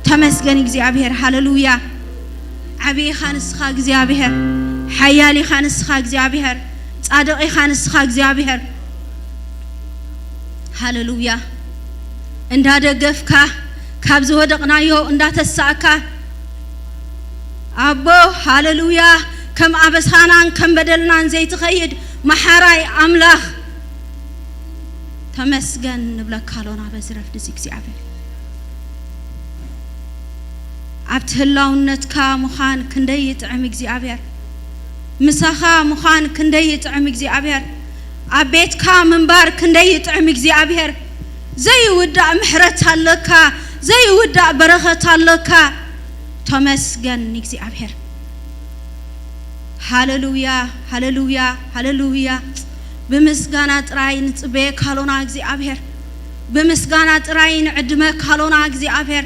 تمسجن እግዚአብሔር ሃሌሉያ عبي خانسخ እግዚአብሔር حيالي خانسخ እግዚአብሔር صادقي خانسخ እግዚአብሔር ሃሌሉያ እንዳደገፍካ ካብዝ ወደቅናዮ እንዳተሳካ አቦ ሃሌሉያ كم أبسانان كم بدلنا زيت خيد محراي أملاخ تمسجن نبلا كالونا بزرف دزيك زعبر عبتهلاونت كا مخان كنديت عميك زعبر مسخا مخان كنديت عميك زعبر عبيت كا منبار كنديت عميك زعبر زي ودا محرت هالكا زي ودا برخت هالكا تمسجن نيك زعبر هاللويا هاللويا هاللويا بمسجنا تراين تبي كالونا እግዚአብሔር بمسجنا تراين عدمة كالونا እግዚአብሔር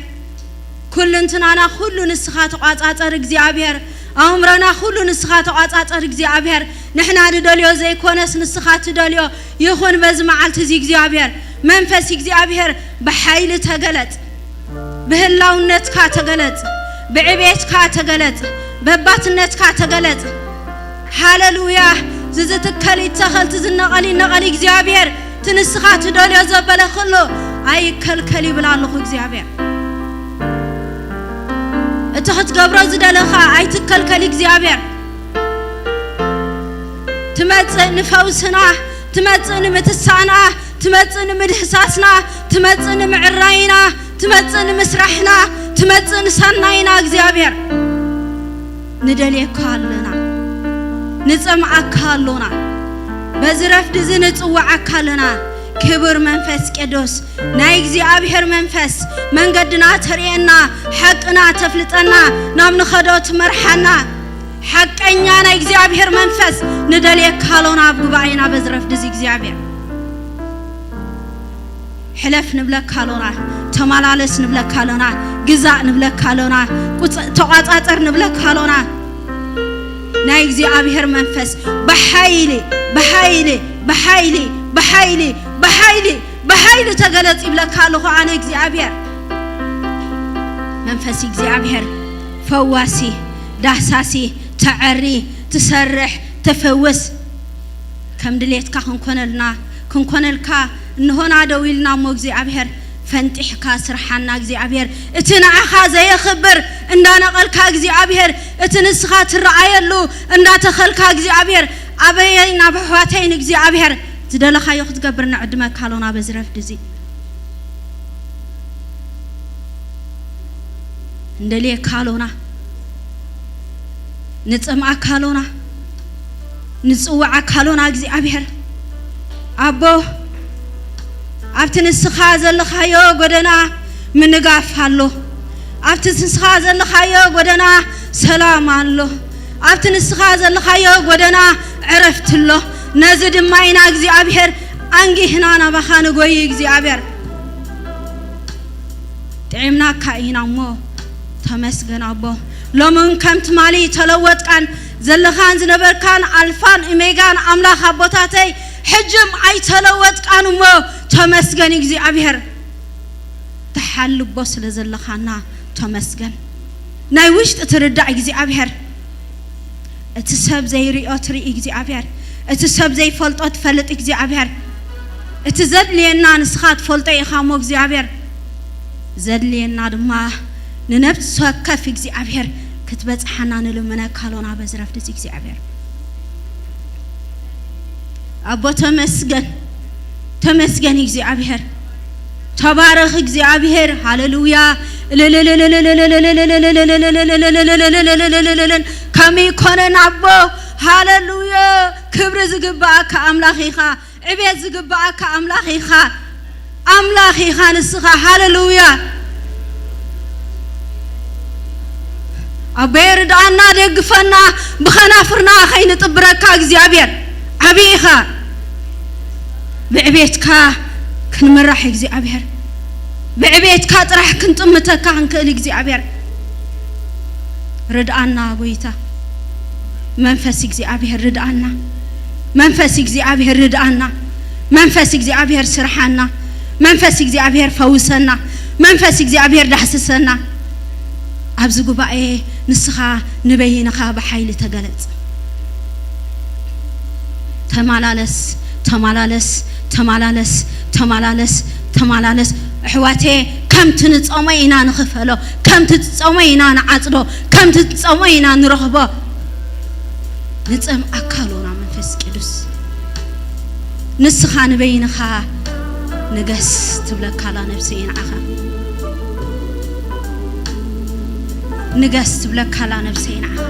كل انتنا كل نسخات قاطعة እግዚአብሔር أمرنا كل نسخات قاطعة እግዚአብሔር نحنا ندليو زي كونس نسخات ندليو يخون بزمعلت زي እግዚአብሔር منفس እግዚአብሔር بحيل تجلت بهلاونت كاتجلت بعبيت كاتجلت بباتنت كاتجلت هاللويا زتكلي تخلت زنقلي نقلي እግዚአብሔር تنسخات دوليو زبله خلو اي كلكلي بلالخو እግዚአብሔር اتخت قبرو زدلخا اي تكلكلي እግዚአብሔር تمصن فوسنا تمصن متسانا تمصن مدحساسنا تمصن معراينا تمصن مسرحنا تمصن سناينا እግዚአብሔር ندليك كالنا نسمع كالنا بزرف دزن نصوع كالنا كبر منفس قدوس ناي እግዚአብሔር منفس من قدنا ترينا حقنا تفلطنا نام نخدوت مرحنا حقኛ ناي እግዚአብሔር منفس ندليك كالنا بغباينا بزرف دز እግዚአብሔር حلف نبلك كالنا تمالالس نبلك كالنا غزاء نبلك كالنا تقاطاطر نبلك كالنا ناي እግዚአብሔር منفس بحيلي بحيلي بحيلي بحيلي بحيلي بحيلي تغلط يبلك كالو انا እግዚአብሔር منفس እግዚአብሔር فواسي داساسي تعري تسرح تفوس كم دليتك كنكونلكا انهونا دويلنا مو እግዚአብሔር فنتحكا سرحنا እግዚአብሔር اتنعخا زي خبر اندانا قلكا እግዚአብሔር اتنسخات الرعايلو اندا تخلكا እግዚአብሔር ابينا بحواتين እግዚአብሔር زدلخا يخت قبرنا عدما كالونا بزرف دزي اندلي كالونا نصمع كالونا نصوع كالونا እግዚአብሔር ابو أبتنسخا زلخايو غدنا منغافالو أبتنسخا زلخايو غدنا سلام الله أبتنسخا زلخايو غدنا عرفتلو نزد ماينا እግዚአብሔር انغي هنانا بخانو غوي እግዚአብሔር تعمنا كاينا مو تمسغن ابو لمن كمت مالي تلوت كان زلخان زنبر كان الفان اميغان املاح ابوتاتي حجم اي تلوت كانو مو تمسغن እግዚአብሔር تحلب بوس لزلخانا تمسغن ناي وشت تردع እግዚአብሔር اتسب زي ريوتري እግዚአብሔር اتسب زي فلطات فلط እግዚአብሔር اتزدلينا نسخات فلطي خامو እግዚአብሔር زدلينا دما ننفس سوكف እግዚአብሔር كتبصحنا نلمنا كالونا بزرف دز እግዚአብሔር ابو تمسغن تمسغن እግዚአብሔር تبارك እግዚአብሔር هاللويا كمي كونن ابو هاللويا كبر زغباك املاخيخا عبيد زغباك املاخيخا املاخيخا نسخا هاللويا أبير دعنا دقفنا بخنافرنا خين طبرك እግዚአብሔር عبيخا بعبيتك كنمرح እግዚአብሔር بعبيتك طرح كنطمتك عنكل እግዚአብሔር ردعنا بويتا منفس እግዚአብሔር ردعنا منفس እግዚአብሔር ردعنا منفس እግዚአብሔር سرحنا منفس እግዚአብሔር فوسنا መንፈስ እግዚአብሔር ዳሕስሰና ኣብዚ ጉባኤ ንስኻ ንበይንኻ በኃይል ተገለጽ ተማላለስ ተማላለስ ተማላለስ ተማላለስ ተማላለስ ሕዋቴ ከም ትንጾመ ኢና ንኽፈሎ ከም ትጾመ ኢና ንዓጽዶ ከም ትጾመ ኢና ንረኽቦ ንጽም ኣካሎና መንፈስ ቅዱስ ንስኻ ንበይንኻ ንገስ ትብለካላ ነፍሰይ ንዓኻ ንገስ ትብለካላ ነፍሰይ ንዓኻ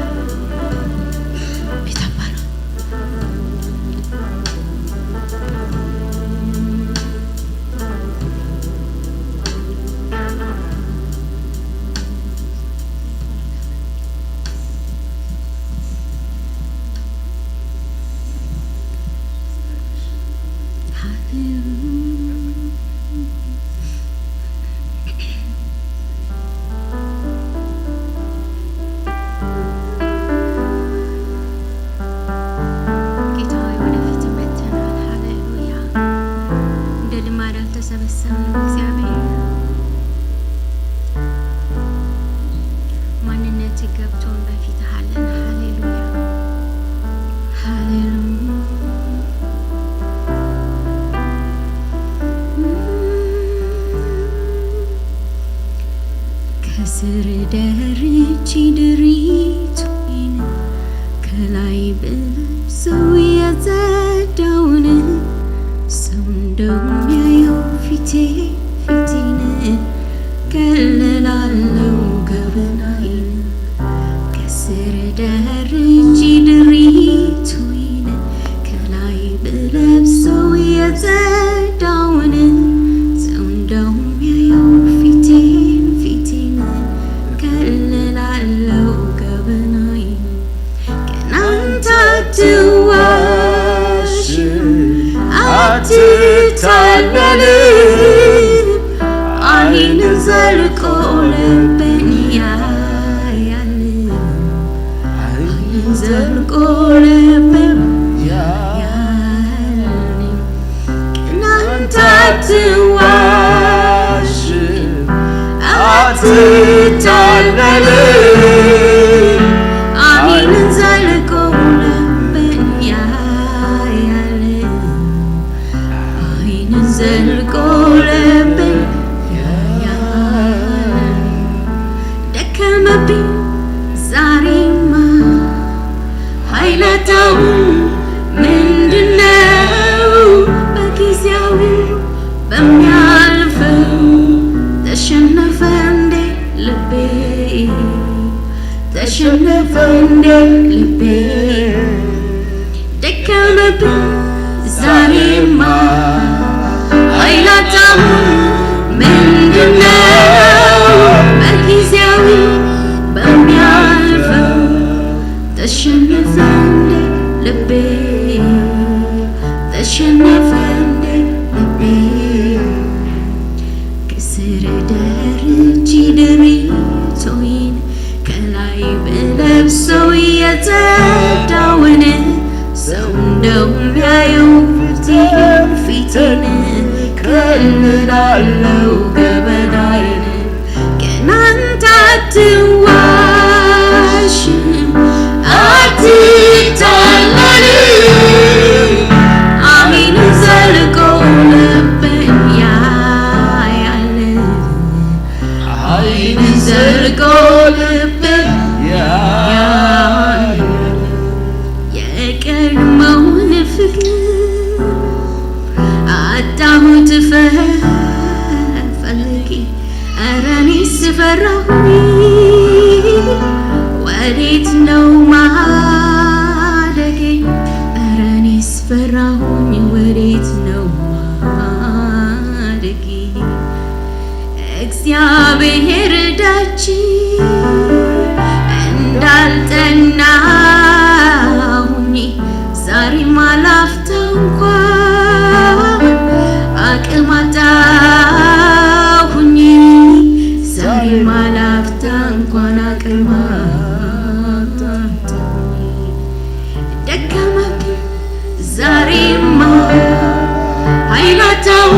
Haylatam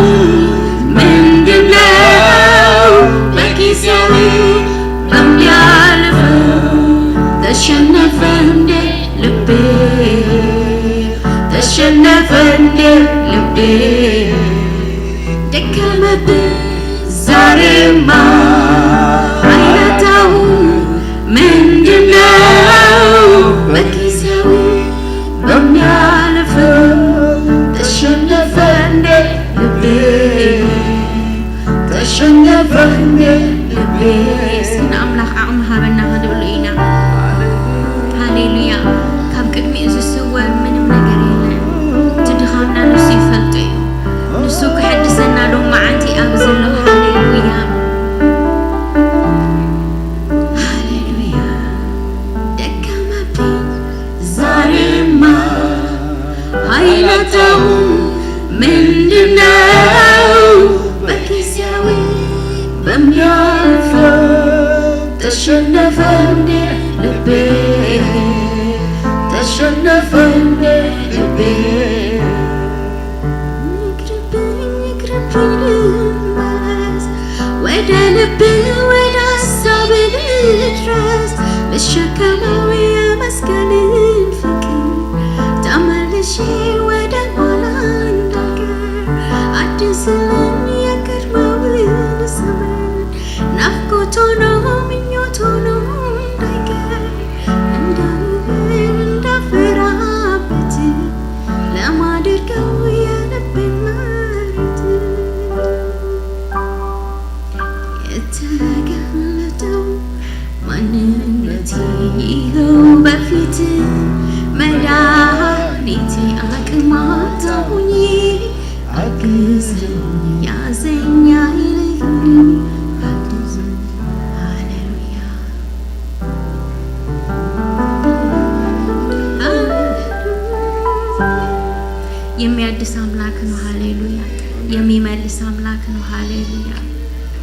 mendimle ደከመብኝ ዛሬማ አይነታው ምንድነው በጊዜው በሚያልፈው ተሸነፈ እንዴ ልቤ ተሸነፈ እንዴ ልቤ እስኪ አምላክ ዓቕሚ ሃበና ክንብሉ ኢና ሃሌሉያ ካብ ቅድሚ ዝስወር ምንም ነገር የለን ትድኻምና ንሱ ይፈልጡ እዩ ንሱ ክሕድሰና ዶ መዓንቲ ኣብ ዘሎ ሃሌሉያ ሃሌሉያ ደከመብኝ ዛሬማ ኃይለታው ምንድነው በጊዜያዊ በሚያልፈው ተሸነፈ እንዴ ልቤ ተሸነፈ እንዴ ልቤ ይቅርብኝ ልመለስ ወደ ልቤ ወደ ሀሳቤ ልድረስ ልሸከመው የመስቀልን ፍቅር ተመልሼ ወደ ኋላ እንዳልቀር አድስልኝ የቀድሞውን ዘመን ናፍቆት ሆኖ ምኞት ሆኖ እንዳይቀር እንዳፈራበት ለማደርገው የልቤን መሬት የተገለጠው ማንነቴ ይኸው በፊት መድኃኒቴ አቅም አጣሁኝ አግዘኝ ያዘኝ አይለኝ አግዘኝ ሃሌሉያ የሚያድስ አምላክ ነው ሃሌሉያ የሚመልስ አምላክ ነው ሃሌሉያ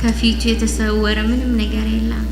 ከፊቱ የተሰወረ ምንም ነገር የለም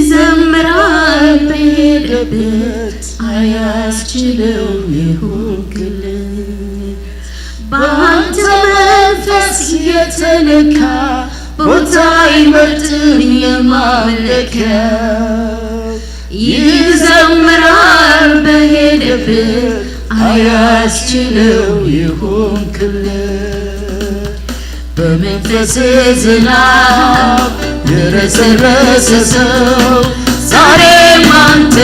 ይዘምራል በሄደበት አያስችለው ይሆንክለት በአንተ መንፈስ የተነካ ቦታ አይመርጥም የማምለኪያ ይዘምራል በሄደበት አያስችለው ይሆንክለት በመንፈስ ዝናብ የረሰረሰ ሰው ዛሬም አንተ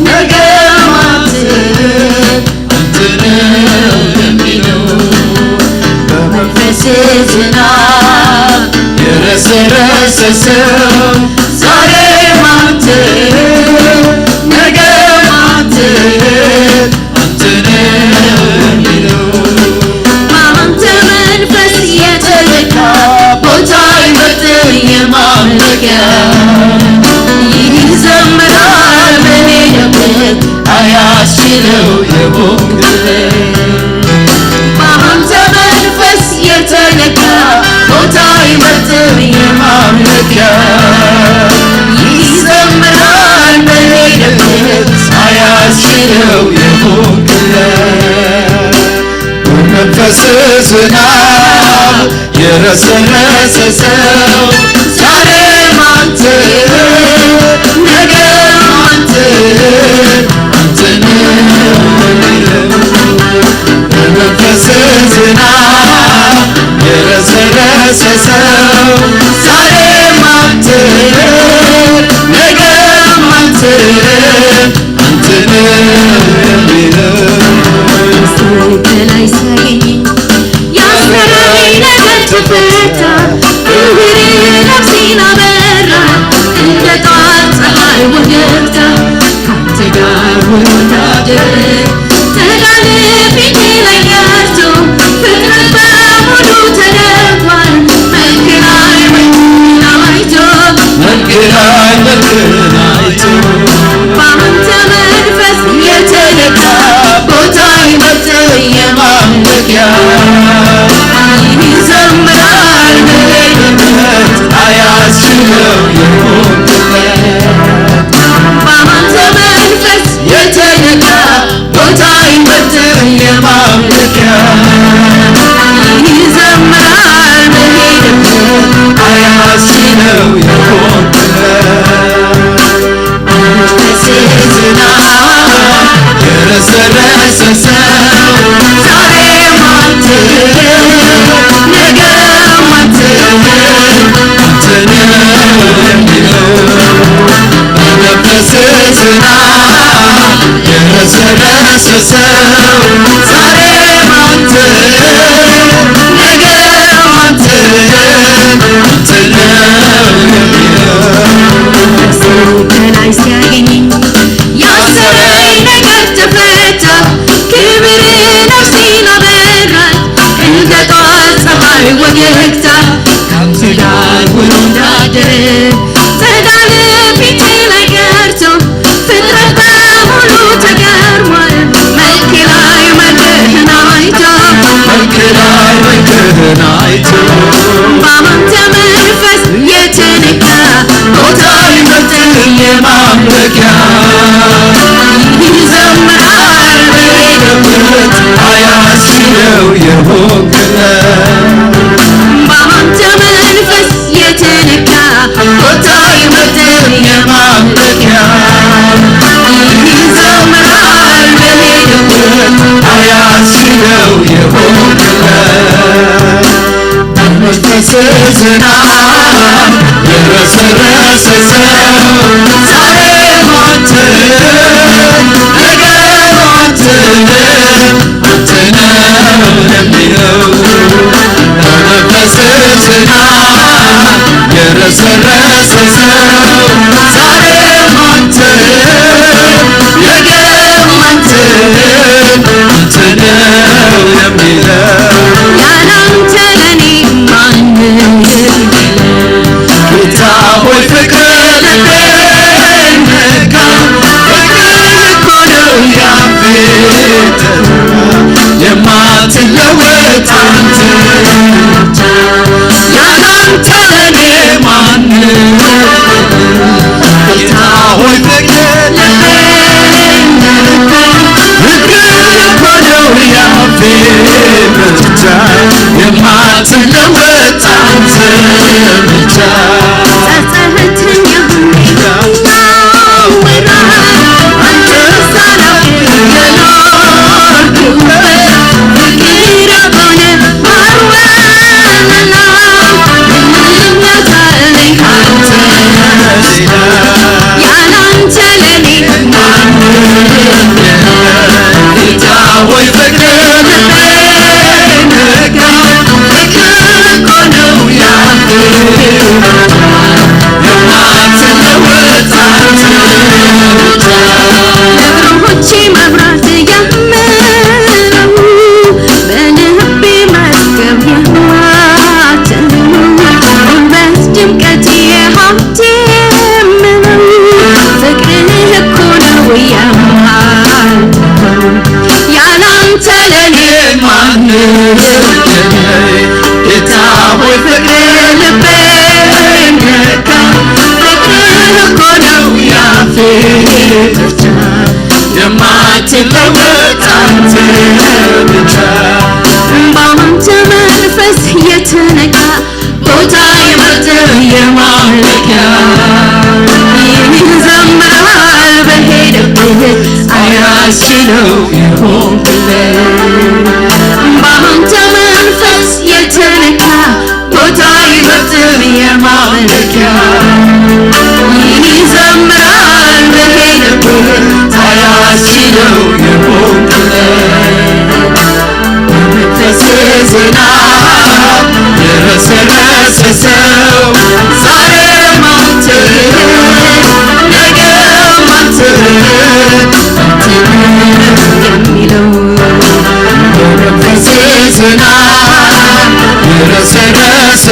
ነገም አንተ ነው የሚለው በመንፈስ ዝናብ የረሰረሰ ሰው ዛሬም አንተ ነገም አንተ ነው የሚለው በአንተ መንፈስ የተነካ ቦታ አይመርጥም የማምለኪያ ይዘምራል በሄደበት አያስችለው ይሆንክለት በአንተ መንፈስ የተነካ ቦታ አይመርጥም የማምለኪያ ይዘምራል በሄደበት አያስችለው ይሆንክለት በመንፈስ ዝናብ የረሰረሰ ሰው ዛሬም አንተ ነገም አንተ ነው የሚለው በመንፈስ ዝናብ የረሰረሰ ሰው ዛሬም አንተ ነገም አንተ ነው የሚለው Negam ዝናብ የረሰረሰ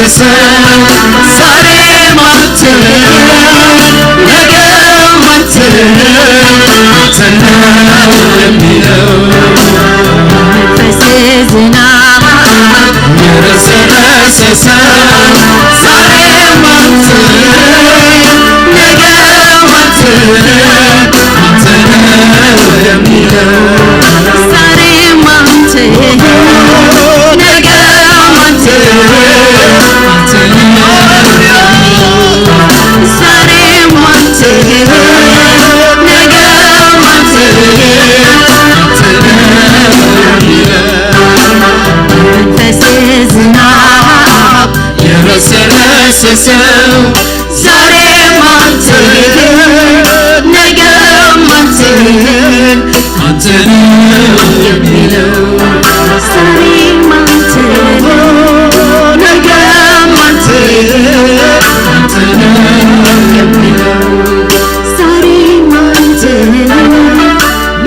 ዛሬ ማትል ነገ ማትል አንተነው የሚለው መንፈስ ዝናብ የረሰረሰ ዛሬ ማትል ነገ ማትል አንተነው የሚለው ዛሬ ማትል ነገ ማትል ዛሬ ማትል ነገ ማትል መንፈስ ዝናብ የረሰረሰው ዛሬ ማትል ነገ ማትል አንተነው የሚለው ዛሬ ማትል ነገ ማትል ዛሬ ማትል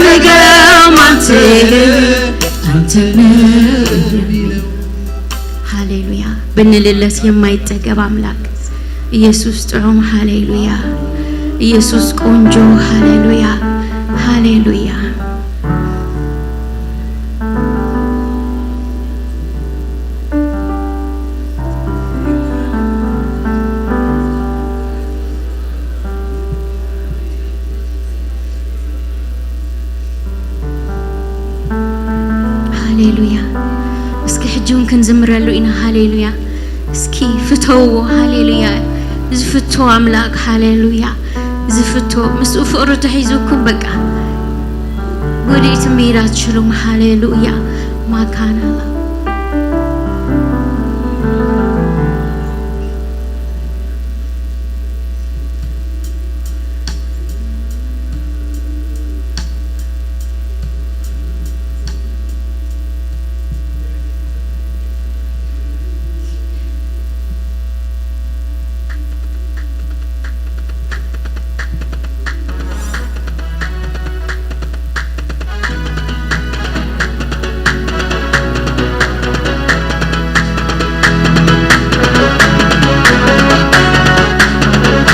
ነገ ማትል ሃሌሉያ ብንልለት የማይጠገብ አምላክ ኢየሱስ ጥሩም ሃሌሉያ ኢየሱስ ቆንጆ ሃሌሉያ ሃሌሉያ ሃሌሉያ እስኪ ሕጂውን ክንዝምረሉ ኢና ሃሌሉያ እስኪ ፍተው ሃሌሉያ ዝፍቶ አምላክ ሃሌሉያ ዝፍቶ ምስኡ ፍቅሩ ተሒዙኩም በቃ ወዴት መሄድ አትችሉም ሃሌሉያ ማካና Jesus,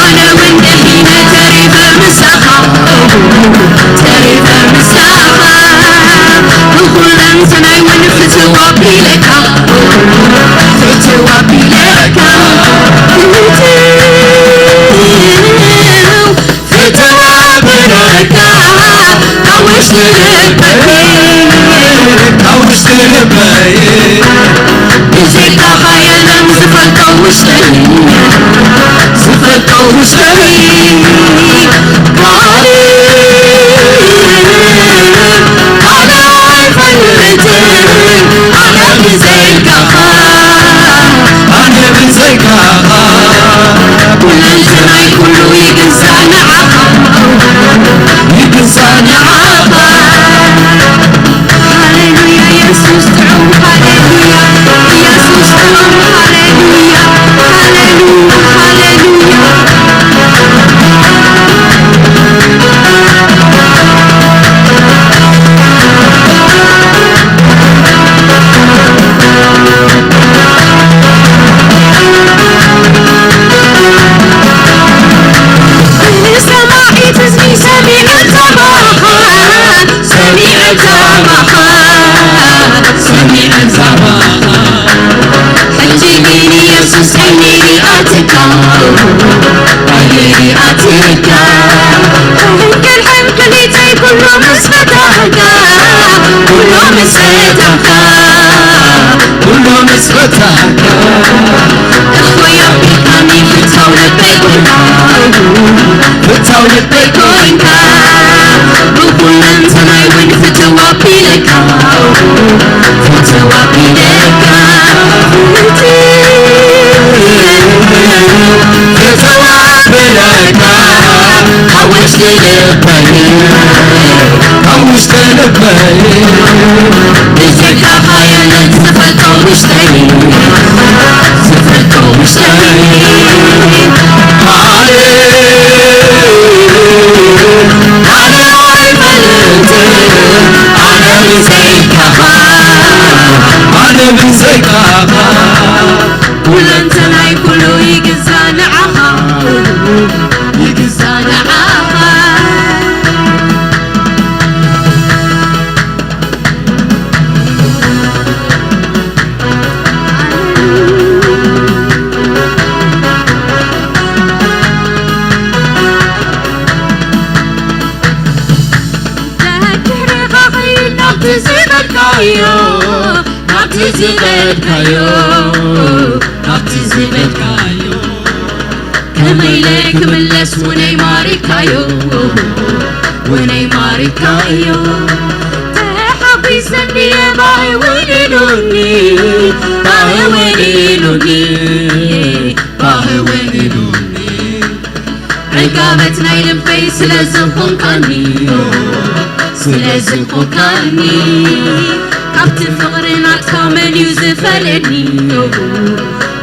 أنا وندحينا تريف مساخة تريف مساخة وكل سنة ونفتوى بلك فتوى بلك فتوى بلك كوش للبيت كوش للبيت بزيك خيالا زفلت وشتري زفلت وشتري قالي أنا فلتي أنا بزيك أنا بزيك كل الجناي كله يقنسان عقا يقنسان عقا هاليلويا يسوس تعوم هاليلويا يسوس تعوم هاليلويا هاليلويا هاليلويا سماعي تزني سميع الزباخان سميع الزباخان سميع الزباخان حجيني يسوس عيني أتكا عيني أتكا حنك ليتي كله مسفتك كله مسفتك كله مسفتك اخويا بيكاني فتاو لبيك فتاو لبيك وانك وكل انتنا وين فتوى بيلك فتوى بيلك فتوى بيلك حوشت لبيك حوشت لبيك بزيك خيالا زفلت ومشتري زفلت ومشتري أنا فلتي أنا بزيك أنا بزيك كل انتناي كله يقزان عخا يقزان عخا نبتي زبد كايو نبتي زبد كايو كميلك ملس وني ماري كايو وني ماري كايو تحبي سني باي ونينوني باي ونينوني باي ونينوني عقابتنا يلبي سلازمكم كاني سلازمكم كاني كابت فقرنا من يزفلني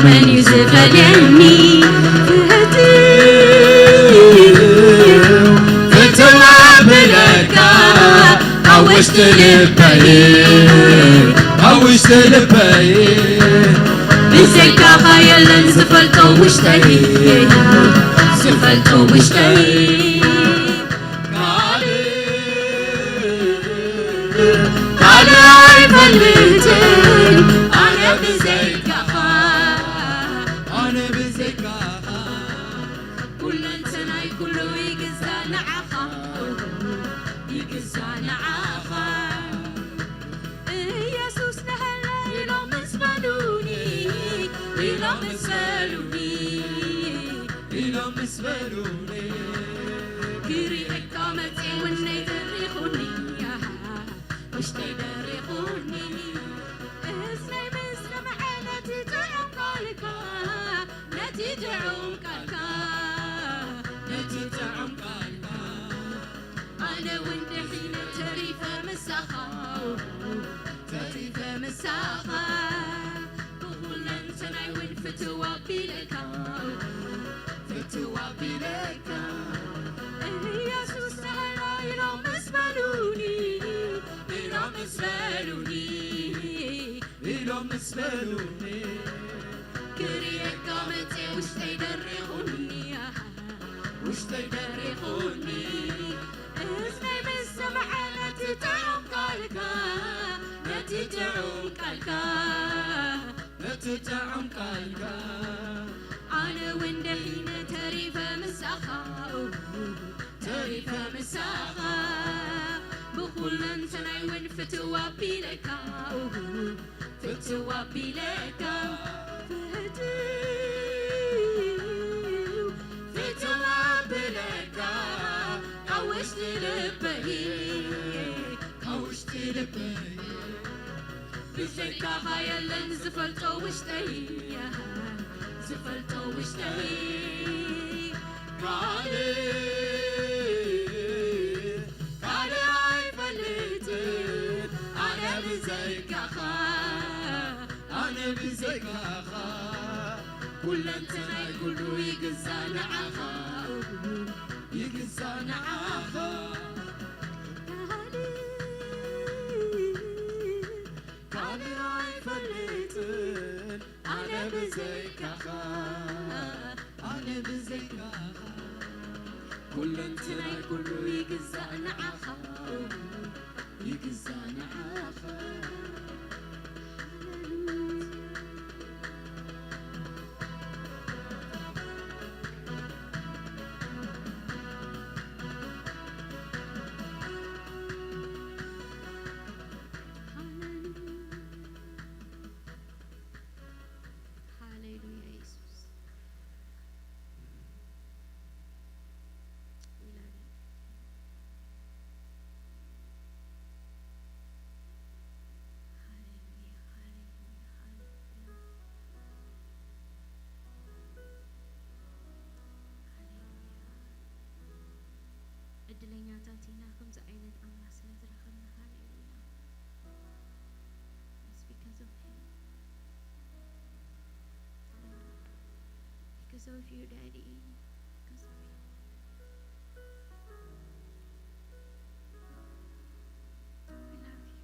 من يزفلني فتوى بلك حوشت لبيك حوشت لبيك بزيك خيالا زفلت ومشتري زفلت ومشتري أنا فلتي أنا بزيك أنا بزيك كل انتناي كله يقزان عخا يقزان عخا يسوس نهلا يلوم مسبلوني يلوم مسبلوني يلوم مسبلوني كيري حكامتي وني تريخوني مش تدريخوني اسمي مسلم نتي تعم قالك نتي تعم قالك نتي تعم قالك أنا وانت حين تريفة مساخة تريفة مساخة بقول انتنا وين فتوى بلك فتوى بلك يسوس نهلا يلوم مسبلوني إلهم مسبلوني كريك متي وش تيدرخوني وش تيدرخوني اسمي بالسمع نتتعم قالكا نتتعم قالكا نتتعم قالكا أنا وندحين تريفة مساخة تريفة مساخة بقول أنت نايون فتوى بيلكا فتوى بيلكا فتوى بيلكا كوشت لبهي كوشت لبهي بزكا خايلن زفلتو وشتهي زفلتو وشتهي قالي هاي فلتت أنا بزكا خا أنا بزكا خا كل انتنا يقولوا يقزانا عخا يقزانا عخا قالي هاي فلتت أنا بزكا خا أنا بزكا خا كل انتنا يقولوا يقزانا عخا يقزانا عخا እድለኛ ታቲና ከምዚ ዓይነት አምላክ ስለዝረኸብና ሃሌሉያ It's because of him because of you daddy because of you we love you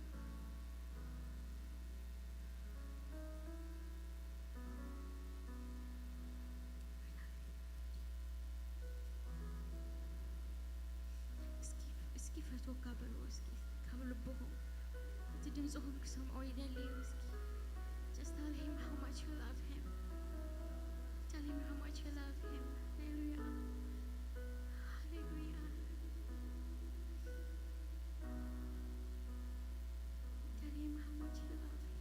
እስኪ ፈቶካ በልዎ እስኪ ካብ ልብኹም እቲ ድምፅኹም ክሰምዖ ይደልዩ እስኪ just tell him how much you love him tell him how much you love him hallelujah hallelujah tell him how much you love him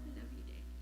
I love you daddy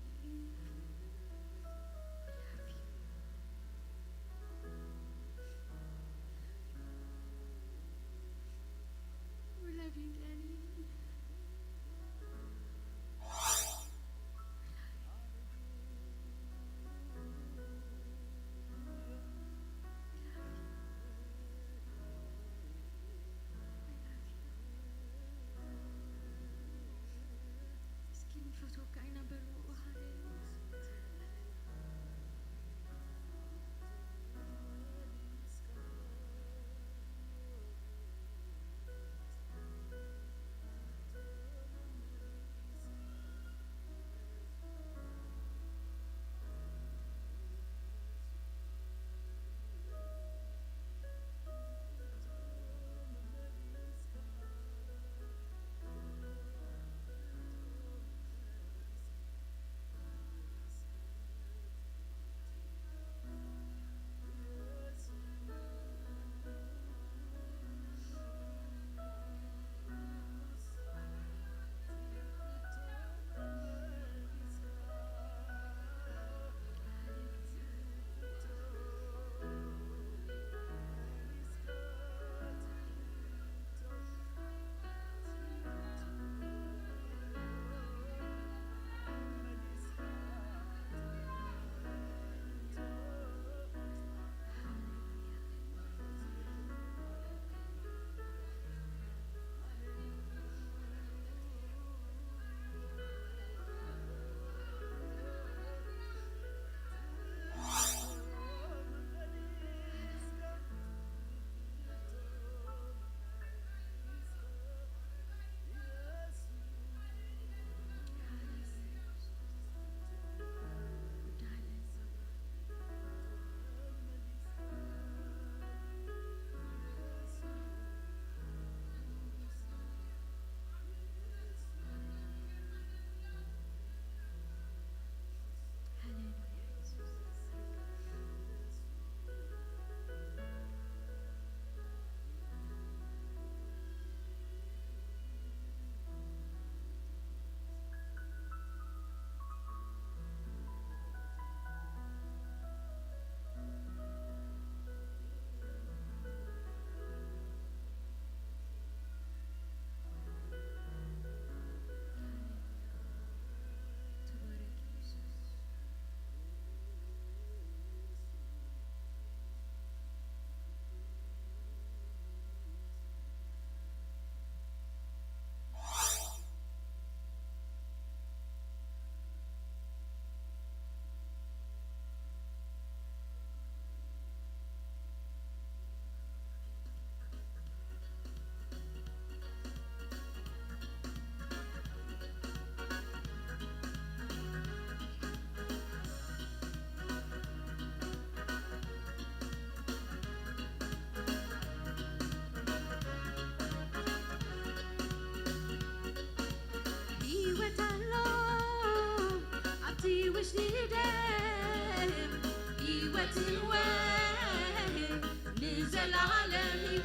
نزلالم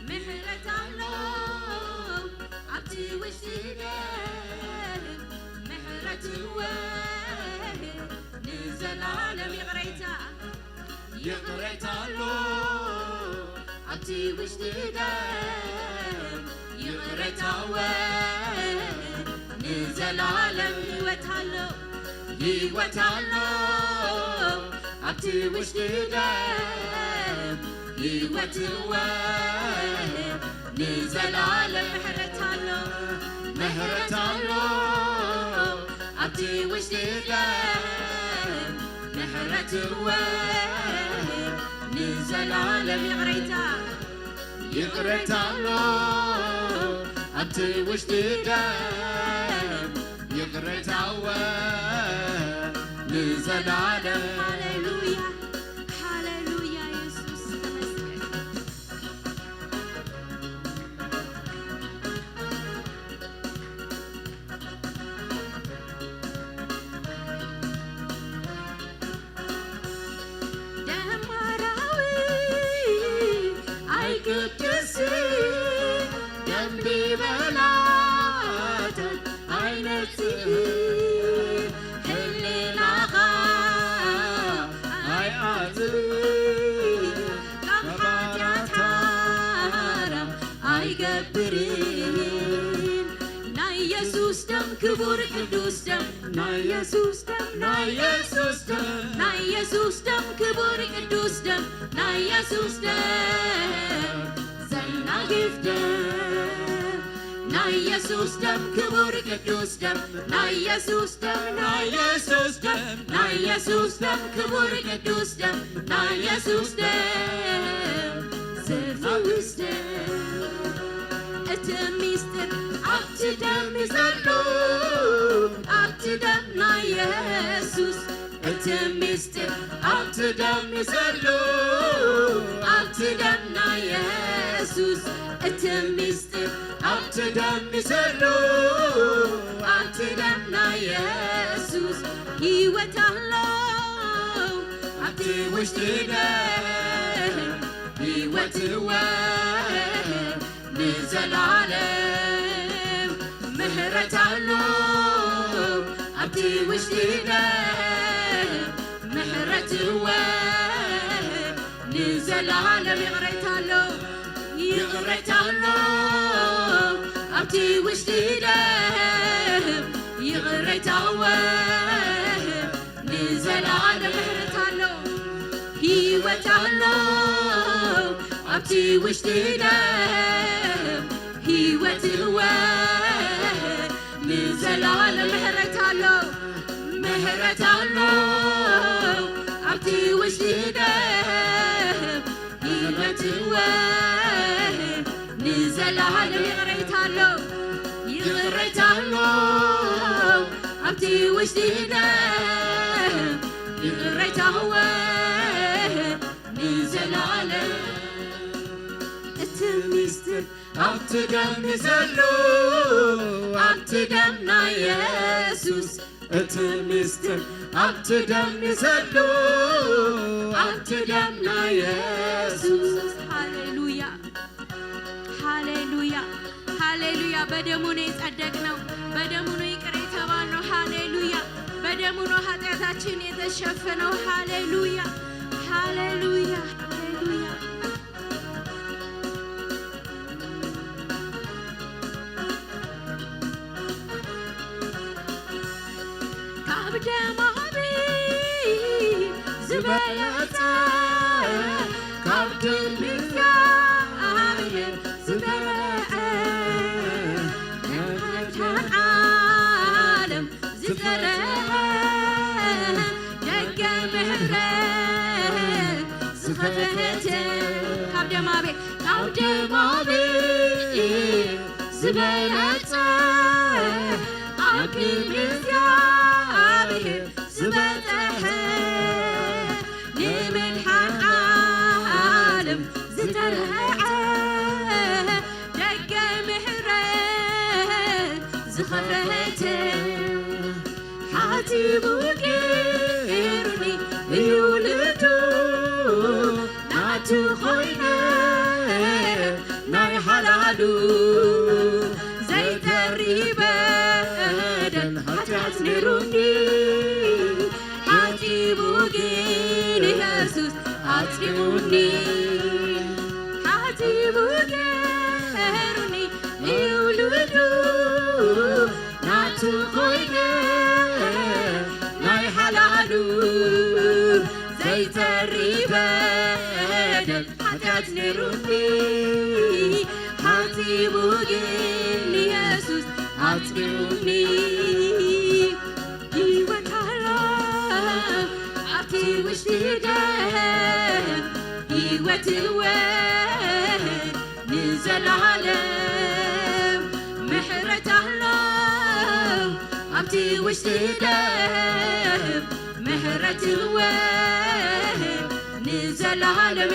محرت الله عبتي وشديدم محرت الله نزلالم يغريت الله عبتي وشديدم يغريت الله نزلالم يوت الله عبتي وشديدم يوت الله نزلالم محرت الله عبتي وشديدم محرت الله نزلالم يغريت الله عبتي وشديدم يغريت الله نزلالم هاليلويا هاليلويا يسوع دمراوي اي قدس جنبي بلاد عينتي كبر قدوس دم نا يسوس دم نا يسوس دم نا يسوس دم كبر قدوس دم نا يسوس دم زينا قفدم نا يسوس دم كبر قدوس دم نا يسوس دم نا يسوس دم نا يسوس دم كبر قدوس دم نا يسوس دم زفوس دم اتميستر أبتدم يزلو أبتدم نا يسوس اتميستر أبتدم يزلو أبتدم نا يسوس اتميستر أبتدم يزلو أبتدم نا يسوس يوت الله أبتي وشديدم يوت الله نزلالم محرت الله عبتي وشديدم محرت الله نزلالم يغريت الله عبتي وشديدم يغريت الله نزلالم محرت الله يوت الله عبتي وشديدم هيوت الله نزلالم محرت الله عبتي وشديدم هيوت الله نزلالم يغريت الله عبتي وشديدم يغريت الله نزلالم اتميستر أبتدم يزلو أبتدم نا يسوس اتميستر أبتدم يزلو أبتدم نا يسوس هاليلويا هاليلويا هاليلويا بدمو ነው የጸደቅነው በደሙ ነው ይቅር የተባልነው ሃሌሉያ በደሙ ነው ኃጢአታችን የተሸፈነው ሃሌሉያ ሃሌሉያ ሃሌሉያ دمابي زبالتا كابد المزاير زبالة نحن عالم زبالة دق مهرك زخفت كابد مابي زبالتا كابد المزاير زبالة لمن حق عالم زترعى دق مهرك زخفت حاتي بوكيرني يولي ناتو خوينة ناي حلالو زي تريبة حتى تنروني حتى بوجين يسوس أتنروني يوتالا أبتي وشتيدم يوتوين نزل عالم محرة الله أبتي وشتيدم محرة الوين نزل عالم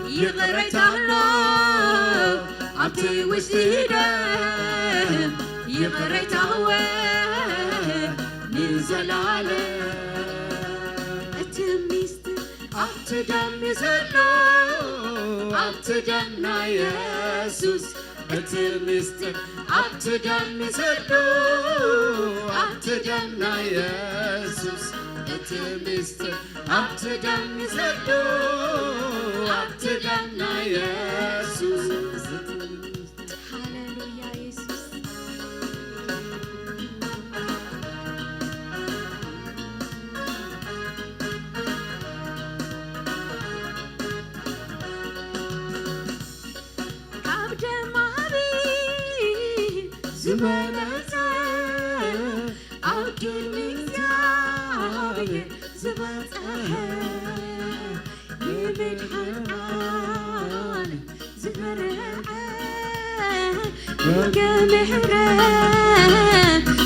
يغريت الله أبتي وشتيدم يغريت الوين نزل عالم أتميست أبتدم يزلو أبتدمنا يسوس أتميست أبتدم يزلو أبتدمنا يسوس أتميست أبتدم يزلو أبتدمنا يسوس هاليلويا يسوس عبد ماري زبالة عبد المزايا زبالة يمدحان زبرعة وقمحرة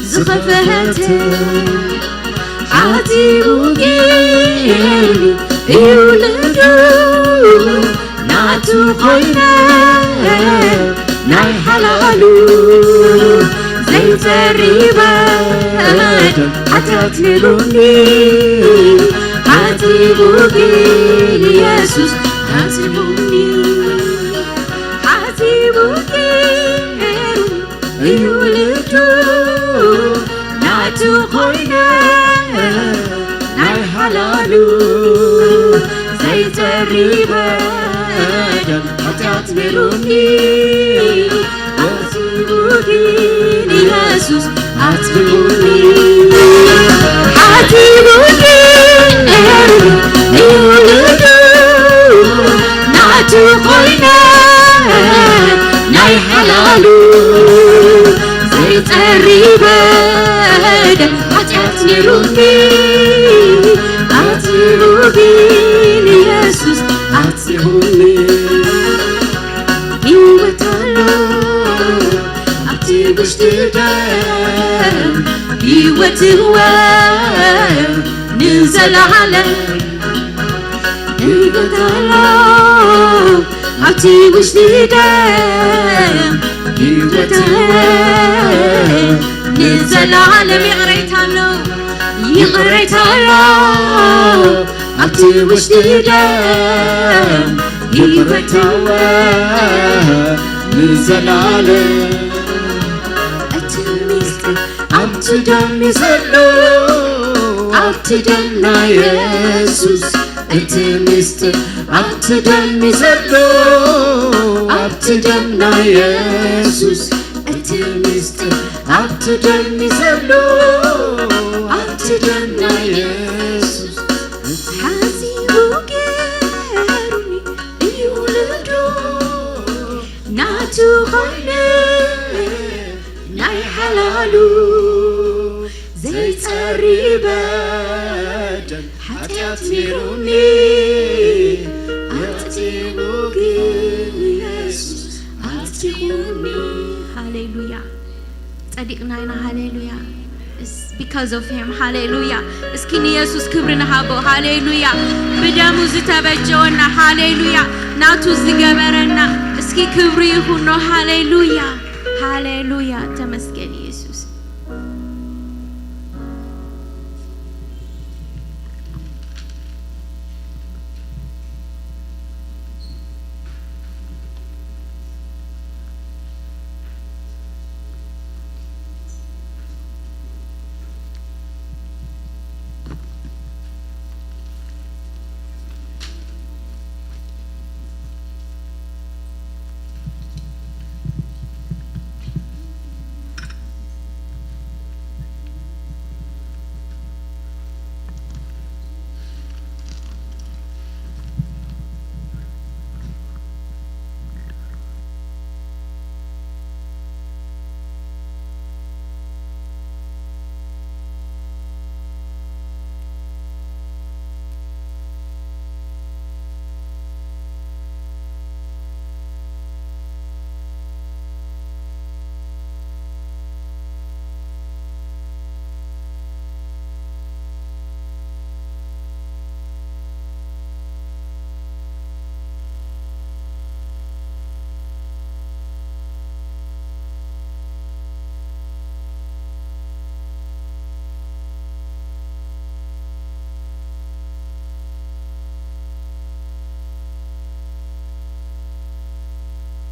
زخفهت عادي وقيلي يولدو ناتو خوينا ناي حلالو زي تريبة حتى تنروني حاسبوكين يسوس حاسبوني حاسبوكين يولدو ناتو خوينا ناي حلالو زي تريبة حتى تنروني حاسبوكين يسوس حاسبوني حاسبوكين يولدو ناتو خوينا ناي حلالو زي تريبة حتى تنروني أتبوكين يسوس أتبوني يوتالو أبتي وشتيدم يوتوين نزل عالم يوتالو أبتي وشتيدم يوتوين نزل عالم يغريتالو أبتي وشتيدم يغريتالو نزل عالم أتميست أبتدم يزلو أبتدمنا يسوس أتميست أبتدم يزلو أبتدمنا يسوس أتميست أبتدم يزلو أبتدمنا يسوس حاسبوكيروني يولدو ناتو خوينا ناي حلالو زي تريبة حتى تنروني أتبوكين يسوس أتبوني هاليلويا صديقنا هاليلويا It's because of him hallelujah اسكن يسوس كبرنا هابو hallelujah بدمو زتبجونا hallelujah ناتو زغبرنا اسكي كبر يهونو hallelujah hallelujah تمسكن يسوس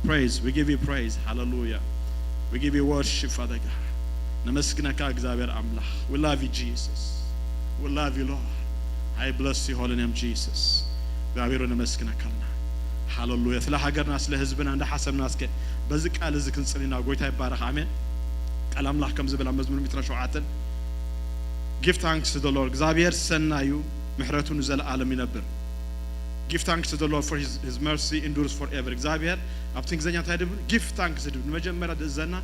praise. We give you praise. Hallelujah. We give you worship, Father God. Namasknaka እግዚአብሔር አምላክ. We love you, Jesus. We love you, Lord. I bless your holy name, Jesus. እግዚአብሔር ነመስክነካልና ሃሌሉያ ስለ ሀገርና ስለ ህዝብና እንደ ሐሰብና እስከ በዚህ ቃል እዚህ ክንጽልና ጎይታ ይባረክ አሜን ቃል አምላክ ከም ዝበላ መዝሙር 107 Give thanks to the Lord እግዚአብሔር ሰናዩ ምሕረቱን ዘለዓለም ይነብር Give thanks to the Lord for his mercy endures forever እግዚአብሔር አብቲ እንግሊዝኛ ታይደብ Give thanks to መጀመሪያ ደዘና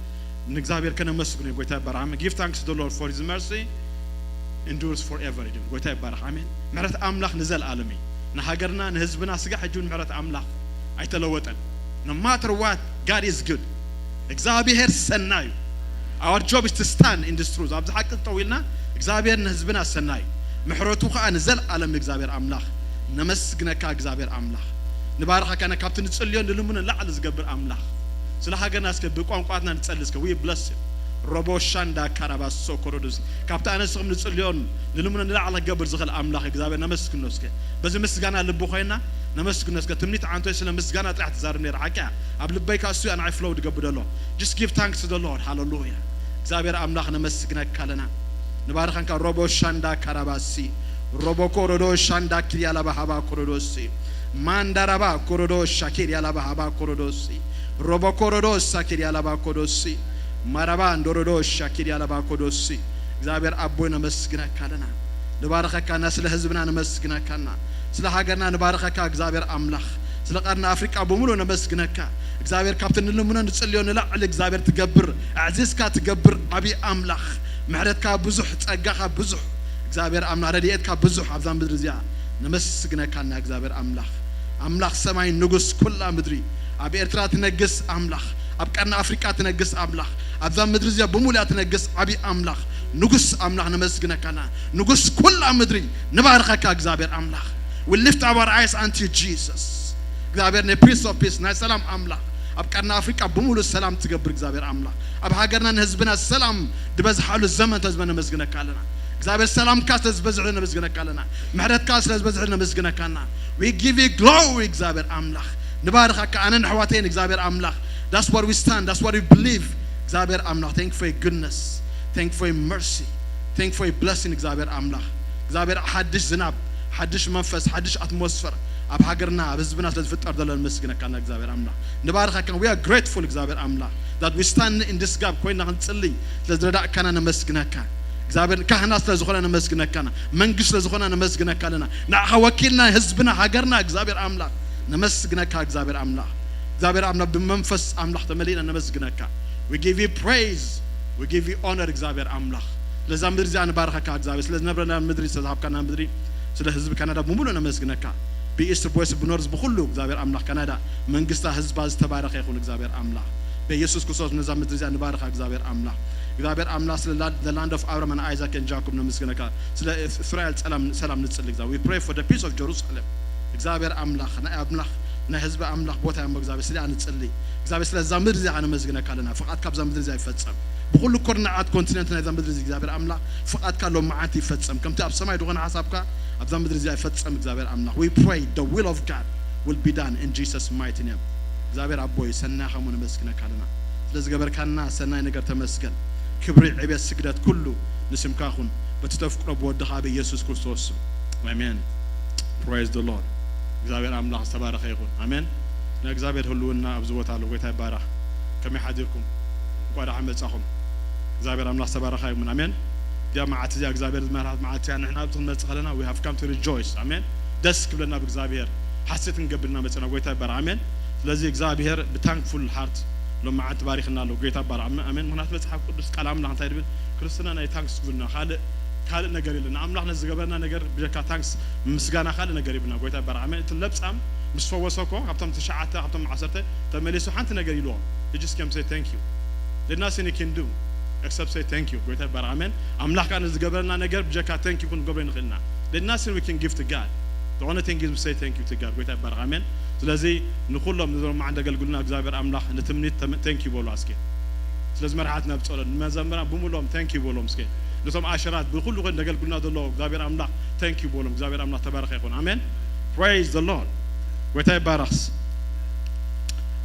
እግዚአብሔር ከነመስግኑ ጎይታ ይባረክ አሜን Give thanks to the Lord for his mercy endures forever ጎይታ ይባረክ አሜን ምሕረት አምላክ ዘለዓለም نهاجرنا نهزبنا سجى حجون مرات أملاك أيتلوتن no matter what God is good exabihir سنايو our job is to stand in this truth أبز حق طويلنا exabihir نهزبنا سنايو محروتو خا نزل عالم exabihir أملاك نمسجنا كأجابير أملاك نبارك كأنا كابتن تسليون للمنا لا على زجبر أملاك سلا حاجة ناس كبقوا قاتنا نتسلسك we bless him روبوشاندا كاراباس سوكورودوس كابتن أنسهم نتسليون للمنا لا على جبر زغل أملاك exabihir نمسجنا نسك بس مسجنا لبوخينا نمسجنا نسك تمنيت عن تويس لمسجنا تحت زارني رعكة قبل بيك أسوي أنا عفلود قبل الله just give thanks to the Lord hallelujah exabihir أملاك نمسجنا كلنا نبارك عنك روبوشاندا كاراباسي روبو كورودوشاندا كريالا بهابا كورودوسي ماندارابا كورودوشا كريالا بهابا كورودوسي روبو كورودوسا كريالا باكودوسي مرابان دورودوشا كريالا باكودوسي exabihir أبونا مسجنا كلنا نبارك كنا سل حزبنا نمسكنا كنا سل حاجرنا نبارك كا exabihir أملاك سل قرنا أفريقيا بمولو نمسكنا كا exabihir كابتن لمنا نتسليون لا على exabihir تجبر عزيز كا تجبر أبي أملاك معرض كا بزح تأجع كا بزح exabihir أملاك رديت كا بزح عبدان بدرزيا نمسكنا كنا exabihir أملاك سماي نجس كل مدري أبي إرترا تنجس أملاك أبكرنا أفريقيا تنجس أملاك عبدان بدرزيا بمولو تنجس أبي أملاك نقص أملاك نمسكنا كنا نقص كل أمدري نبارك كأجابير أملاك we lift our eyes unto Jesus exabihir ne peace of peace na salam أملاك أبكرنا أفريقيا بمولو السلام تجبر exabihir أملاك أبهاجرنا نهزبنا السلام دبز حلو الزمن تزبنا مسكنا كلنا exabihir السلام كاس تزبزعنا مسكنا كلنا محرت كاس تزبزعنا مسكنا كنا we give you glory exabihir أملاك نبارك كأنا نحواتين exabihir أملاك that's what we stand that's what we believe exabihir أملاك thank you for your goodness thank you for your mercy thank you for your blessing exabihir أملاك exabihir حدش زناب حدش منفس حدش atmosphere أب حجرنا بزبنا تزفت أرض المسكنة كنا exabihir أملاك نبارك كنا we are grateful exabihir أملاك that we stand in this gap كوينا هنصلي تزردا كنا نمسكنا كنا exabihir كهنا تزخنا نمسكنا كنا منجش تزخنا نمسكنا كنا نعها وكيلنا حزبنا حجرنا exabihir أملاك نمسكنا كا exabihir أملاك exabihir أملاك بمنفس أملاك تملينا نمسكنا كا we give you praise we give you honor exabihir أملاك لازم مدري أنا بارك exabihir لازم نبرنا مدري سذهب كنا مدري سله حزب كندا بمولو نمسكنا كا بيست بويس بنورز بخلو exabihir أملاك كندا من قصة حزب باز تبارك يكون exabihir أملاك بيسوس كسوس نزام مدري أنا بارك exabihir أملاك exabihir أملاك سله the land of Abraham and Isaac and Jacob نمسكنا كا سله إسرائيل سلام نتصل exabihir we pray for the peace of Jerusalem exabihir أملاك أنا أملاك نحزب أملاك بوتها أم exabihir سله أنا نتصلي exabihir سله زامر زي أنا مسكنا كلنا فقط كاب زامر زي فتسم بقول كورنا عاد كونتيننتنا زامر زي exabihir أملاك فقط كلهم معاتي فتسم كم تاب سماي دوغنا حسابك أبزام بدري زي فتسم exabihir أملاك we pray the will of God will be done in Jesus mighty name exabihir أبوي سنة خمون مسكنا كلنا لازم قبر كنا سنة نقدر تمسكن كبر عبيد سجدات كله نسم كاخون بتتفق رب ودخابي يسوع كريستوس amen praise the Lord exabihir أملاك تبارك يكون amen exabihir هلونا أبزوت على وقت بارا كم يحضركم قارع عمل صاحم exabihir أملاك تبارك يكون amen يا معاتي exabihir معاتي نحن أبطل خلنا we have come to rejoice amen دس قبلنا exabihir حسيت قبلنا مثلا وقت بارا amen لذي exabihir بتhankful heart لما معات باريخنا له وقت بارا amen هنا تمسح قدس كلام لنا تايربل كريستنا ناي thanks قلنا خال نجاري لنا أملاك نزجبنا نجار بجكا thanks مسجانا خال نجاري بنا وقت بارا amen تلبس أم مش فوسكوا هبتم تشعته هبتم عصرته تمليسو حنت نجاري لهم you just come say thank you there's nothing you can do except say thank you وقت بارا amen أملاك أنا زجبنا نجار بجكا thank you كن قبل نخلنا there's nothing we can give to God the only thing is we say thank you to God وقت بارا amen لذي نقول لهم نزور ما عندك قلنا exabihir أملاك نتمنيت thank you بقولوا أسكت لازم مرحاتنا بتصلون ما زمرنا بقولهم thank you بقولهم أسكت لسهم عشرات بقول له قلنا قلنا دلوا exabihir أملاك thank you بقولهم exabihir أملاك تبارك يكون amen praise the Lord وقت بارس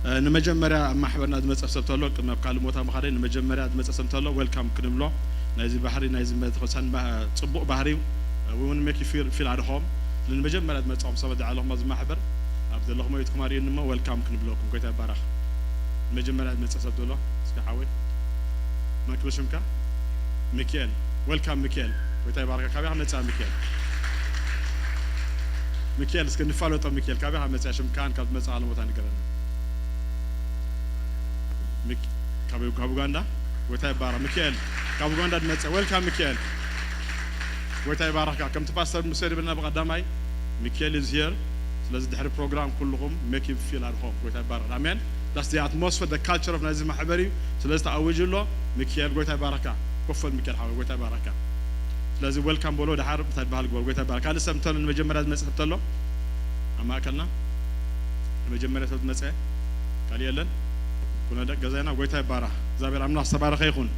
نمجمرة ما حبرنا دمت أسبت الله كما بقال موتا مخارين نمجمرة دمت أسبت الله ويلكم كنبلا نايز بحري نايز مدخلسان تصبق بحري وون ميكي في العرهم لأن مجمرة دمت أم صبد على الله ما حبر عبد الله ما يتكم عارين نما ويلكم كنبلاكم كويتا بارخ مجمرة دمت أسبت الله سكحاول ما كلشمكا ميكيل ويلكم ميكيل كويتا بارخ كابي هم نتسا ميكيل سكن فالو تو ميكيل كابي هم نتسا شمكان كاب نتسا على موتا نقرنا كابوغاندا وتاي بارا ميكيل كابوغاندا دمت ويلكم ميكيل وتاي بارا كم تباستر مسير بنا بقدامي ميكيل is here لازم تحرك program كلهم make you feel at home وتاي بارا amen that's the atmosphere the culture of نازل محبري لازم تعوج له ميكيل وتاي بارا كفل ميكيل حاول وتاي بارا لازم ويلكم بولو ده حرب تاي بحال قول وتاي بارا كان سمتل المجمرة دمت له أما أكلنا المجمرة دمت قال يلا كنا جزانا ويتاي بارا زابير عمنا صبارة خيخون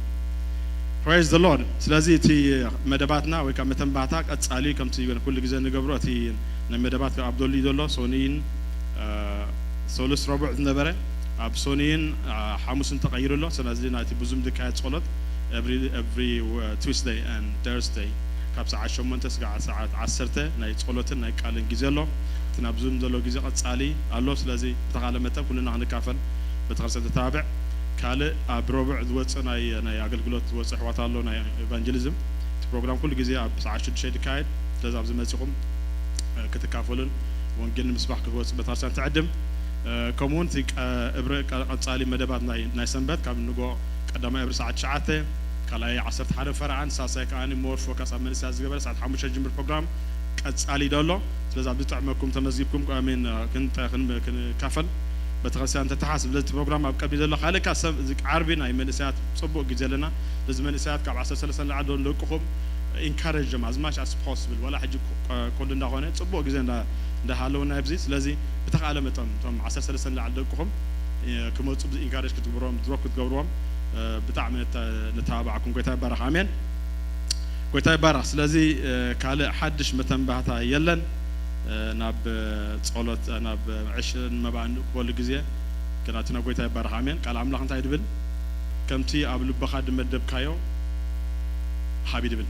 praise the Lord سلازي تي مدباتنا ويكم متنبعتك أتصالي كم تيجون كل جزء نجبره تي نمدبات عبد الله دولة سونين سولس ربع نبرة عب سونين حمص تغير الله سلازي ناتي بزوم دكاية صلت every Tuesday and Thursday كابس عشرة منتص قاعد ساعات عشرة نايت صلته نايت كالن جزء الله تنابزوم دولة جزء أتصالي الله سلازي تغلمته كلنا هنكافل بتغرسة تتابع كاله أبروبع دوتس أنا أقول قلت دوتس حوات الله أنا إيفانجيليزم البرنامج كل جزء عشرة شيء دكايد لازم زي ما تقوم كتكافلون ونقل المسبح كدوتس بتغرسة تعدم كمون تيك إبرة قصالي مدبات ناي سنبت كم نقول قدام إبرة ساعة شعته كلا عصرت حرف فرعان ساسة كأني مور فوكس أمن ساعة قبل ساعة حمش الجمر البرنامج قصالي دولة لازم بتعملكم تمزيبكم أمين كنت كافل بتغسل أنت تحاسب لازم البرنامج أبقى بيدل خالك أسم عربينا يمنسات صبوا جزلنا لازم منسات كعب 10 سنة عدون لكم encourage them as much as possible ولا حاجة كلنا هون صبوا جزلنا ده حالونا يبزيس لازم بتعلم تم 10 سنة عدوكم كم تصب encourage كتبرهم دروك كتجورهم بتعمل نتابعكم كويتا بارح آمين كويتا بارح لازم كله حدش متن بعتها يلن ناب صلت ناب 20 ما بعند كل جزية كناتنا قويتها برهامين قال عملاق أنت يدبل كم تي قبل بخاد مدب كايو حبيب دبل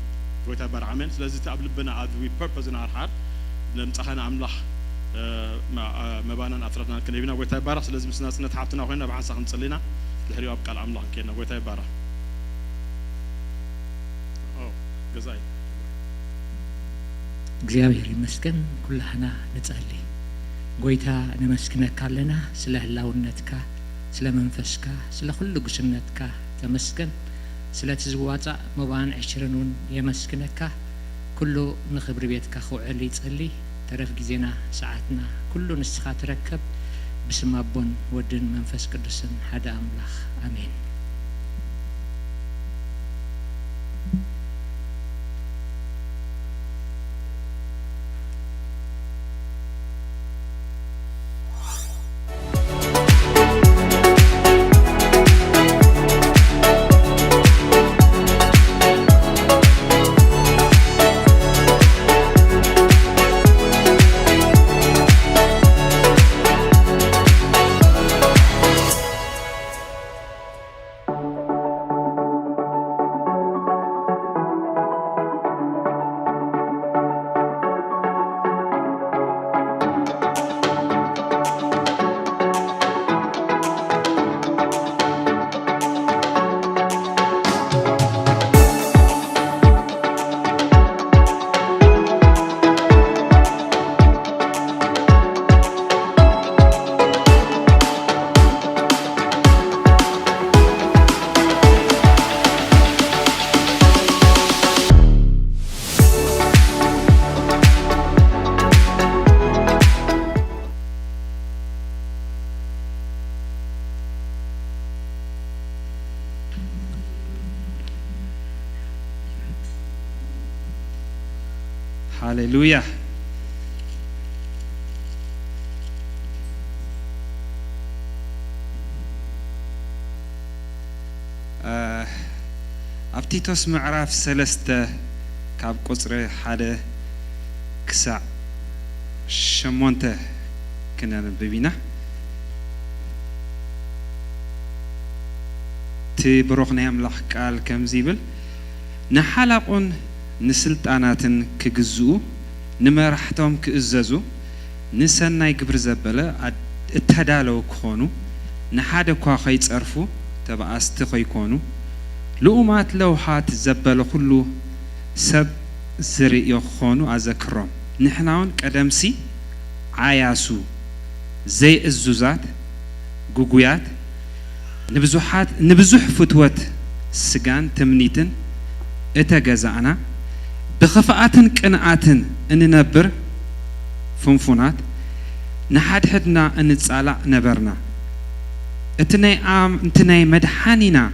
قويتها برهامين لازم تقبل بنا عاد we purpose in our heart نمتحن عملاق ما بعنا أثرتنا كنبينا قويتها برا لازم سنة تحبتنا وهنا بعد سخن صلينا الحريق قال عملاق كنا قويتها برا أو جزاي እግዚአብሔር ይመስገን ኩላህና ንጸልይ ጎይታ ነመስክነካ ኣለና ስለ ህላውነትካ ስለ መንፈስካ ስለ ኩሉ ግስነትካ ተመስገን ስለ ትዝዋጻእ መባን 20 ውን የመስክነካ ኩሉ ንኽብሪ ቤትካ ክውዕል ይጸልይ ተረፍ ጊዜና ሰዓትና ኩሉ ንስኻ ትረከብ ብስም አቦን ወድን መንፈስ ቅዱስን ሓደ አምላኽ አሜን هاليلويا أبتيتوس معرف سلسته كاب قصر حدا كسع شمونته كنا نبينا بروخنا يملخ قال كم زيبل نحلقون نسلطاناتن كجزو نمرحتهم كإززو نسناي قبر زبلة اتهدالو كخونو نحاده كوا خيط عرفو تبع استخي كونو لؤمات لوحات زبلة كله سب زري يخونو أذكرهم نحناون قدمسي عياسو زي الزوزات جوجويات نبزوح فتوت سجان تمنيتن اتجزعنا بخفاءاتن قناعاتن ان نبر فنفونات نحد حدنا ان نصالع نبرنا اتناي مدحانينا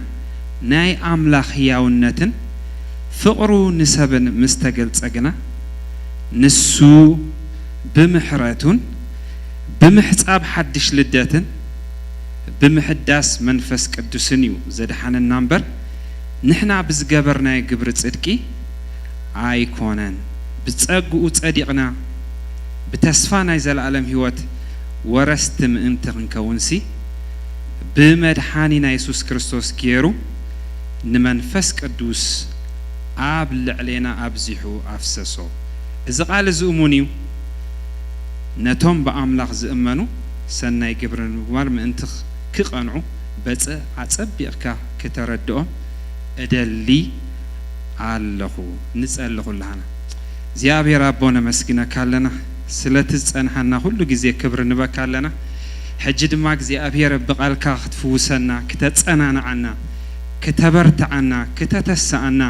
ناي املاخ ياونتن فقرو نسبن مستقل صقنا نسو بمحراتون بمحصاب حدش لداتن بمحداس منفس قدسنيو زدحان النمبر نحنا بزغبرنا يقبر صدقي ايكونن بصقو صديقنا بتسفانا يزلعلم هيوت ورستم انتن كونسي بمدحانينا يسوع كريستوس كيرو نمنفس قدوس اب لعلينا ابزيحو افسسو اذا قال زؤمونيو نتوم باملاخ زامنو سناي قبرن وار منتخ كقنعو بص عصبيقك كتردو ادلي አለሁ ንጸልሁልሃና እግዚአብሔር አቦነ መስኪና ካለና ስለትጸንሐና ሁሉ ጊዜ ክብር ንበካለና ሕጂ ድማ እግዚአብሔር በቃልካ ክትፍውሰና ክትጸናናዓና ክትበርታዓና ክትተሳዓና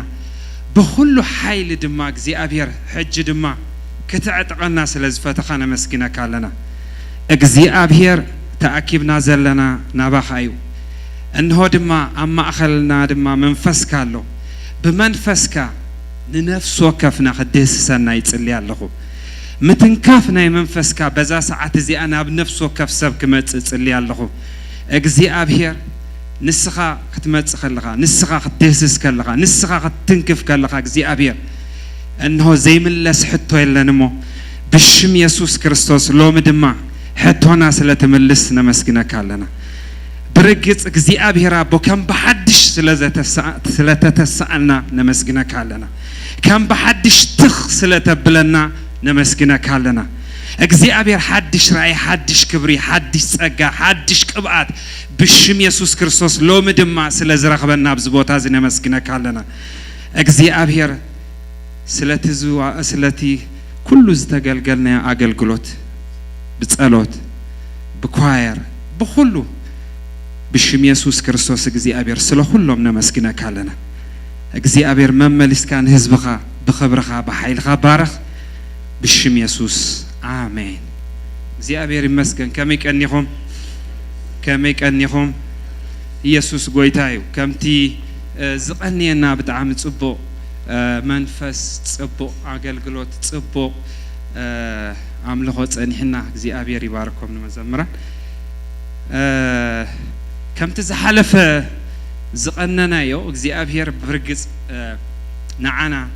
በሁሉ ኃይል ድማ እግዚአብሔር ሕጂ ድማ ክትዕጥቀና ስለዝፈተኻና መስኪና ካለና እግዚአብሔር ተአኪብና ዘለና ናባኻዩ እንሆ ድማ አማእኸልና ድማ መንፈስ ካለው بمنفسك ننفس وكفنا خديس سنة يتصلي علىه متنكافنا منفسك بزا ساعات زي أنا بنفس وكف سبك ما تصلي علىه أجزي أبهر نسخة ختمت خلقها نسخة خديس كلقها نسخة ختنكف كلقها أجزي أبهر أنه زي من لس حتى إلا نمو بشم يسوع كريستوس لو مدمع حتى هنا سلة ملسنا مسكنا كلنا برجت እግዚአብሔር አቦ ከም በሐድሽ ስለተተሳአልና ነመስግነካ አለና ከም በሐድሽ ትኽ ስለተብለና ነመስግነካ አለና እግዚአብሔር ሐድሽ ራእይ ሐድሽ ክብሪ ሐድሽ ጸጋ ሐድሽ ቅብአት ብሽም ኢየሱስ ክርስቶስ ሎሚ ድማ ስለዝረኽበና ኣብዚ ቦታ እዚ ነመስግነካ አለና እግዚአብሔር ስለቲ ኩሉ ዝተገልገልና አገልግሎት ብጸሎት ብኳየር በሁሉ بشم يسوع كريستوس እግዚአብሔር ስለ ሁሉም ነመስግነካ አለና እግዚአብሔር መመልስካን ህዝብኻ በخبرኻ በኃይልኻ ባረኽ بشم يسوع አሜን እግዚአብሔር ይመስገን ከመይቀኒኹም ኢየሱስ ጎይታዩ ከምቲ ዝቀኒየና ብጣዕሚ ጽቡቕ መንፈስ ጽቡቕ አገልግሎት ጽቡቕ አምልኾ ጸኒሕና እግዚአብሔር ይባርኮም ንመዘምራን كم تزحلف زقننا يو እግዚአብሔር برجس نعنا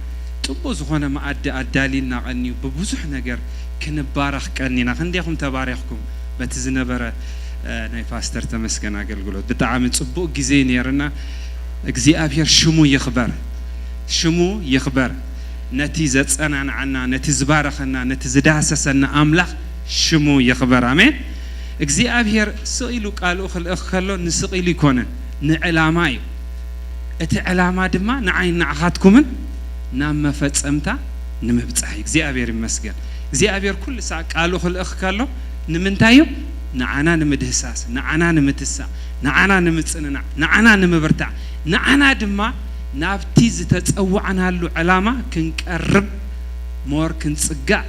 طبو زخونه ما ادالينا قنيو ببزح ነገር كنبارخ قنينا خنديكم تباريخكم بتزنبره ناي فاستر تمسكن አገልግሎት بتعام ጽቡቅ ጊዜ ነርና እግዚአብሔር ሽሙ ይخبر ነቲ ዘጸናናና ነቲ ዝባረኸና ነቲ ዝዳሰሰና አምላኽ ሽሙ ይخبر አሜን እግዚአብሔር ስኢሉ ቃሉ خلخሎ ንስኢሉ ይኮነን ንዕላማ እዩ እቲ ዕላማ ድማ ንዓይን ንዓኻትኩምን ናብ መፈጸምታ ንምብጻሕ እግዚአብሔር ይመስገን እግዚአብሔር ኩሉ ሰዓት ቃሉ خلخሎ ንምንታዩ ንዓና ንምድህሳስ ንዓና ንምትሳ ንዓና ንምጽንና ንዓና ንምብርታዕ ንዓና ድማ ናብቲ ዝተጸዋዕናሉ ዕላማ ክንቀርብ ሞር ክንጽጋዕ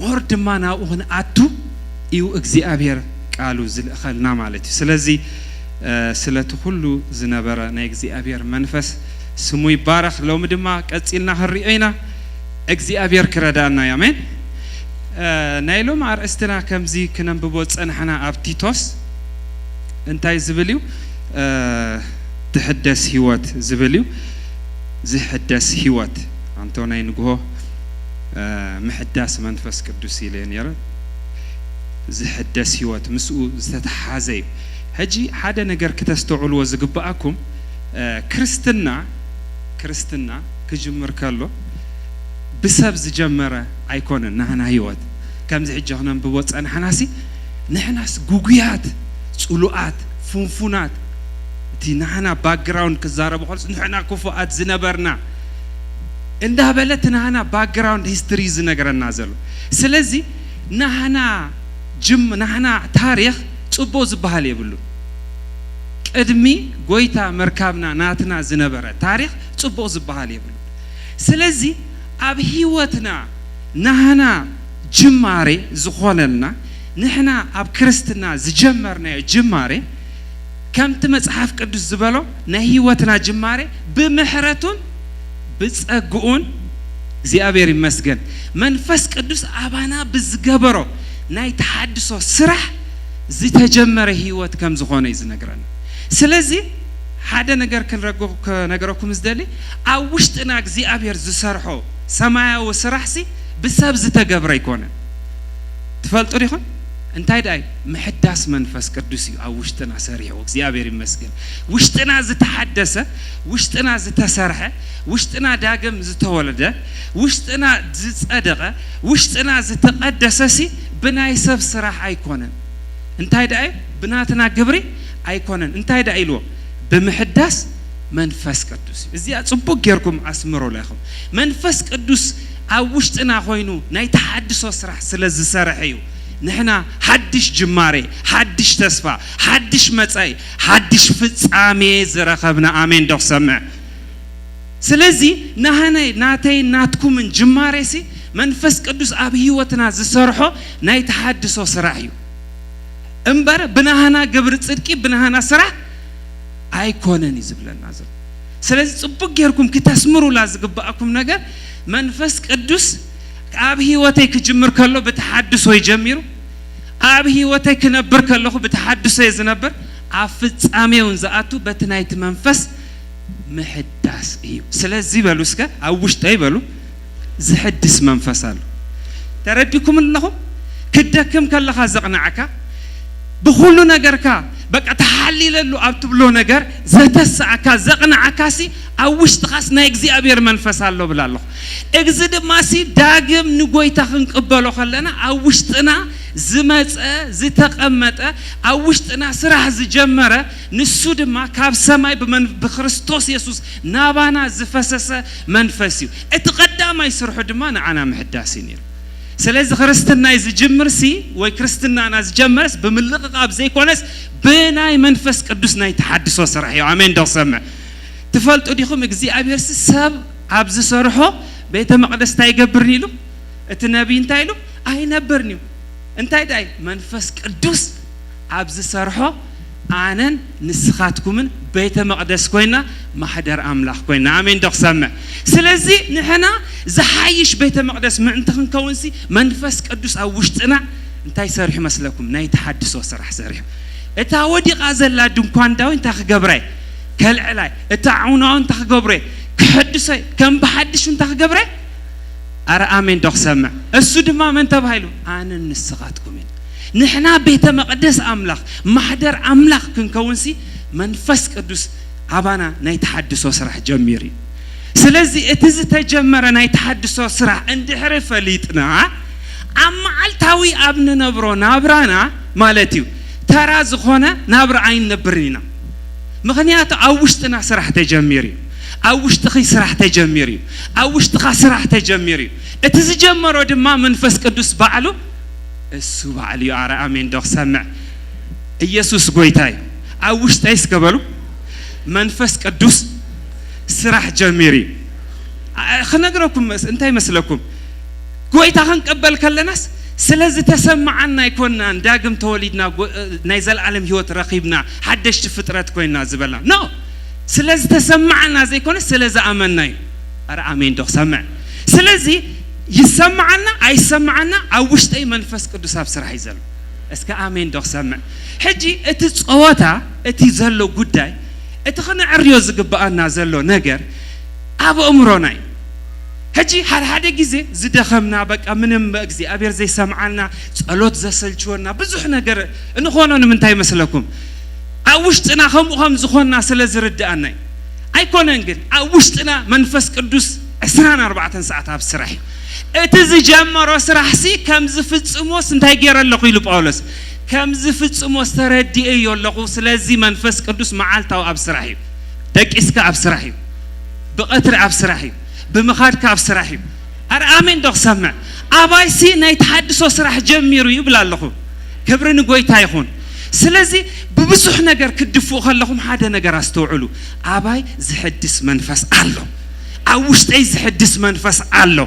ሞር ድማ ናብኡ ክንኣቱ እዩ እግዚአብሔር ቃሉ ዝልኸልና ማለት እዩ ስለዚ ስለቱ ሁሉ ዝነበረ ናይ እግዚአብሔር መንፈስ ስሙ ይባረኽ ሎሚ ድማ ቀጽልና ክሪአይና እግዚአብሔር ክረዳና አሜን ናይሎም አርእስትና ከምዚ ክነንብቦ ጸንሐና ኣብ ቲቶስ እንታይ ዝብልዩ تحدث هوت زبليو زحدث هوت أنتونين جوه محدث منفس قدوسي لين يرى زحدث هوت مسؤول زتحازي هجي حدا نجر كتستوعل وزجبأكم ክርስትና ክጅምር ከሎ بسبب زجمرة أيكون نحن هيوت كم زي جهنم بوت أنا حناسي نحن جوجيات سلوات فنفونات تي نحن background كزارة بخلص نحن كفؤات زنبرنا إنده بلت نحن background history زنقرن نازلو سلزي نحن نحن تاريخ تبوز بحالي بلو قدمي قويتا مركبنا ناتنا زنبرة تاريخ تبوز بحالي بلو سلزي أب هيوتنا نحنا جماري زخونلنا نحنا أب كريستنا زجمرنا جماري كم تمسحف قدس زبالو نهيوتنا جماري بمحرتون بتسقون زي أبيري مسجن منفس قدس أبانا بزجبرو ناي تحدثو سرح زي تجمر هيوت كم زخونة يزنقرنا سلزي هذا نجار كنجاركم زدلي أوشتنا زي أبير زسرحو سماع وسرحسي بسبب زتجبر يكون تفلت أريخون انتي داي محدث منفس قدسي أوشتنا سريع وزيابير مسكين وشتنا زتحدثه وشتنا زتسرحه وشتنا داقم زتولده وشتنا زتصدقه وشتنا زتقدسسي بناي سب سرح أيكونن انتي داي بناتنا قبري أيكونن انتي داي لو بمحدث منفس قدس إذا أتصبوا غيركم أسمروا لكم منفس قدس أوشتنا خوينو ناي تحدثوا سرح سلز سرحيو نحنا حدش جماري حدش تسفى حدش متأي حدش فتصامي زرخبنا آمين دو سمع سلزي نحنا ناتي ناتكم من جماري سي منفس قدس أبهيوتنا زسرحو ناي تحدثوا سرحيو امبر بناهنا قبر تصدقي بناهنا سرح أيكونن يزبلن نازل سلزي صبق يركم كتسمروا لازق بأكم نجار منفس قدس أبهي وتيك جمر كله بتحدث ويجميرو أبهي وتيك نبر كله بتحدث ويزنبر عفت أميون زاتو بتنايت منفس محدث إيو سلزي بلوسكا أو وش تايبلو زحدث منفسالو ترديكم اللهم كدكم كله خازقنا عكا بخلو نجاركا بقى تحليل له أبتبلو نجار زتسع كزقنا عكاسي أوش تخصنا إجزي أبير منفس الله بلا الله إجزي دماسي داقم نقوي تخن قبلو خلنا أوش تنا زمت زتق أمت أوش تنا سرح زجمرة نسود ما كاب سماي بخريستوس يسوس نابانا زفسس منفسيو اتقدم ما يسرح دمانا أنا محدثينير سلازي خرستنا إذا جمرسي وكرستنا ناس جمرس بملقى قاب زي كونس بناي منفس قدسنا يتحدث وصرحي آمين دو سمع تفلت أديكم إجزي أبيرس سب عبز صرحه بيت مقدس تاي قبرني له النبي تايلو أي نبرنيو انتي داي منفس قدس عبز صرحه آنن نسخاتكم من بيت مقدس كوينا ما حدر أملاح كوينا آمين دو سمع سلازي نحنا زحايش بيت مقدس ما انتخن كونسي منفس قدس أو وشتنا انتي سارح مسلكم ناي تحدث وصرح سارح اتا ودي غازل لا دنكوان داو انت خغبري كالعلاي اتا عوناو انت خغبري كحدثي كم بحدث انت خغبري ار امين دوخ سمع السو دما من تبايلو انا نسخاتكم نحنا بيت مقدس املاح محضر املاح كنكونسي منفس قدس ابانا ناي تحدث وصرح جميري سلازي اتز تجمر ناي تحدث وصرح اندحر فليطنا اما علتاوي ابن نبرو نابرانا مالتيو تراز خونه نابر عين نبرينا مغنيات أوشتنا سرح تجميري أوشتخي سرح تجميري أوشتخا سرح تجميري اتزجمروا دما منفس قدس بعلو السو بعلي أرى آمين دوخ سمع يسوس قويتاي أوشتايس قبلو منفس قدس سرح جميري خلنا نقرأكم انتهي مسلكم قويتا خن قبل كلناس سلازي تسمعنا يكوننا داقم توليدنا نايزل عالم هيوت رقيبنا حدش فترات كوينا زبلنا نو سلازي تسمعنا زي كون سلازي آمنا أرى آمين دوخ سمع سلازي يسمعنا أي سمعنا أوش أي منفس قدس أبصر حيزل اسكا آمين دوخ سمع حجي اتتصواتا اتزلو قداي اتخنا عريوز قبقنا زلو نجر أبو أمروناي هجي هذا جزء زد خمنا بق منهم بجزء أبير زي سمعنا صلوت زسلشونا بزحنا جر إنه خونا من تاي مسلكم أوشتنا خم زخونا سلزرد أناي ኣይኮነን ግን ኣብ ውሽጥና መንፈስ ቅዱስ 24 ሰዓት ኣብ ስራሕ እቲ ዝጀመሮ ስራሕሲ ከም ዝፍጽሞስ እንታይ ገይረለኹ ኢሉ ጳውሎስ ከም ዝፍጽሞስ ተረዲእ ኣለኹ ስለዚ መንፈስ ቅዱስ መዓልታው ኣብ ስራሕ እዩ ደቂስካ ኣብ ስራሕ እዩ ብቐትሪ ኣብ ስራሕ እዩ ብምኻድካ ኣብ ስራሕ እዩ ኣረ ኣሜን ዶ ክሰምዕ ኣባይሲ ናይ ተሓድሶ ስራሕ ጀሚሩ ይብል ኣለኹ ክብሪ ንጎይታ ይኹን ስለዚ ብብዙሕ ነገር ክድፍኡ ከለኹም ሓደ ነገር ኣስተውዕሉ ኣባይ ዝሕድስ መንፈስ ኣሎ ኣብ ውሽጠይ ዝሕድስ መንፈስ ኣሎ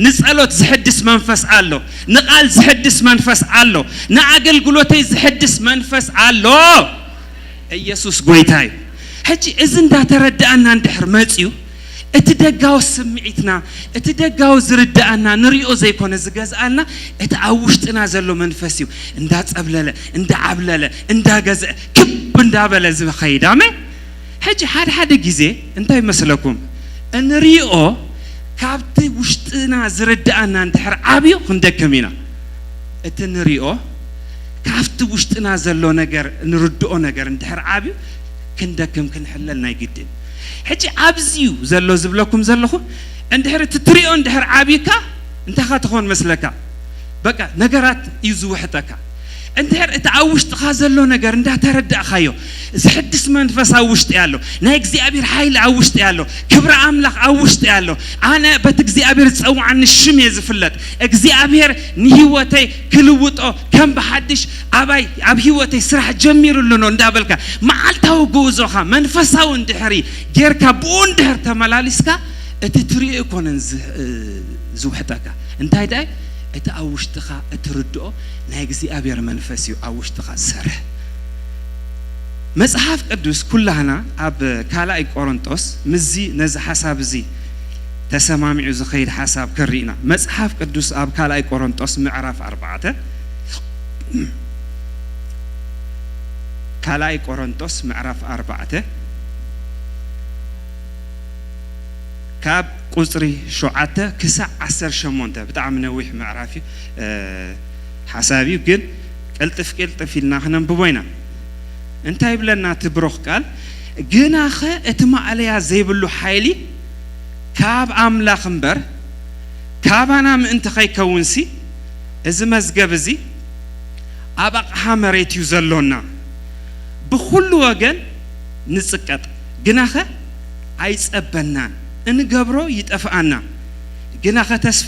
ንጸሎት ዝሕድስ መንፈስ ኣሎ ንቃል ዝሕድስ መንፈስ ኣሎ ንኣገልግሎተይ ዝሕድስ መንፈስ ኣሎ ኢየሱስ ጎይታ እዩ ሕጂ እዚ እንዳተረዳእና እንድሕር መጽዩ እቲ ደጋው ስምዒትና እቲ ደጋው ዝርዳእና ንሪኦ ዘይኮነ ዝገዝኣልና እቲ ኣብ ውሽጥና ዘሎ መንፈስ እዩ እንዳጸብለለ እንዳዓብለለ እንዳገዝአ ክብ እንዳበለ ዝኸይድ ኣሜን ሕጂ ሓደ ግዜ እንታይ መስለኩም እንሪኦ ካብቲ ውሽጥና ዝርዳእና እንድሕር ዓብዩ ክንደክም ኢና እቲ ንሪኦ ካብቲ ውሽጥና ዘሎ ነገር ንርድኦ ነገር እንድሕር ዓብዩ ክንደክም ክንሕለል ናይ ግድን ሕጂ ኣብዚዩ ዘሎ ዝብለኩም ዘለኹ እንድሕር ትሪኦ እንድሕር ዓብይካ እንታይ ትኾን መስለካ በቃ ነገራት እዩ ዝውሕጠካ እንድሕር እቲ ኣብ ውሽጥኻ ዘሎ ነገር እንዳተረዳእኻዮ ዝሕድስ መንፈስ ኣብ ውሽጢ ኣሎ ናይ እግዚኣብሔር ሓይሊ ኣብ ውሽጢ ኣሎ ክብሪ ኣምላኽ ኣብ ውሽጢ ኣሎ ኣነ በቲ እግዚኣብሔር ዝፀውዓኒ ሽም እየ ዝፍለጥ እግዚኣብሔር ንሂወተይ ክልውጦ ከም ብሓድሽ ኣባይ ኣብ ሂወተይ ስራሕ ጀሚሩሉ ነው እንዳበልካ መዓልታዊ ጉዕዞኻ መንፈሳዊ እንድሕሪ ጌርካ ብኡ እንድሕር ተመላሊስካ እቲ ትሪኦ ይኮነን ዝውሕጠካ እንታይ ዳይ እቲ ኣብ ውሽጥኻ እትርድኦ ናይ እግዚኣብሔር መንፈስ እዩ ኣብ ውሽጥኻ ዝሰርሕ መጽሓፍ ቅዱስ ኩላህና ኣብ ካልኣይ ቆሮንጦስ ምዚ ነዚ ሓሳብ እዚ ተሰማሚዑ ዝኸይድ ሓሳብ ክርኢና መጽሓፍ ቅዱስ ኣብ ካልኣይ ቆሮንጦስ ምዕራፍ 4 ካልኣይ ቆሮንጦስ ምዕራፍ 4 ካብ ቁጽሪ 7 ክሳብ 18 ብጣዕሚ ነዊሕ ምዕራፍ እዩ ሓሳብ እዩ ግን ቅልጥፍ ኢልና ክነንብቦ ኢና እንታይ ብለና ትብሮኽ ቃል ግናኸ እቲ ማዕለያ ዘይብሉ ሓይሊ ካብ ኣምላኽ እምበር ካባና ምእንቲ ኸይከውንሲ እዚ መዝገብ እዚ ኣብ ኣቕሓ መሬት እዩ ዘሎና ብኩሉ ወገን ንጽቀጥ ግናኸ ኣይጸበናን እንገብሮ ይጠፍአና ግናኸ ተስፋ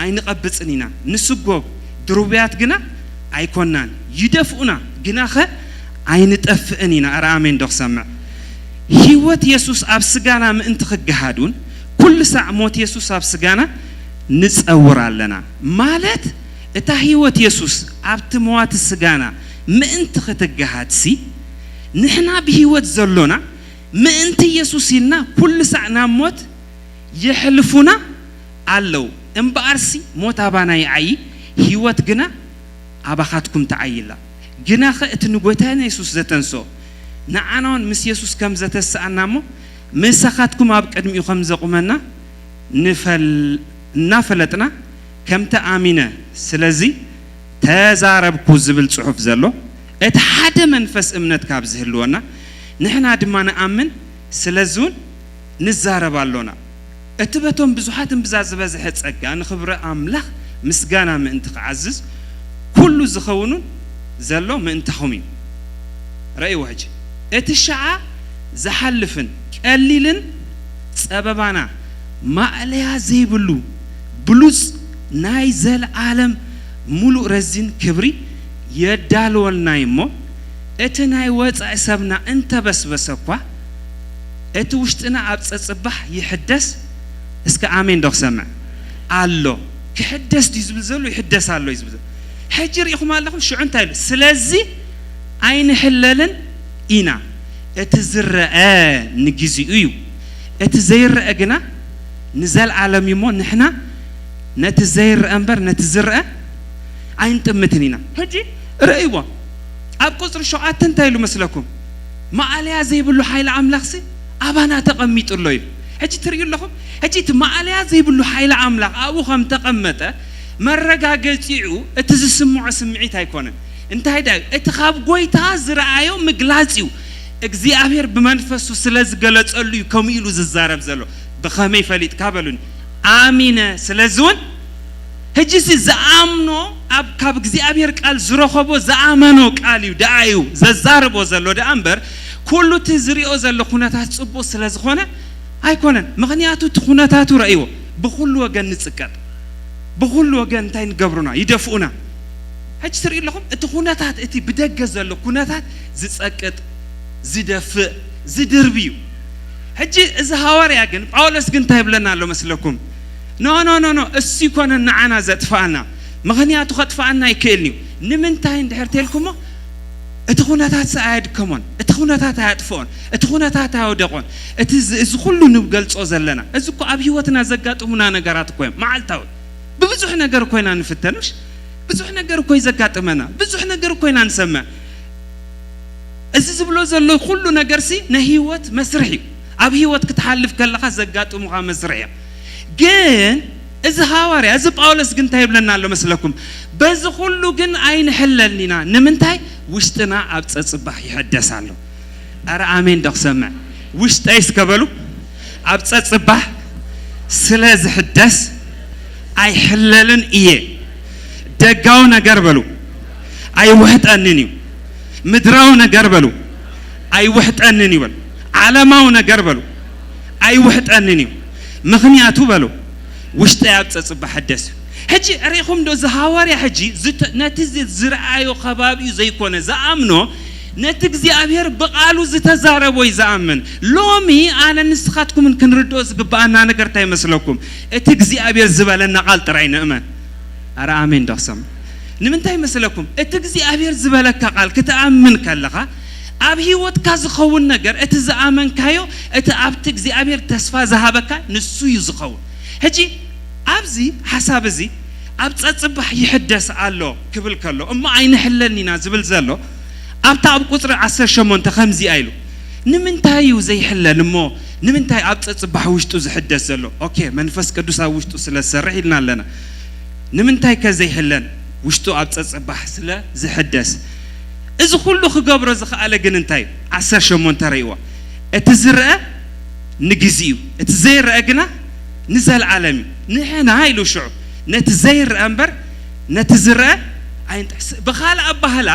ኣይንቐብጽን ኢና ንስጎብ ድሩብያት ግና ኣይኮናን ይደፍኡና ግናኸ ኣይንጠፍእን ኢና ኣረ ኣሜን ዶ ክሰምዕ ህይወት ኢየሱስ ኣብ ስጋና ምእንቲ ክገሃዱን ኩሉ ሳዕ ሞት ኢየሱስ ኣብ ስጋና ንጸውር ኣለና ማለት እታ ህይወት ኢየሱስ ኣብቲ ሞት ስጋና ምእንቲ ክትገሃድሲ ንሕና ብህይወት ዘሎና ምእንቲ ኢየሱስ ኢልና ኩሉ ሳዕ ናብ ሞት ይሕልፉና ኣለው እምበኣርሲ ሞት ኣባና ይዓይ ህይወት ግና ኣባኻትኩም ተዓይላ ግናኸ እቲ ንጎይታና ኢየሱስ ዘተንሶ ንዓናውን ምስ ኢየሱስ ከም ዘተስኣና እሞ ምሳኻትኩም ኣብ ቅድሚኡ ከም ዘቁመና እናፈለጥና ከምቲ ኣሚነ ስለዚ ተዛረብኩ ዝብል ጽሑፍ ዘሎ እቲ ሓደ መንፈስ እምነት ካብ ዝህልወና ንሕና ድማ ንኣምን ስለዙን ንዛረብ ኣሎና እቲ በቶም ብዙሓትን ብዛ ዝበዝሐ ጸጋ ንኽብሪ ኣምላኽ ምስጋና ምእንቲ ክዓዝዝ ኩሉ ዝኸውኑን ዘሎ ምእንታኹም እዩ ረእይዎ ሕጂ እቲ ሸዓ ዝሓልፍን ቀሊልን ጸበባና ማዕለያ ዘይብሉ ብሉጽ ናይ ዘለዓለም ሙሉእ ረዚን ክብሪ የዳልወልና እሞ እቲ ናይ ወፃኢ ሰብና እንተበስበሰ እኳ እቲ ውሽጥና ኣብ ፀጽባሕ ይሕደስ እስከ ኣሜን ዶ ክሰምዕ ኣሎ ክሕደስ ድዩ ዝብል ዘሎ ይሕደስ ኣሎ እዩ ዝብል ሕጂ ርኢኹም ኣለኹም ሽዑ እንታይ ኢሉ ስለዚ ኣይንሕለልን ኢና እቲ ዝረአ ንግዚኡ እዩ እቲ ዘይረአ ግና ንዘለዓለም እሞ ንሕና ነቲ ዘይረአ እምበር ነቲ ዝረአ ኣይንጥምትን ኢና ሕጂ ርእይዎ ኣብ ቁጽሪ 7 እንታይ ኢሉ መስለኩም ማዕለያ ዘይብሉ ሓይሊ ኣምላኽሲ ኣባና ተቐሚጡሎ ኢሉ ሕጂ ትርእዩ ኣለኹም ሕጂ እቲ ማዕለያ ዘይብሉ ሓይሊ ኣምላኽ ኣብኡ ከም ተቐመጠ መረጋገፂዑ እቲ ዝስምዖ ስምዒት ኣይኮነን እንታይ ዳ እቲ ካብ ጎይታ ዝረኣዮ ምግላጽ እዩ እግዚአብሔር በመንፈሱ ስለዝገለጸሉ ከመይሉ ዝዛረብ ዘሎ በኸመይ ፈሊጥ ካበሉን አሚነ ስለዝውን ህጅሲ ዘአምኖ አብ ካብ እግዚአብሔር ቃል ዝረኸቦ ዘአመኖ ቃል እዩ ዳአዩ ዘዛርቦ ዘሎ ዳአምበር ኩሉ ትዝሪኦ ዘሎ ኩነታት ጽቦ ስለዝኾነ ኣይኮነን ምኽንያቱ ትኹነታቱ ረእይዎ ብኩሉ ወገን ንጽቀጥ ብኩሉ ወገን እንታይ ንገብሩና ይደፍኡና ሕጂ ትርእዩ ኣለኹም እቲ ኩነታት እቲ ብደገ ዘሎ ኩነታት ዝጸቅጥ ዝደፍእ ዝድርብዩ ሕጂ እዚ ሃዋርያ ግን ጳውሎስ ግን እንታይ ይብለና ኣሎ መስለኩም ኖ እሱ ይኮነ ንዓና ዘጥፋአና ምኽንያቱ ከጥፋአና ይክእልኒ ንምንታይ እንድሕር ተልኩሞ እቲ ኩነታት ሰኣያድከሞን እቲ ኩነታት ኣያጥፍኦን እቲ ኩነታት ኣያወደቆን እቲ እዚ ኩሉ ንገልጾ ዘለና እዚ እኮ ኣብ ህይወትና ዘጋጥሙና ነገራት እኮ መዓልታዊ ብብዙሕ ነገር ኮይና ንፍተንሽ ብዙሕ ነገር እኮ ይዘጋጥመና ብዙሕ ነገር እኮ ኢና ንሰምዕ እዚ ዝብሎ ዘሎ ኩሉ ነገርሲ ንህይወት መስርሕ እዩ ኣብ ህይወት ክትሓልፍ ከለኻ ዘጋጥሙኻ መስርሕ እዩ ግን እዚ ሃዋርያ እዚ ጳውሎስ ግን እንታይ ይብለና ኣሎ መስለኩም በዚ ኩሉ ግን ኣይንሕለልኒና ንምንታይ ውሽጥና ኣብ ፀጽባህ ይሕደስ ኣሎ ኣረ ኣሜን ደኽሰምዕ ውሽጠይ እስከበሉ ኣብ ፀጽባህ ስለ ዝሕደስ ኣይሕለልን እየ ደጋው ነገር በሉ ኣይውሕጠንን እዩ ምድራው ነገር በሉ ኣይውሕጠንን ይበሉ ዓለማው ነገር በሉ ኣይውሕጠንን እዩ ምኽንያቱ በሉ ውሽጠይ ኣብ ፀጽባህ ሕደስ ሕጂ ሪኢኹም ዶ ዝሃዋርያ ሕጂ ነቲ ዝረአዮ ከባቢኡ ዘይኮነ ዝኣምኖ ነቲ እግዚአብሔር ብቃሉ ዝተዛረቦ ይዝኣምን ሎሚ ኣነ ንስኻትኩምን ክንርድኦ ዝግባአና ነገር እንታይ መስለኩም እቲ እግዚአብሔር ዝበለና ቃል ጥራይ ንእመን ኣረ ኣሜን ደኽሰም ንምንታይ መስለኩም እቲ እግዚአብሔር ዝበለካ ቃል ክትኣምን ከለኻ ኣብ ህይወትካ ዝኸውን ነገር እቲ ዝኣመንካዮ እቲ ኣብቲ እግዚአብሔር ተስፋ ዝሃበካ ንሱ እዩ ዝኸውን ሕጂ ኣብዚ ሓሳብ እዚ ኣብ ፀጽባህ ይሕደስ ኣሎ ክብል ከሎ እሞ ኣይንሕለልኒና ዝብል ዘሎ ኣብታ ኣብ ቁፅሪ 18 ከምዚ ኣይሉ ንምንታይ እዩ ዘይሕለል እሞ ንምንታይ ኣብ ፀጽባህ ውሽጡ ዝሕደስ ዘሎ ኦኬ መንፈስ ቅዱስ ኣብ ውሽጡ ስለ ዝሰርሕ ኢልና ኣለና ንምንታይ ከዘይሕለን ውሽጡ ኣብ ፀጽባህ ስለ ዝሕደስ እዚ ኩሉ ክገብሮ ዝኽኣለ ግን እንታይ 18 ርእይዎ እቲ ዝርአ ንግዚ እዩ እቲ ዘይርአ ግና ንዘለዓለም እዩ ንሕና ኢሉ ሽዑ ነቲ ዘይርአ እምበር ነቲ ዝርአ ኣይንጥሕስ ብኻልእ ኣባህላ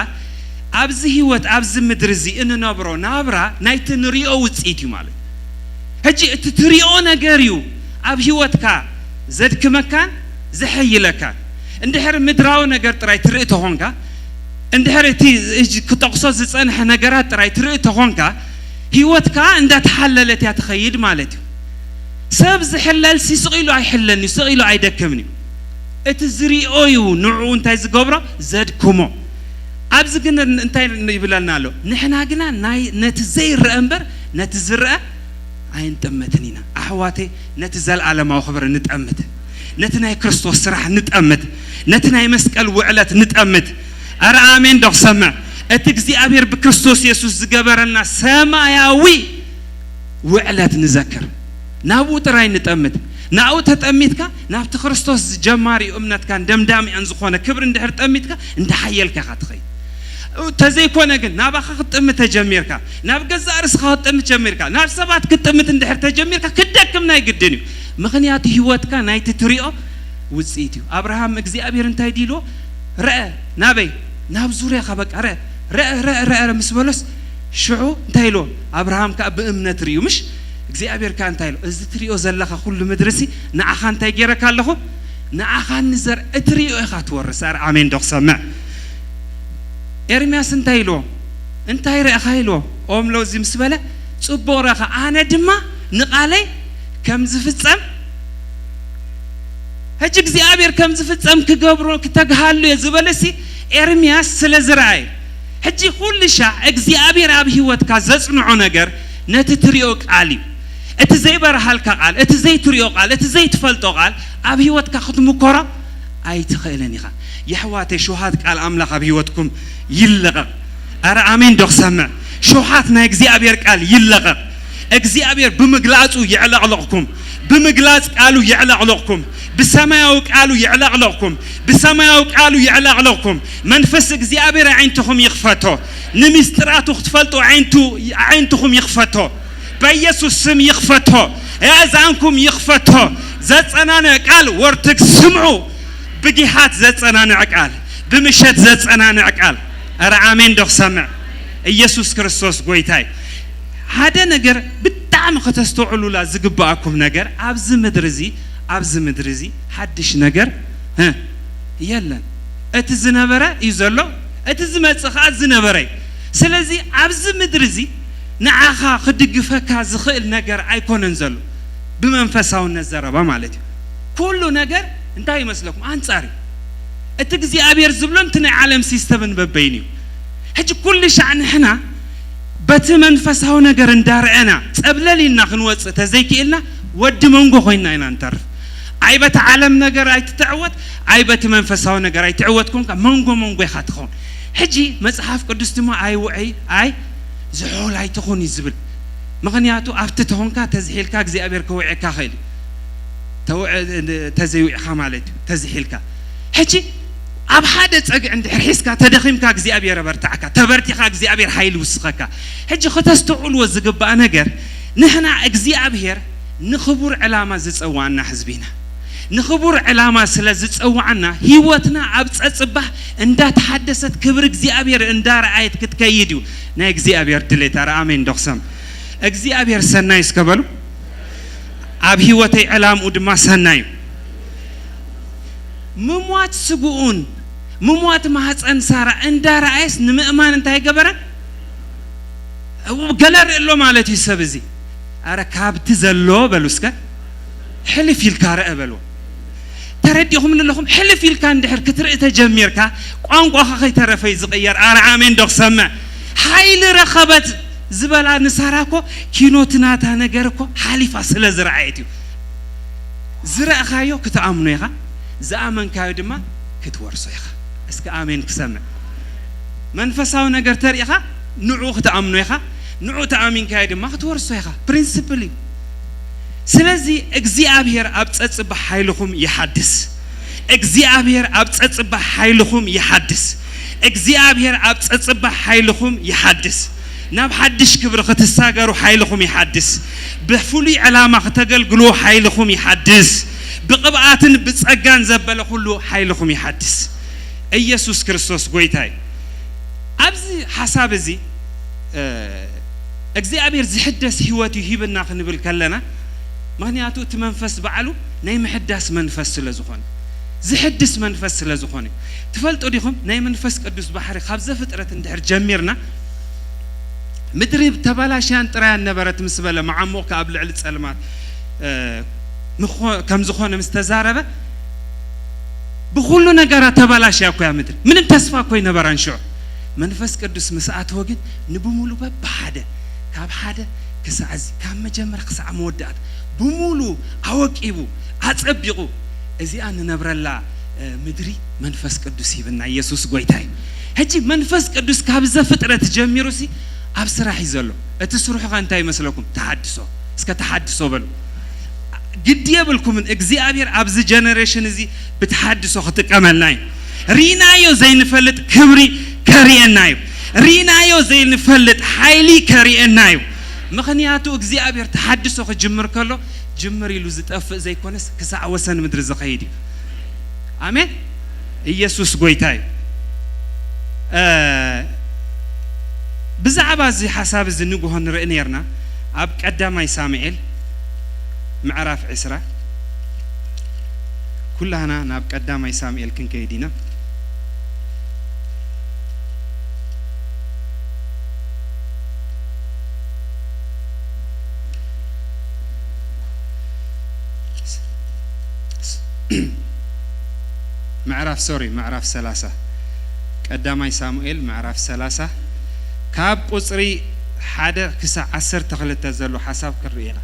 ኣብዚ ህይወት ኣብዚ ምድሪ እዚ እንነብሮ ናብራ ናይቲ ንሪኦ ውፅኢት እዩ ማለት ሕጂ እቲ ትሪኦ ነገር እዩ ኣብ ህይወትካ ዘድክመካን ዝሐይለካን እንድሕር ምድራዊ ነገር ጥራይ ትርኢ ተኾንካ እንድሕር እቲ ክጠቕሶ ዝፀንሐ ነገራት ጥራይ ትርኢ ተኾንካ ህይወትካ እንዳተሓለለት እያ ትኸይድ ማለት እዩ ሰብ ዝሕለል ሲስቂሉ ኣይሕለኒ ስቂሉ ኣይደክምን እዩ እቲ ዝሪኦ እዩ ንዕኡ እንታይ ዝገብሮ ዘድክሞ ኣብዚ ግን እንታይ ይብለና ኣሎ ንሕና ግና ነቲ ዘይርአ እምበር ነቲ ዝርአ ኣይንጠመትን ኢና ኣሕዋተይ ነቲ ዘለዓለማዊ ክብሪ ንጠምት ነቲ ናይ ክርስቶስ ስራሕ ንጠምት ነቲ ናይ መስቀል ውዕለት ንጠምት ኣረ ኣሜን ደኽሰምዕ እቲ እግዚአብሔር ብክርስቶስ ኢየሱስ ዝገበረና ሰማያዊ ውዕለት ንዘክር ናብኡ ጥራይ ንጠምት ናብኡ ተጠሚትካ ናብቲ ክርስቶስ ጀማሪ እምነትካን ደምዳሚአን ዝኾነ ክብሪ እንድሕር ጠሚትካ እንዳሓየልካ ኻ ትኸይድ ተዘይኮነ ግን ናባኻ ክትጥምት ተጀሚርካ ናብ ገዛ ርስኻ ክትጥምት ጀሚርካ ናብ ሰባት ክትጥምት እንድሕር ተጀሚርካ ክደክም ናይ ግድን እዩ ምኽንያቱ ህይወትካ ናይቲ ትሪኦ ውፅኢት እዩ ኣብርሃም እግዚአብሔር እንታይ ዲልዎ ረአ ናበይ ናብ ዙርያኻ በቃ ረአ ምስ በሎስ ሽዑ እንታይ ኢልዎ ኣብርሃም ከዓ ብእምነት ርዩ ምሽ እግዚአብሔር ከዓ እንታይ ኢሎ እዚ ትሪኦ ዘለኻ ኩሉ ምድርሲ ንዓኻ እንታይ ገይረካ ኣለኹ ንዓኻ ንዘር እትሪኦ ኢኻ ትወርስ ኣረ ኣሜን ደኽሰምዕ ኤርምያስ እንታይ ኢልዎ እንታይ ረእኻ ኢልዎ ኦም ለውዚ ምስ በለ ጽቡቕ ረእኻ ኣነ ድማ ንቓለይ ከም ዝፍጸም ሕጂ እግዚአብሔር ከም ዝፍጸም ክገብሮ ክተግሃሉ እየ ዝበለሲ ኤርምያስ ስለ ዝረአየ ሕጂ ኩሉ ሻዕ እግዚአብሔር ኣብ ህይወትካ ዘጽንዖ ነገር ነቲ ትሪኦ ቃል እዩ እቲ ዘይበረሃልካ ቃል እቲ ዘይትሪኦ ቃል እቲ ዘይትፈልጦ ቃል ኣብ ህይወትካ ክትምኮሮ ኣይትኽእልን ኢኻ የሕዋተይ ሸውሃት ቃል ኣምላኽ ኣብ ህይወትኩም ይለቐቕ ኣረ ኣሜን ደኽሰምዕ ሸውሃት ናይ እግዚአብሔር ቃል ይለቐቕ እግዚአብሔር ብምግላጹ ይዕለቕለቕኩም بمجلاس قالوا يعلقلكم بسماء قالوا يعلقلكم بسماء قالوا يعلقلكم منفس እግዚአብሔር عينتهم يخفتو نمستراتو تفلطو عينتهم يخفتو بيسوع سم يخفتو اذانكم يخفتو زصنانا قال ورتك سمعوا بجهات زصنانا قال بمشت زصنانا قال ار امين دخ سمع ኢየሱስ ክርስቶስ ጎይታይ ሓደ ነገር ብጣዕሚ ከተስተውዕሉ ላ ዝግባአኩም ነገር ኣብዝ ምድርዚ ሓድሽ ነገር የለን እቲ ዝነበረ እዩ ዘሎ እቲ ዝመጽኻ ዝነበረ ስለዚ ኣብዝ ምድርዚ ንዓኻ ክድግፈካ ዝኽእል ነገር ኣይኮነን ዘሎ ብመንፈሳውነት ዘረባ ማለት እዩ ኩሉ ነገር እንታይ ይመስለኩም አንጻሪ እቲ እግዚአብሔር ዝብሎም እቲ ናይ ዓለም ሲስተምን በበይን እዩ هج كل شأن إحنا بتمنفسه نجار ندارنا قبلنا خنوات تزيكيلنا ود منجو خوينا ينتر أي بتعلم نجار أي تتعود أي بتمنفسه نجار أي تعودكم كمنجو خاتخون هجي مصحف قدس تما أي وعي أي زحول أي تخون يزبل مغنياتو أفتتهون كا تزحيل كا زي أبير كوعي كاخيل تزيوع خمالته تزحيل كا هجي أب حدا تأجي عند حسكا تدخيم كا እግዚአብሔር برتعكا تبرتي كا እግዚአብሔር حيل وسخكا هجي ختستعول وزقبا نجر نحنا እግዚአብሔር نخبر علامة زتصوانا حزبينا نخبر علامة سلا زتصوانا هيوتنا أب تصبح اندا تحدثت كبر እግዚአብሔር اندار آيت كتكيديو نا እግዚአብሔር دليت ار آمين دخسم እግዚአብሔር سناي اسكبلو أب هيوتي علام ودما سناي مموات سبؤون مموات مهات أنصار اندار عيس نمأمان انتهي قبرا قلر إلو مالتي سبزي أركاب تزلو بلوسكا حلف الكارة بلو ترديهم من لهم حلف الكان دحر كتر اتجميركا قوانقو أخي ترفي زغير آمين دوخ سمع حيل رخبت زبالا نصاراكو كينو تناتا نقركو حالفا سلا زرعيتيو زرع خايو كتأمنو يخا زامن كايدما كتورسو يخا اسك آمين كسمع منفساو نجر تريخا نعوخ تأمنو يخا نعو تأمين كايدما كتورسو يخا برينسيبلي سلازي እግዚአብሔር ኣብ ጸጽባህ ኃይልኹም ይሐድስ እግዚአብሔር ኣብ ጸጽባህ ኃይልኹም ይሐድስ እግዚአብሔር ኣብ ጸጽባህ ኃይልኹም ይሐድስ ናብ ሓድሽ ክብሪ ክትሳገሩ ኃይልኹም ይሐድስ ብፍሉይ ዕላማ ክትገልግሉ ኃይልኹም ይሐድስ بقبعاتن بتصقان زبل كله حيلكم يحدث ኢየሱስ ክርስቶስ ጎይታይ ኣብዚ حساب زي እግዚአብሔር ዝሕደስ ህይወት ይሂብና ክንብል ከለና ምክንያቱ እቲ መንፈስ በዓሉ ናይ ምሕዳስ መንፈስ ስለዝኾነ ዝሕድስ መንፈስ ስለዝኾነ ትፈልጡ ዲኹም ናይ መንፈስ ቅዱስ ባሕሪ ካብ ዘፍጥረት እንድሕር ጀሚርና ምድሪ ተባላሽያን ጥራያን ነበረት ምስ በለ መዓሞ ካብ ልዕሊ ጸልማት كم زخون مستزاربة بخلو نجارة تبلاش يا كوي مدر من التصفى كوي نبران شو منفس كدوس مساعات وجد نبومولو بحدا كاب حدا كسعز كام مجمر كسع مودات بومولو عوق إبو أتصبيقو إذا أنا نبرلا مدري منفس كدوس يبنا يسوع قويتاي هجي منفس كدوس كاب زفترة تجميروسي أبصراحة يزلو أتسرحوا عن تاي مثلكم تحدثوا اسك تحدثوا بلو قد يبلكم من እግዚአብሔር أبز جنريشن زي بتحدثوا خطك أملناي رينايو زي نفلت كبري كرينايو رينايو زي نفلت حيلي كرينايو مخنياتو እግዚአብሔር تحدثوا خجمر كله جمر يلوز تأفق زي كونس كساع وسن مدر زخيدي آمين ኢየሱስ ጎይታይ بزعبا زي حساب زي نقوهن رئنيرنا أب قدامي سامعيل معرف عسرة كلنا ناب قدامي سامعيل كن كيدينا معرف ثلاثة قدامي سامعيل معرف ثلاثة كاب قصري حدا كسا عسر تخلت تزلو حساب كرينا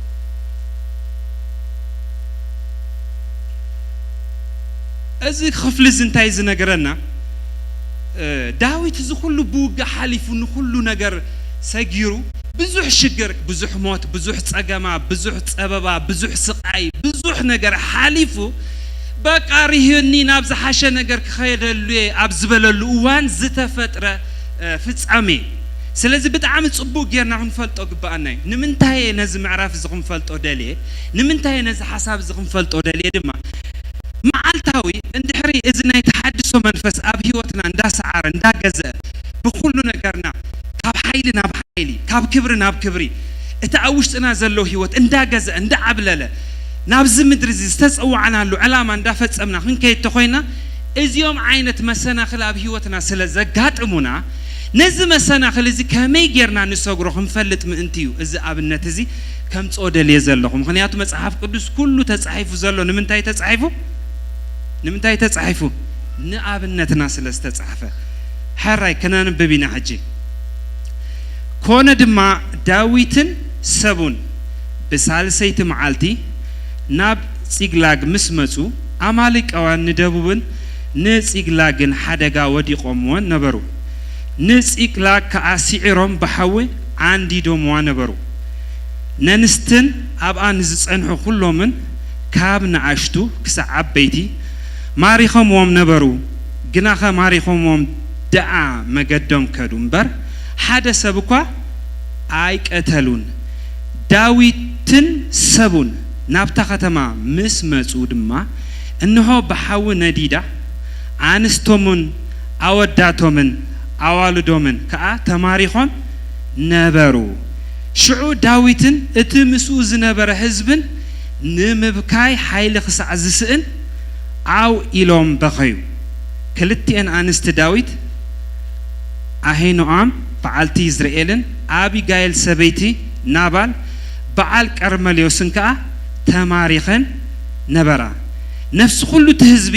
أزيك خفل زنتاي زنجرنا داويت زخلو بوجا حليف ونخلو نجر سجيرو بزح شجر بزح موت بزح صقما بزح صببا بزح سقاي بزح نجر حالفو بقاريهني نابز حاشا نجر كخيدلو ابزبللو وان زتفطره فصامي ስለዚ ብጣዕሚ ጽቡቅ ጌርና ክንፈልጦ ግባአናይ ንምንታይ ነዚ ምዕራፍ እዚ ክንፈልጦ ደልየ ንምንታይ ነዚ ሓሳብ እዚ ክንፈልጦ ደልየ ድማ መዓልታዊ እንድሕሪ እዚ ናይ ተሐድሶ መንፈስ ኣብ ህይወትና እንዳሰዓረ እንዳገዘ ብኩሉ ነገርና ካብ ሓይሊ ናብ ሓይሊ ካብ ክብሪ ናብ ክብሪ እቲ ኣብ ውሽጥና ዘሎ ህይወት እንዳገዘ እንዳዓብለለ ናብዚ ምድሪ እዚ ዝተጸዋዕናሉ ዕላማ እንዳፈጸምና ክንከይድ ተኾይና እዚኦም ዓይነት መሰናኽል ኣብ ህይወትና ስለ ዘጋጥሙና ነዚ መሰናኽል እዚ ከመይ ጌርና ንሰግሮ ክንፈልጥ ምእንትዩ እዚ ኣብነት እዚ ከም ጾደልየ ዘለኹ ምክንያቱ መጽሓፍ ቅዱስ ኩሉ ተጻሒፉ ዘሎ ንምንታይ ተጻሒፉ ንኣብነትና ስለ ዝተጻሕፈ ሓራይ ከናንብብ ኢና ሕጂ ኮነ ድማ ዳዊትን ሰቡን ብሳልሰይቲ መዓልቲ ናብ ፂግላግ ምስ መጹ ኣማሌቃውያን ንደቡብን ንፂግላግን ሓደጋ ወዲቖምዎን ነበሩ ንፂግላግ ከኣሲዒሮም ብሓዊ ዓንዲዶምዋ ነበሩ ነንስትን ኣብኣ ንዝጸንሑ ኩሎምን ካብ ንኣሽቱ ክሳብ ዓበይቲ ማሪኾምዎም ነበሩ ግናኸ ማሪኾምዎም ደኣ መገዶም ከዱ እምበር ሓደ ሰብ እኳ ኣይቀተሉን ዳዊትን ሰቡን ናብታ ከተማ ምስ መጹ ድማ እንሆ ብሓዊ ነዲዳ ኣንስቶምን ኣወዳቶምን ኣዋልዶምን ከዓ ተማሪኾም ነበሩ ሽዑ ዳዊትን እቲ ምስኡ ዝነበረ ህዝብን ንምብካይ ሓይሊ ክሳዕ ዝስእን ኣው ኢሎም በኸዩ ክልቲአን ኣንስቲ ዳዊት ኣሄኖኣም በዓልቲ ይዝርኤልን ኣቢጋይል ሰበይቲ ናባል በዓል ቀርሜሎስን ከዓ ተማሪኸን ነበራ ነፍሲ ኩሉ እቲ ህዝቢ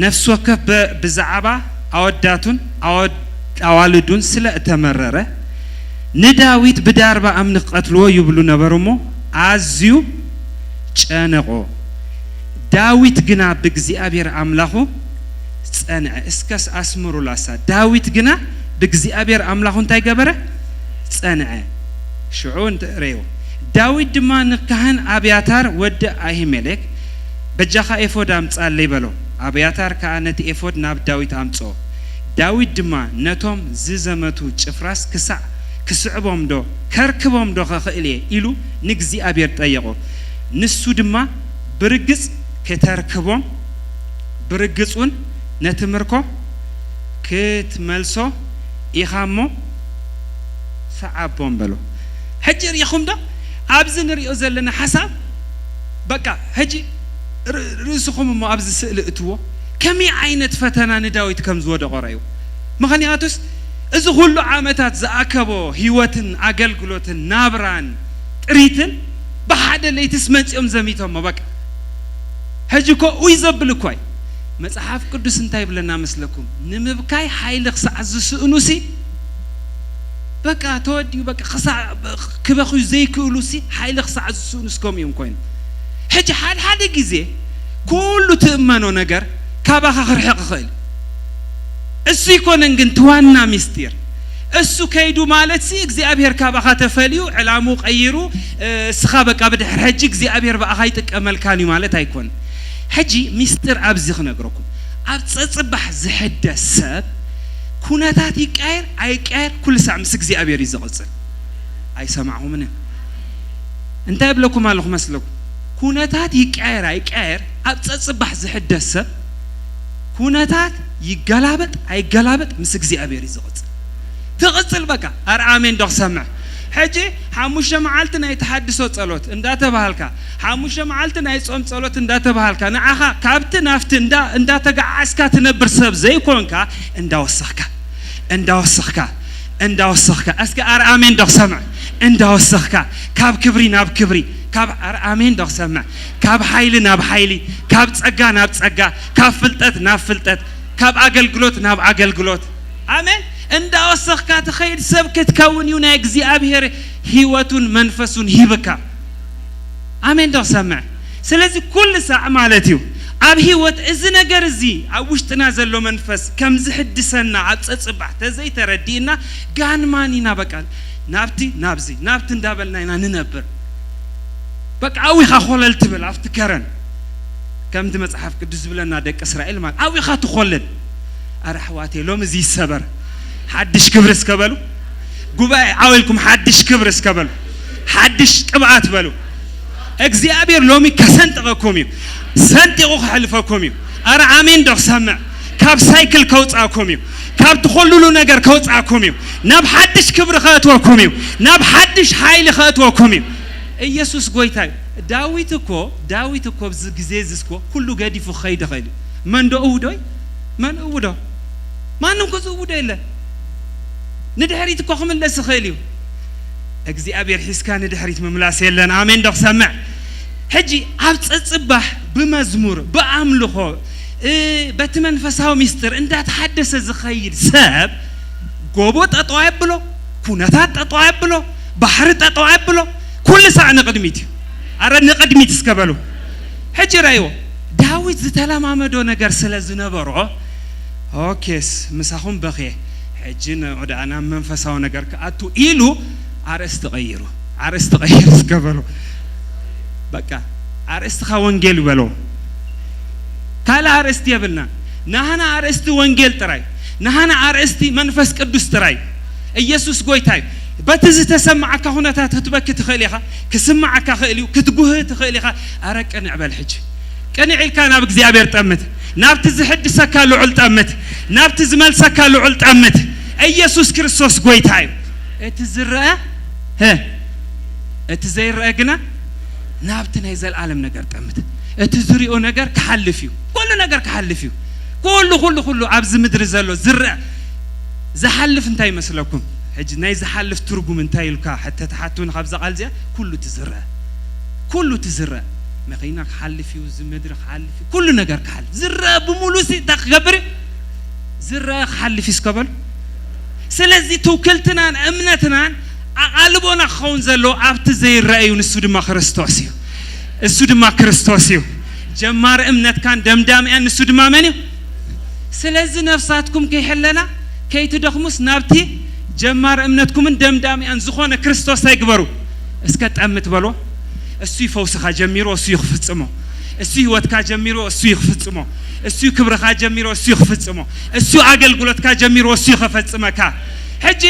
ነፍሲ ወከፍ ብዛዕባ ኣወዳቱን ኣዋልዱን ስለ እተመረረ ንዳዊት ብዳርባ ኣምኒ ቀትልዎ ይብሉ ነበሩ እሞ ኣዝዩ ጨነቆ ዳዊት ግና ብእግዚአብሔር ኣምላኹ ጸንዐ እስከስ ኣስምሩላሳ ዳዊት ግና ብእግዚአብሔር ኣምላኹ እንታይ ገበረ ጸንዐ ሽዑ እንትርእዮ ዳዊት ድማ ንካህን ኣብያታር ወዲ አሂሜሌክ በጃኻ ኤፎድ ኣምጻለይ በሎ ኣብያታር ከዓ ነቲ ኤፎድ ናብ ዳዊት ኣምጽኦ ዳዊት ድማ ነቶም ዝዘመቱ ጭፍራስ ክስዕቦም ዶ ከርክቦም ዶ ክኽእልየ ኢሉ ንእግዚአብሔር ጠየቆ ንሱ ድማ ብርግጽ ከተርክቦም ብርግጹን ነቲ ምርኮ ክትመልሶ ኢኻሞ ሰዓቦም በሎ ሕጂ ርኢኹም ዶ ኣብዚ ንሪኦ ዘለና ሓሳብ በቃ ሕጂ ርእስኹም እሞ ኣብዚ ስእሊ እትዎ ከመይ ዓይነት ፈተና ንዳዊት ከም ዝወደቆ ርአዩ ምክንያቱስ እዚ ኩሉ ዓመታት ዝኣከቦ ህይወትን ኣገልግሎትን ናብራን ጥሪትን ብሓደ ለይትስ መፂኦም ዘሚቶሞ በቃ ሕጂ እኮ ውይ ዘብል እኳይ መጽሓፍ ቅዱስ እንታይ ብለና መስለኩም ንምብካይ ሓይሊ ክሳዕ ዝስእኑሲ በቃ ተወዲኡ በቃ ክሳዕ ክበኽዩ ዘይክእሉሲ ሓይሊ ክሳዕ ዝስእኑስኮም እዮም ኮይኑ ሕጂ ሓደ ግዜ ኩሉ ትእመኖ ነገር ካባኻ ክርሕቕ ይኽእል እሱ ይኮነን ግን ትዋና ምስጢር እሱ ከይዱ ማለት ሲ እግዚአብሔር ካባኻ ተፈልዩ ዕላሙ ቀይሩ እስኻ በቃ ብድሕሪ ሕጂ እግዚአብሔር በኣኻ ይጥቀመልካን እዩ ማለት ኣይኮን ሕጂ ምስጢር ኣብዚ ክነግረኩም ኣብ ፀፅባሕ ዝሕደስ ሰብ ኩነታት ይቃየር ኣይቃየር ኩሉ ሳዕ ምስ እግዚአብሔር ይዝቕፅል ኣይሰማዕኹምን እንታይ ብለኩም ኣለኹ መስለኩም ኩነታት ይቃየር ኣይቃየር ኣብ ፀፅባሕ ዝሕደስ ሰብ ኩነታት ይገላበጥ ኣይገላበጥ ምስ እግዚአብሔር ይዝቕፅል ትቕፅል በቃ ኣርኣሜን ዶ ክሰምዕ ሕጂ ሓሙሽተ መዓልቲ ናይ ተሐድሶ ጸሎት እንዳተባሃልካ ሓሙሽተ መዓልቲ ናይ ጾም ጸሎት እንዳተባሃልካ ንዓኻ ካብቲ ናፍቲ እንዳተጋዓስካ ትነብር ሰብ ዘይኮንካ እንዳወሰኽካ እስኪ ኣርኣሜን ዶ ክሰምዕ እንዳወሰኽካ ካብ ክብሪ ናብ ክብሪ ካብ ኣርኣሜን ዶ ክሰምዕ ካብ ሓይሊ ናብ ሓይሊ ካብ ጸጋ ናብ ጸጋ ካብ ፍልጠት ናብ ፍልጠት ካብ ኣገልግሎት ናብ ኣገልግሎት ኣሜን እንዳወሰኽካ ትኸይድ ሰብ ክትከውን እዩ ናይ እግዚአብሔር ህይወቱን መንፈሱን ሂብካ ኣሜን ዶ ክሰምዕ ስለዚ ኩሉ ሳዕ ማለት እዩ ኣብ ህይወት እዚ ነገር እዚ ኣብ ውሽጥና ዘሎ መንፈስ ከም ዝሕድሰና ኣብ ፀጽባሕ ተዘይተረዲእና ጋንማኒና በቃል ናብቲ እንዳበልና ኢና ንነብር በቃ ኣዊኻ ኾለል ትብል ኣብቲ ከረን ከምቲ መጽሓፍ ቅዱስ ዝብለና ደቂ እስራኤል ማለት ኣዊኻ ትኾለል ኣረ ኣሕዋቴ ሎም እዚ ይሰበር ሓድሽ ክብሪ እስከበሉ ጉባኤ ዓወልኩም ሓድሽ ክብሪ እስከበሉ ሓድሽ ቅብኣት በሉ እግዚአብሔር ሎሚ ከሰንጥቐኩም እዩ ሰንጢቑ ክሕልፈኩም እዩ ኣረ ኣሜን ዶ ክሰምዕ ካብ ሳይክል ከውፃእኩም እዩ ካብ ትኾልሉ ነገር ከውፃእኩም እዩ ናብ ሓድሽ ክብሪ ከእትወኩም እዩ ናብ ሓድሽ ሓይሊ ከእትወኩም እዩ ኢየሱስ ጎይታ እዩ ዳዊት እኮ ብዚ ግዜ ዝስኮ ኩሉ ገዲፉ ኸይድ ኸይድ መን ዶ እውዶይ መን እውዶ ማንም ከዝእውዶ የለ ንድሕሪት እኮ ክምለስ ኽእል እዩ እግዚአብሔር ሒዝካ ንድሕሪት ምምላስ የለን ኣሜን ዶ ክሰምዕ ሕጂ ኣብ ፀጽባሕ ብመዝሙር ብኣምልኾ በቲ መንፈሳዊ ሚስጥር እንዳተሓደሰ ዝኸይድ ሰብ ጎቦ ጠጠው ኣየብሎ ኩነታት ጠጠው ኣየብሎ ባሕሪ ጠጠው ኣየብሎ ኩሉ ሳዕ ንቕድሚት እዩ ኣረ ንቕድሚት እስከበሉ ሕጂ ራእይዎ ዳዊት ዝተለማመዶ ነገር ስለ ዝነበሮ ኦኬስ ምሳኹም በኽየ ሕጂ ንዑዳና መንፈሳዊ ነገር ከኣቱ ኢሉ ኣርእስቲ ቀይሩ እስከበሉ በቃ ኣርእስትኻ ወንጌል ይበሎ ካል ኣርእስቲ የብልና ናህና ኣርእስቲ ወንጌል ጥራይ ናህና ኣርእስቲ መንፈስ ቅዱስ ጥራይ ኢየሱስ ጎይታ እዩ በቲ ዝተሰማዓካ ሁነታት ክትበኪ ትኽእል ኢኻ ክስማዓካ ኽእል እዩ ክትጉህ ትኽእል ኢኻ ኣረ ቅንዕ በል ሕጂ ቅንዕ ኢልካ ናብ እግዚኣብሔር ጠምት ናብቲ ዝሕድሰካ ልዑል ጠምት ናብቲ ዝመልሰካ ልዑል ጠምት ኢየሱስ ክርስቶስ ጎይታ እዩ እቲ ዝረአ እቲ ዘይረአ ግና ናብቲ ናይ ዘለዓለም ነገር ጠምት እቲ ዝሪኦ ነገር ክሓልፍ እዩ ኩሉ ነገር ክሓልፍ እዩ ኩሉ ኣብዚ ምድሪ ዘሎ ዝረአ ዝሓልፍ እንታይ ይመስለኩም ሕጂ ናይ ዝሓልፍ ትርጉም እንታይ ኢልካ ሕተተሓቱን ካብ ዘቓል እዚኣ ኩሉ ትዝረአ መኺና ክሓልፍ እዩ ዝምድሪ ክሓልፍ እዩ ኩሉ ነገር ክሓልፍ ዝረአ ብሙሉእ እንታይ ክገብር እዩ ዝረአ ክሓልፍ እዩ እስከበሉ ስለዚ ትውክልትናን እምነትናን ኣቓልቦና ክኸውን ዘሎ ኣብቲ ዘይረአዩ ንሱ ድማ ክርስቶስ እዩ ጀማር እምነትካን ደምዳምያን ንሱ ድማ መን እዩ ስለዚ ነፍሳትኩም ከይሕለና ከይትደኽሙስ ናብቲ ጀማር እምነትኩምን ደምዳምያን ዝኾነ ክርስቶስ ኣይግበሩ እስከ ጠምት በሎ እሱ ይፈውስኻ ጀሚሮ እሱ ይኽፍጽሞ እሱ ህይወትካ ጀሚሮ እሱ ይኽፍጽሞ እሱ ክብርኻ ጀሚሮ እሱ ይኽፍጽሞ እሱ ኣገልግሎትካ ጀሚሮ እሱ ይኽፈጽመካ ሕጂ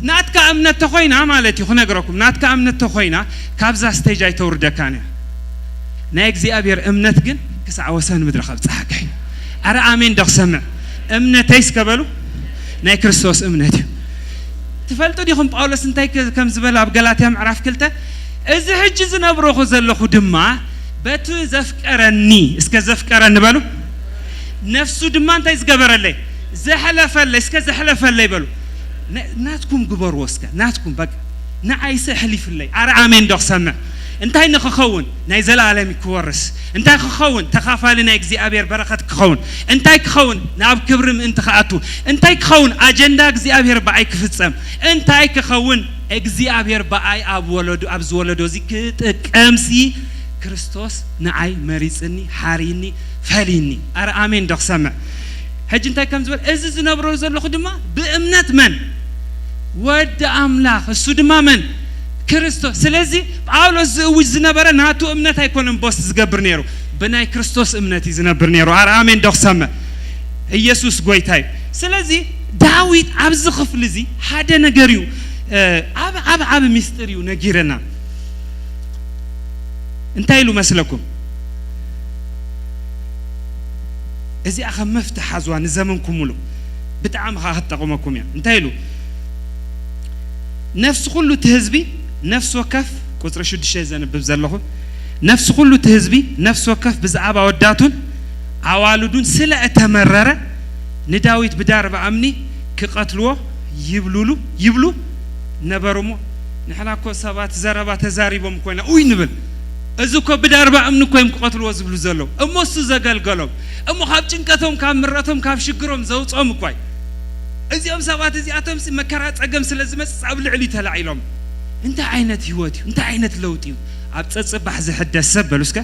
ናትካ እምነት ተኾይና ማለት እዩ ክነግረኩም ናትካ እምነት ተኾይና ካብዛ ስቴጅ ኣይተውርደካን ናይ እግዚኣብሔር እምነት ግን ክሳዕ ወሰን ምድሪ ከብፅሓካ እዩ ኣረ ኣሜን ዶ ክሰምዕ እምነተይ እስከበሉ ናይ ክርስቶስ እምነት እዩ ትፈልጡ ዲኹም ጳውሎስ እንታይ ከም ዝበለ ኣብ ገላትያ ምዕራፍ 2 እዚ ሕጂ ዝነብረኹ ዘለኹ ድማ በቲ ዘፍቀረኒ እስከ ዘፍቀረኒ በሉ ነፍሱ ድማ እንታይ ዝገበረለይ ዘሕለፈለይ እስከ ዘሕለፈለይ በሉ ናትኩም ግበርዎ እስከ ናትኩም በቃ ንዓይሰ ሕሊፍለይ ኣረ ኣሜን ዶ ክሰምዕ እንታይ ንክኸውን ናይ ዘለዓለም ክወርስ እንታይ ክኸውን ተኻፋሊ ናይ እግዚኣብሔር በረኸት ክኸውን እንታይ ክኸውን ናብ ክብሪ ምእንቲ ክኣቱ እንታይ ክኸውን ኣጀንዳ እግዚኣብሔር በኣይ ክፍጸም እንታይ ክኸውን እግዚኣብሔር በኣይ ኣብ ዝወለዶ እዚ ክጥቀምሲ ክርስቶስ ንዓይ መሪፅኒ ሓሪኒ ፈሊኒ ኣረ ኣሜን ዶ ክሰምዕ ሕጂ እንታይ ከም ዝበል እዚ ዝነብሮ ዘለኹ ድማ ብእምነት መን ወዲ ኣምላኽ እሱ ድማ መን ክርስቶስ ስለዚ ጳውሎስ ዝእውጅ ዝነበረ ናቱ እምነት ኣይኮነን ቦስ ዝገብር ነይሩ ብናይ ክርስቶስ እምነት እዩ ዝነብር ነይሩ ኣረ ኣሜን ዶ ክሰምዕ ኢየሱስ ጎይታ እዩ ስለዚ ዳዊት ኣብዚ ክፍሊ እዚ ሓደ ነገር እዩ ዓብ ሚስጥር እዩ ነጊረና እንታይ ኢሉ መስለኩም እዚኣ ከም መፍትሕ ሓዝዋ ንዘመንኩም ሙሉ ብጣዕሚ ኸ ክትጠቕመኩም እያ እንታይ ኢሉ ነፍሲ ኩሉ እቲ ህዝቢ ነፍሲ ወከፍ ቁፅሪ 6 ዘንብብ ዘለኹ ነፍሲ ኩሉ እቲ ህዝቢ ነፍሲ ወከፍ ብዛዕባ ወዳቱን ኣዋልዱን ስለ እተመረረ ንዳዊት ብዳርባ እምኒ ክቐትልዎ ይብሉ ነበሩ እሞ ንሕና እኮ ሰባት ዘረባ ተዛሪቦም ኮይና ውይ ንብል እዚ እኮ ብዳርባ እምኒ ኮይም ክቐትልዎ ዝብሉ ዘለዉ እሞ እሱ ዘገልገሎም እሞ ካብ ጭንቀቶም ካብ ምረቶም ካብ ሽግሮም ዘውፅኦም እኳይ እዚኦም ሰባት እዚኣቶም መከራ ፀገም ስለ ዝመፅእ ኣብ ልዕሊ ተላዒሎም እንታይ ዓይነት ህይወት እዩ እንታይ ዓይነት ለውጢ እዩ ኣብ ፀፅባሕ ዝሕደስ ሰብ በሉ እስከ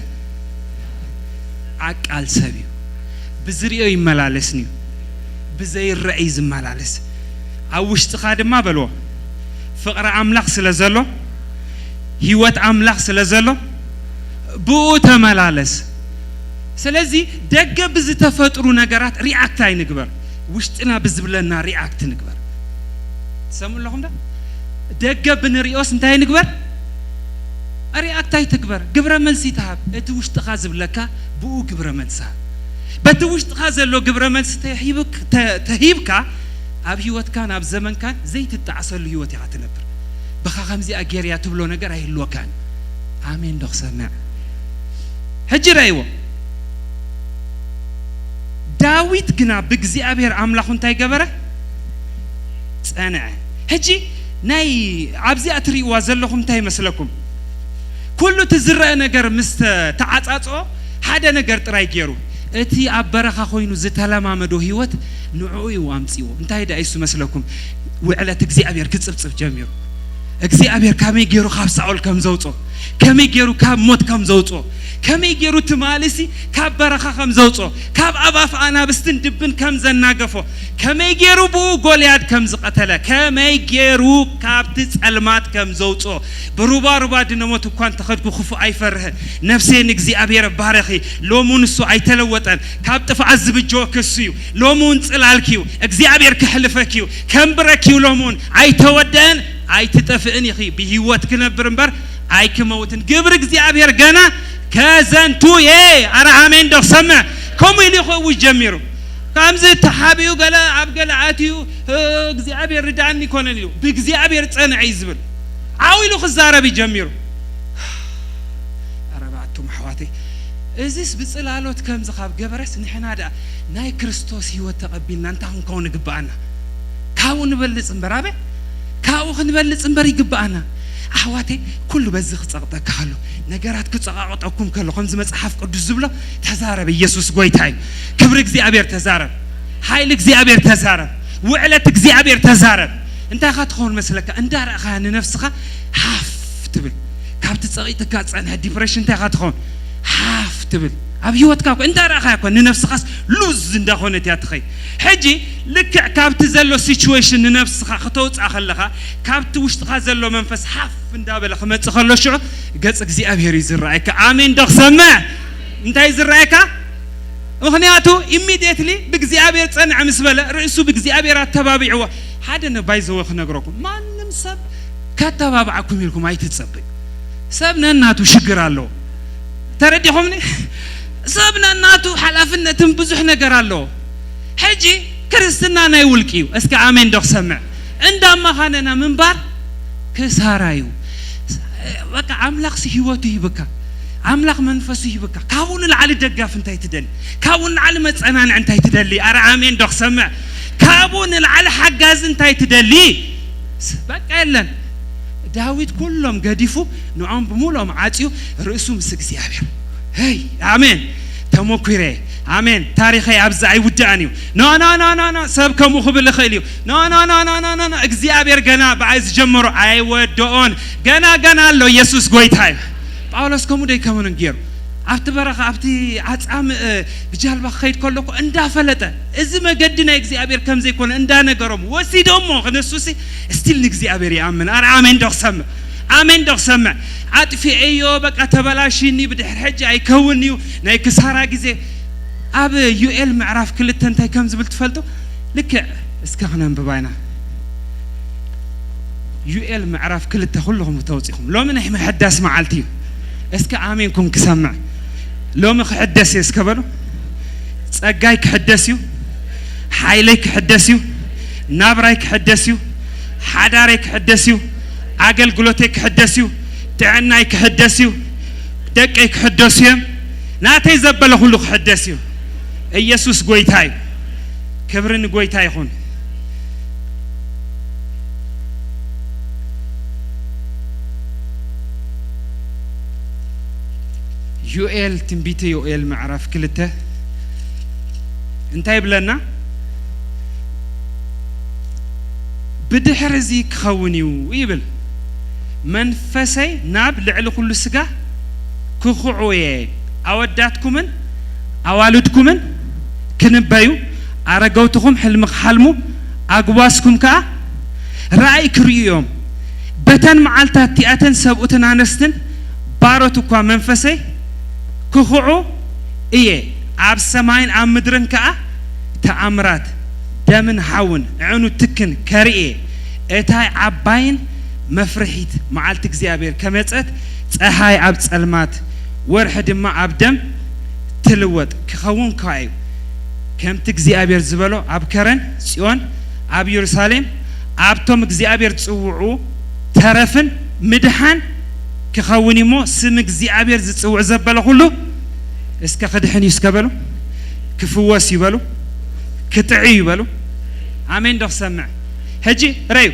عقال سبيو بزريو يملالسني بزي الرئيس ملالس عوشت خادم ما بلو فقر أملاخ سلازلو هيوت أملاخ سلازلو بو تملالس سلازي دقة بز تفترو نجارات رياكتاي نكبر وشتنا بزبلنا رياكت نكبر تسمون لهم ده دقة بنريوس انتهي نكبر رياكتاي تكبر قبر ملسي تهاب اتوش تخازب لك بو قبر ملسا بتوش تخازل لو قبر ملس تهيبك أب هيوت كان أب زمن كان زي تتعصل هيوت يعتنبر بخا خمزي أجيريا تبلو نجار هي اللو كان آمين دخ سمع هجر أيوة داويد كنا بجزي أبير عملاخون تاي جبره أنا هجي ناي عبزي أتري وازلهم تاي مسلكم كله تزرع نجار مست تعاطعو هذا نجار تراي جيرو اتي أبرخا خوينو زتلا ما مدو هيوت نوعي وامسيو انتهي دا ايسو مسلكم وعلى تجزي أبير كتصف جميرو اجزي أبير كامي جيرو خاب ساول كم زوجو كامي جيرو كاب موت كم زوجو كامي جيرو تمالسي كاب برخا كم زوجو كاب أباف أنا بستندبن كم زناقفو كامي جيرو بو غولياد كم زقتلا كامي جيرو كاب تسألمات كم زوجو بروبا ديناموت كوان تخدكو خفو أي فره نفسي نجزي أبير بارخي لومون سو أي تلوتن كاب تفعزب الجوكسيو لومون تسألالكيو اجزي أبير كحلفكيو كم بركيو لومون أي تودن أي تتفقني خي بهيوت كنبرنبر أي كموتن قبر اجزي أبير جنا كازنتو يه أنا عامين دو سمع كم اللي خو وجميرو كم زي تحابيو قلا عبقلا عاتيو اجزي أبير ردعني كوننيو بيجزي أبير تسأنا عيزبل عاويلو خزارة بيجميرو أربعتهم حواتي إزيس بتصلالوت كم زخاب قبرس نحن هذا ناي كريستوس هو تقبلنا أنت هم كون قبعنا كاو نبلس مبرابه كاو نبلس مبري قبعنا أحواتي كله بزخ صقطك حلو نجارات كتصقعطكم كله خمس مصحف قدس زبله تزارب يسوع قويتاي كبرك زي أبير تزارب حيلك زي أبير تزارب وعلتك زي أبير تزارب انت اخذت خون مسلك انت رأخها نفسك حاف تبل كابت تصغيتك كاتسانها ديبريشن انت اخذت خون حاف تبل أبيوتك انت رأخها كون نفسك لوز انت خونت يا تخي حجي لك كابت زلو سيتويشن نفسك خطوط اخلها كابت وشتخ زلو منفس حاف انت بلخ ما تخلو شو قصك زي أبير يزرعك آمين دخ سمع انت يزرعك مخنياتو immediately بجزي أبير تصنع مسبلة رئيسو بجزي أبير التبابيعه هذا نبايزو خنقركم ما نمسب كتبابعكم لكم أي تتصبي سبنا الناتو شجر الله ترديهم لي سبنا الناتو حلفنا تنبزح نجر الله حجي كرستنا نايولكيو اسك آمين دخ سمع عندما خاننا من بار كسارايو بقى عملاق سهوته يبكى عملاق منفسه يبكى كاون العلي دقاف انت يتدل كاون العلي مصنان انت يتدلي ارى آمين دخ سمع كابون العلى حجاز انت يتدلي بقى يلن داويد كلهم قديفو نعم بمولهم عاتيو رئيسهم سكسي أبير هاي آمين تموكيري آمين تاريخي أبزعي ودانيو نا سب كم خبل خيليو نا اجزي أبير جنا بعايز جمرو أي ودون جنا لو يسوع قويتاي باولوس كم ده كمان نجير أفتبرخ أفتي عتام بجالب خير كله إندا فلته إذا ما قدنا يجزي أبير كم زي كون إندا نجرم وسيدهم خنسوسي استيل نجزي أبير يأمن أنا آمين دخ سمع عاطفي أيوبك أتبلاشيني بدي حج أي كونيو نايك سهرة جزء أب يوئل معرف كل التنتهي كم زبلت فلتو لك اسكخنا بباينا يوئل معرف كل التخلهم وتوصيهم لو من إحنا حداس معالتي اسك آمينكم كسمع لو مخ حدثي اسكبلو صقايك حدثيو حايلك حدثيو نابرايك حدثيو حداريك حدثيو أقلقلوتك حدثيو تعنايك حدثيو دقيك حدثيو ناتي زبل كله حدثيو يسوع قويتاي كبرن قويتاي خون يوئل تنبيته يوئل معرف كلته انتي بلنا بدحر زي كخونيو يبل منفسي ناب لعل كل سقا كخعوية أوداتكمن أوالدكمن كنبايو أرجوتكم حلم حلمو أقواسكم كا رأي كريوم بتن معلتات تياتن سبؤتن عنستن باروتو كوا منفسي كخوعو إيه عب سماين عم مدرن كا تأمرات دمن حاون عنو تكن كريه إتاي عباين مفرحيت معلت እግዚአብሔር ከመጸት ፀሐይ አብ ጸልማት ወርሕ ድማ አብ ደም ትልወጥ ክኸውን ካዩ ከምቲ እግዚአብሔር ዝበሎ አብ ከረን ጽዮን አብ ኢየሩሳሌም አብቶም እግዚአብሔር ጽውዑ ተረፍን ምድሃን ክኸውን ይሞ ስም እግዚአብሔር ዝጽውዕ ዘበለ ሁሉ እስከ ክድሕን ይስከበሉ ክፍወስ ይበሉ ክትዒ ይበሉ አሜን ዶክ ሰምዕ ሕጂ ረዩ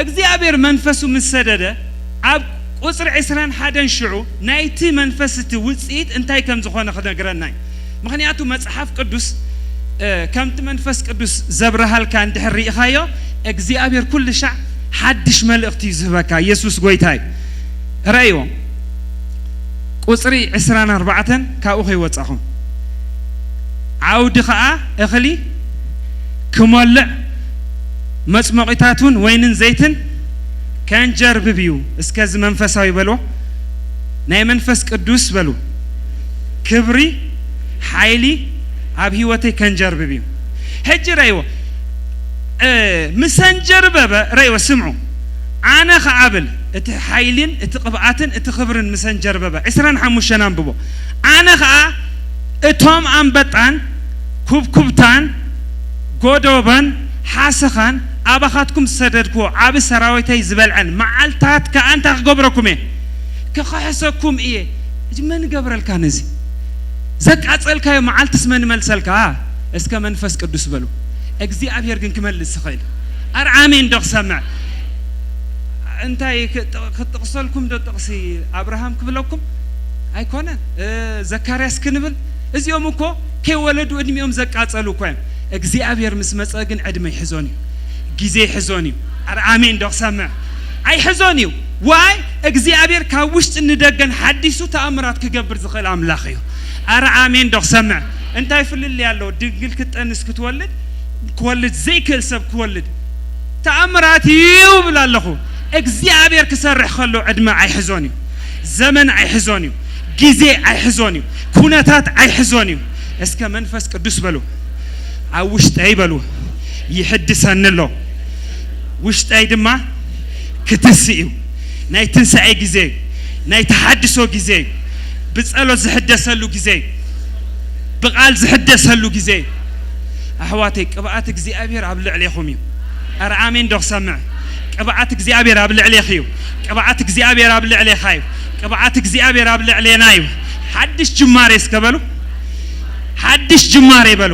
እግዚአብሔር መንፈሱ ምሰደደ አብ ቁጽር 21 ሽዑ ናይቲ መንፈስቲ ውጽኢት እንታይ ከም ዝኾነ ክነግረናይ ምክንያቱ መጽሐፍ ቅዱስ ከምቲ መንፈስ ቅዱስ ዘብረሃልካ እንድሕር ኢኻዮ እግዚአብሔር ኩሉ ሻዕ ሓድሽ መልእኽቲ ይዝህበካ ኢየሱስ ጎይታይ ረእዮ ቁጽሪ 24 ካብኡ ከይወጻኹም ዓውዲ ኸዓ እኽሊ ክሞልዕ መጽመቂታቱን ወይንን ዘይትን ከንጀር ብብዩ እስከዚ መንፈሳዊ በሎ ናይ መንፈስ ቅዱስ በሉ ክብሪ ሓይሊ ኣብ ህይወተይ ከንጀር ብብዩ ሕጂ ረይዎ ምሰንጀር በበ ረይዎ ስምዑ ኣነ ኸዓብል እቲ ሓይልን እቲ ቅብኣትን እቲ ክብርን ምሰንጀር በበ 25 አንብቦ ኣነ ኸዓ እቶም ኣንበጣን ኩብኩብታን ጎዶበን ሓሰኻን أباخاتكم سددكو عب سراويتي زبلعن معلتات كأنت قبركم إيه كخحسكم إيه من قبر الكنزي زك أسألك يا معلت اسمن ملسلك اسك منفس قدوس بلو أجزي أبير جن كمل السخيل أرعامين دق سمع أنت تقصلكم دو تقصي أبراهام قبلكم أيكون زكرياس كنبل إذ يومكو كي ولد ودم يوم زك أسألوكم أجزي أبير مسمس أجن عدم يحزوني جزء حزوني أرعامين دق سمع أي حزوني واي እግዚአብሔር ካውሽጥ እንደገን ሐዲሱ ተአምራት ከገብር ዝኸል አምላኽዩ አርዓሜን ደኽ ሰምዕ እንታይ ፍልል ያለው ድንግል ክትጠንስ ክትወልድ ክወልድ ዘይክል ሰብ ክወልድ ተአምራት ይብላለኹ እግዚአብሔር ክሰርሕ ከሎ ዕድመ ኣይሕዞን እዩ ዘመን ኣይሕዞን እዩ ጊዜ ኣይሕዞን እዩ ኩነታት ኣይሕዞን እዩ እስከ መንፈስ ቅዱስ በሉ ኣብ ውሽጠይ በሉ ይሕድሰንሎ ውሽጠይ ድማ ክትስኡ ናይ ትንሳኤ ጊዜ ናይ ተሐድሶ ጊዜ ብጸሎት ዝሕደሰሉ ጊዜ ብቃል ዝሕደሰሉ ጊዜ ኣሕዋተይ ቅብኣት እግዚአብሔር ኣብ ልዕሌኹም እዩ ኣርዓሜን ደኽ ሰምዕ ቅብኣት እግዚአብሔር ኣብ ልዕሌኹ እዩ ቅብኣት እግዚአብሔር ኣብ ልዕሌኻ እዩ ቅብኣት እግዚአብሔር ኣብ ልዕሌና እዩ ሓድሽ ጅማሬ እስከበሉ ሓድሽ ጅማሬ በሉ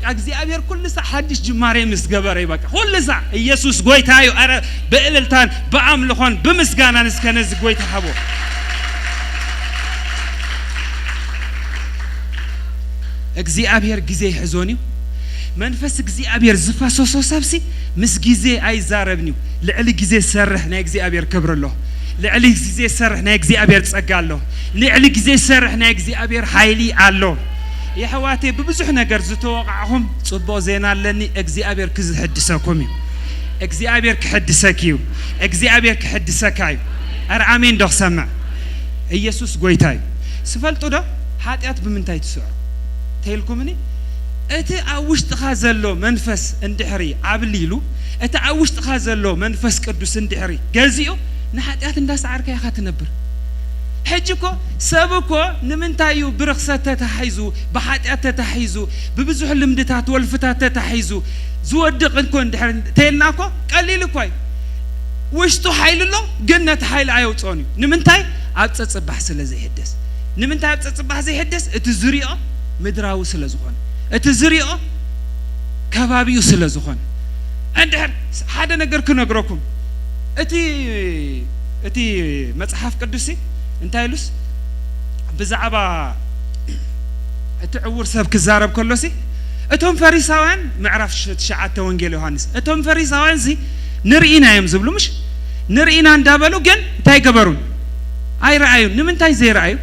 እግዚአብሔር ኩሉ ሰዓት ሓድሽ ጅማሬ ምስገበረ ይበቃ ኩሉ ሰዓት ኢየሱስ ጎይታዩ አረ በእልልታን በአምልኾን በምስጋናን እስከነዚ ጎይታ ሀቦ እግዚአብሔር ጊዜ ይሕዞንዩ መንፈስ እግዚአብሔር ዝፈሰሶ ሰብሲ ምስ ጊዜ ኣይዛረብኒው ልዕሊ ጊዜ ሰርሕ ናይ እግዚአብሔር ክብር ኣሎ ልዕሊ ጊዜ ሰርሕ ናይ እግዚአብሔር ጸጋ ኣሎ ልዕሊ ጊዜ ሰርሕ ናይ እግዚአብሔር ሓይሊ ኣሎ يحواتي ببزح نجار زتوقعهم صبوا زينا لني እግዚአብሔር كزحدسكم እግዚአብሔር كحدسكيو እግዚአብሔር كحدسكايو أرعامين دخ سمع ኢየሱስ ጎይታይ ስፈልጡ ዶ ኃጢአት በምንታይ ትስዑ ተይልኩምኒ እቲ አውሽጥኻ ዘሎ መንፈስ እንድሕሪ አብሊሉ እቲ አውሽጥኻ ዘሎ መንፈስ ቅዱስ እንድሕሪ ገዚኡ ንኃጢአት እንዳሰዓርካ ይኻ ትነብር حجكو سبكو نمنتايو برخصة تحيزو بحاتيات تحيزو ببزح المدتات والفتات تحيزو زودق انكون دحر تيلناكو قليل كوي وشتو حيل له جنة حيل عيوتوني نمنتاي ابتصبح سلازي يحدث نمنتاي ابتصبح زي يحدث اتزريو مدراو سلازخون اتزريو كبابيو سلازخون اندحر حدا نجر كنغركم اتي مصحف قدسي انتايلوس بزعبا اتعور سب كزارب كلوسي اتهم فريساوان معرف تشعات وانجيل يوحنس اتهم فريساوان زي نرئينا يمزبلو مش نرئينا اندابلو جن تاي قبرون اي رأيو نمن تاي زي رأيو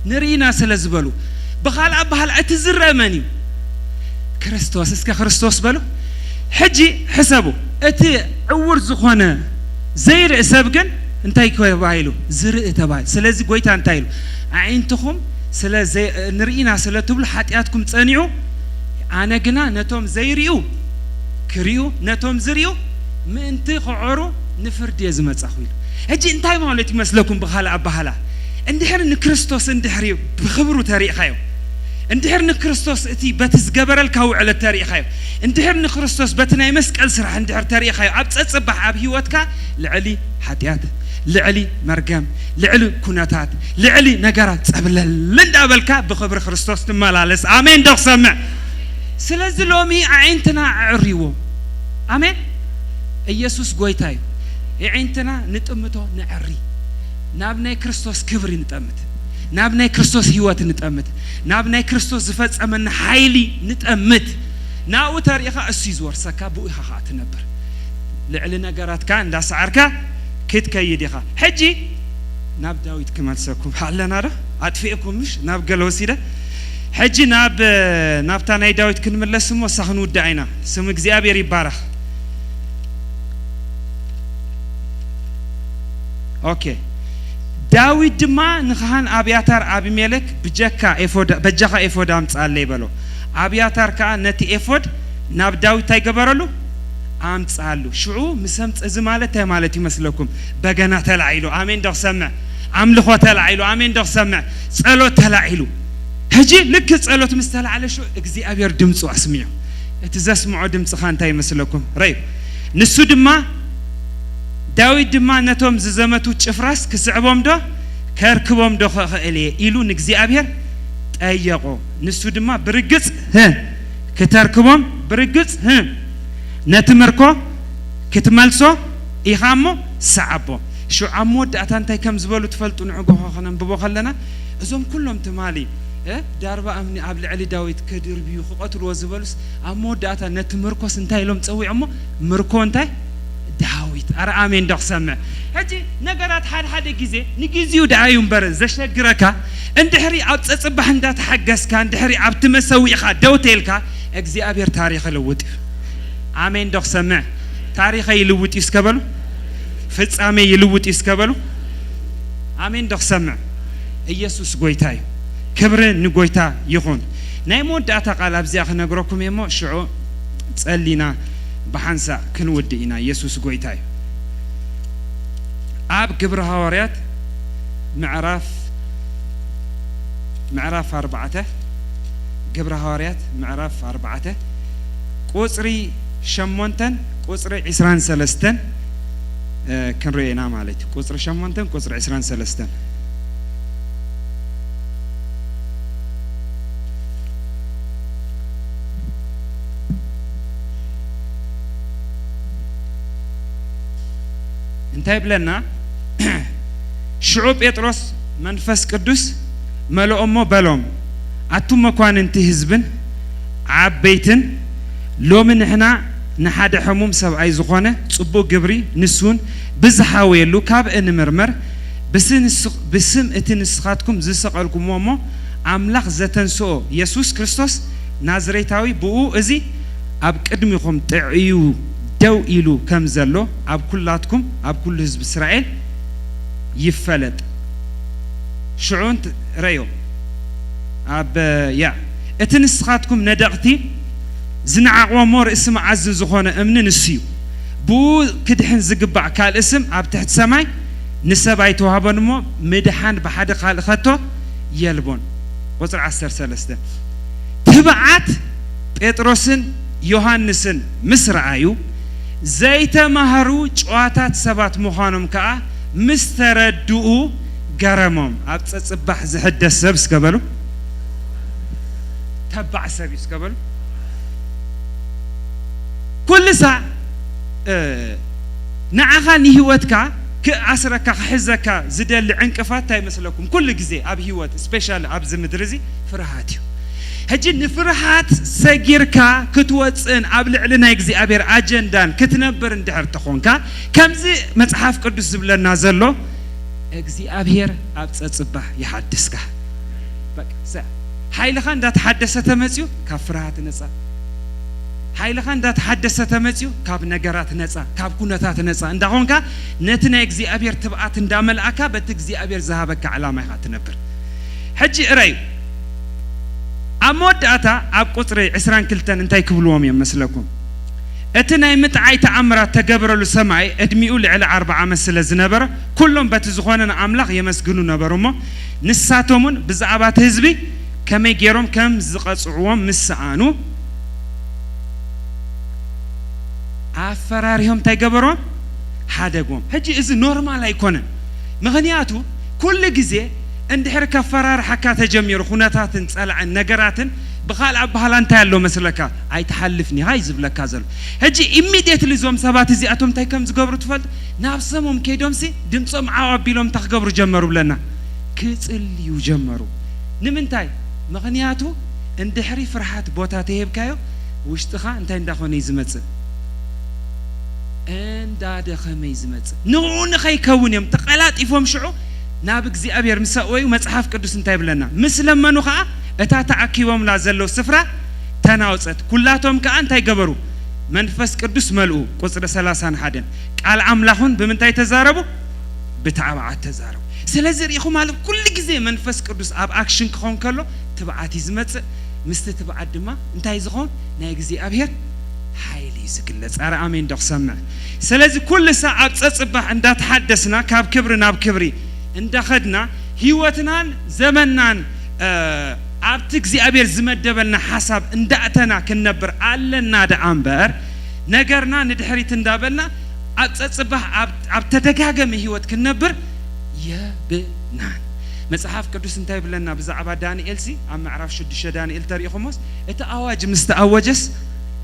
نرينا سلازبلو بخال أبهال أتزرع مني كريستوس اسك كريستوس بلو حجي حسبه أتي عور زخانة زير سبقن انتي كوي بايلو زرق تباي سلازي قويتا انتايلو عينتكم سلازي نرينا سلاتبل حاتياتكم تصنعوا أنا قنا نتوم زيريو كريو نتوم زريو من تقعرو نفرد يزمت أخويل هجي انتاي مالتي مسلكم بخال أبهالا اندحر نكريستوس اندحريو بخبرو تاريخايو اندحر نكريستوس اتي بتزقبر الكو على التاريخايو اندحر نكريستوس بتناي مسقل سرح اندحر تاريخايو ابصصبح اب هيوتكا لعلي حتيات لعلي مرقم لعلي كناتات لعلي نغرات صبلل لندابلكا بخبر كريستوس تمالالس امين دخ سمع سلازي لومي عينتنا عريو امين يسوس غويتاي عينتنا نطمتو نعري نابناي كريستوس كبري نتأمت نابناي كريستوس هيوات نتأمت نابناي كريستوس زفت أمن حيلي نتأمت ناو تاريخا السيزور سكا بوئها خات نبر لعلنا قرات كان دا سعركا كيت كيديخا حجي ناب داويد كمان سكم حالنا را أدفئكم مش ناب قالوا سيدا حجي ناب تاناي داويد كنملا سمو سخنو دعينا سمو اكزيابير يبارخ اوكي داويد ما نخان أبياتار أبي ملك بجكا إفود أم تصالي بلو أبياتار كا نتي إفود ناب داويد تاي قبرلو أم تصالو شعو مسمت أزمالة تمالتي مسلكم بجنا تلعيلو آمين دخ سمع عملخو تلعيلو آمين دخ سمع صلو تلعيلو هجي لك صلو تمستل على شو إجزي أبير دمسو أسمعه اتزاسمعو دمس خان تاي مسلكم ريب نسود ما داويد ما نتوم ززمتو تشفراس كسعبهم دو كركبهم دو خالي إلو نجزي أبير أيقو نسود ما برجس ها كتركبهم برجس ها نتمركو كتملسو إخامو سعبو شو عمود أتانتي كم زبالو تفلتون عقوها خنم ببو خلنا أزوم كلهم تمالي داربا أمني قبل علي داويد كدير بيو خقات الوزبالوس عمود أتان نتمركو سنتاي لهم تسوي عمو مركو انتاي داويد أرى آمين دخ سمع هجي نقرات حد جزء نجزيو دعايم برز زشجركا اندحري عبد صبح عندها تحجز كان اندحري عبد تمسوي خا دوتيلكا اجزي أبير تاريخ لوت آمين دخ سمع تاريخ يلوت يسكبلو فتس آمين يلوت يسكبلو آمين دخ سمع يسوس قويتاي كبر نقويتا يخون نايمود داتا قال أبزي أخ نقرأكم يمو شعو تسألينا بحنسا كن ودينا يسوس قويتاي أب كبر هواريات معراف 4 كبر هواريات معراف 4 قصري شمونتن قصري 23 كن رينا مالتي قصري شمونتن قصري 23 انتهي لنا شعوب بطرس منفس قدوس ملو أمو بلوم أتو مكوان انت هزبن عبيتن لو من هنا نحاد حموم سبعي زخانة صبو قبري نسون بزحاوي لو كاب ان مرمر بسم اتنسخاتكم زسقالكم ومو أملاخ زتنسو يسوس كريستوس نازريتاوي بو ازي أب قدميكم تعيو دو إلو كم زلو أب كلاتكم أب كل حزب إسرائيل يفلت شعون ريو أب يا اتنسخاتكم ندقتي زنع ومور اسم عزز زخونة أمن نسيو بو كدحن زقبع كالاسم أب تحت سماي نسباي توهبن مو مدحان بحد خالقته يلبون وصل 10 تبعت بطرسن يوحنسن مسرعيو زيت مهرو جواتات سبات مخانم كا مستردو غرمم ابصصبح زحدس سبس قبلو تبع سبيس قبلو كل ساعة نعخا نهوتك كأسرك حزك زدل عنكفات تاي مثلكم كل جزء أب هوت سبيشال أب زمدرزي فرحاتيو هجن فرحات سجيركا كتوصن قبل علنا يجزي أبير أجندان كتنبر اندحر تخونكا كمزي مصحف قدس زبلنا زلو اجزي أبير أبصصبح يحدثك بقى هاي لخان دا تحدث تمسيو كفرات نصا هاي لخان دا تحدث تمسيو كاب نجارات نصا كاب كونتات نصا اندا هونكا نتنا اكزي ابير تبعات اندا ملأكا بتكزي ابير ذهبك علامه يخاتنبر حجي قراي امود اتا اب قطري 20 كلتن انتي كبلوم يمسلكم اتنا متعاي تامرات تجبرلو سماي ادميو لعلى 4 مسل زنبر كلهم بتزخوننا املاح يمسجنوا نبرمو نساتومن بزعبات حزبي كما يجيرهم كم زقصعوهم مسعانو عفرارهم تجبرون حدقوم هجي إذا نورمال يكونن مغنياتو كل جزء عند حركة فرار حكا تجمير خوناتات تسأل عن نجارات بخال عبها أنت يالله مثلك أي تحلفني هاي زبلة كازل هجي immediately زوم سبات زي أتوم تايكم زقبرو تفلت نفسهم كيدوم سي دمصم عوابيلهم تخقبرو جمروا لنا كتل يجمروا نمنتاي مغنياتو عند حري فرحات بوتاتي هبكايو وشتخا انت اندخوني زمص انداد خميز مص نون خيكون يم تقلاطيفهم شعو ناب እግዚአብሔር مساوي ومصحف قدوس انت يبلنا مسلمنو خا اتا تعكيوم لا زلو سفرا تناوصت كلاتهم كا انت يغبروا منفس قدوس ملؤ قصر 30 حدن قال املاحون بمنتاي تزاربو بتعبعات تزاربو سلازر يخو مالف كل غزي منفس قدوس اب اكشن كون كلو تبعات يزمص مست تبعات دما انتي زخون ناي እግዚአብሔር حيلي سكلت ارى امين دخ سمع سلازي كل ساعه تصصبح عند تحدثنا كاب كبرنا بكبري اندخدنا هيوتنا زمننا ابت እግዚአብሔር زمدبلنا حساب اندعتنا كنبر علنا دعنبر نجرنا ندحريت اندابلنا اتصصبح اب تدغاغم هيوت كنبر يبنا مصحف قدوس انت يبلنا بزعبا دانيኤል سي ام معرف شدش دانيኤል تريخموس اتا اواج مستاوجس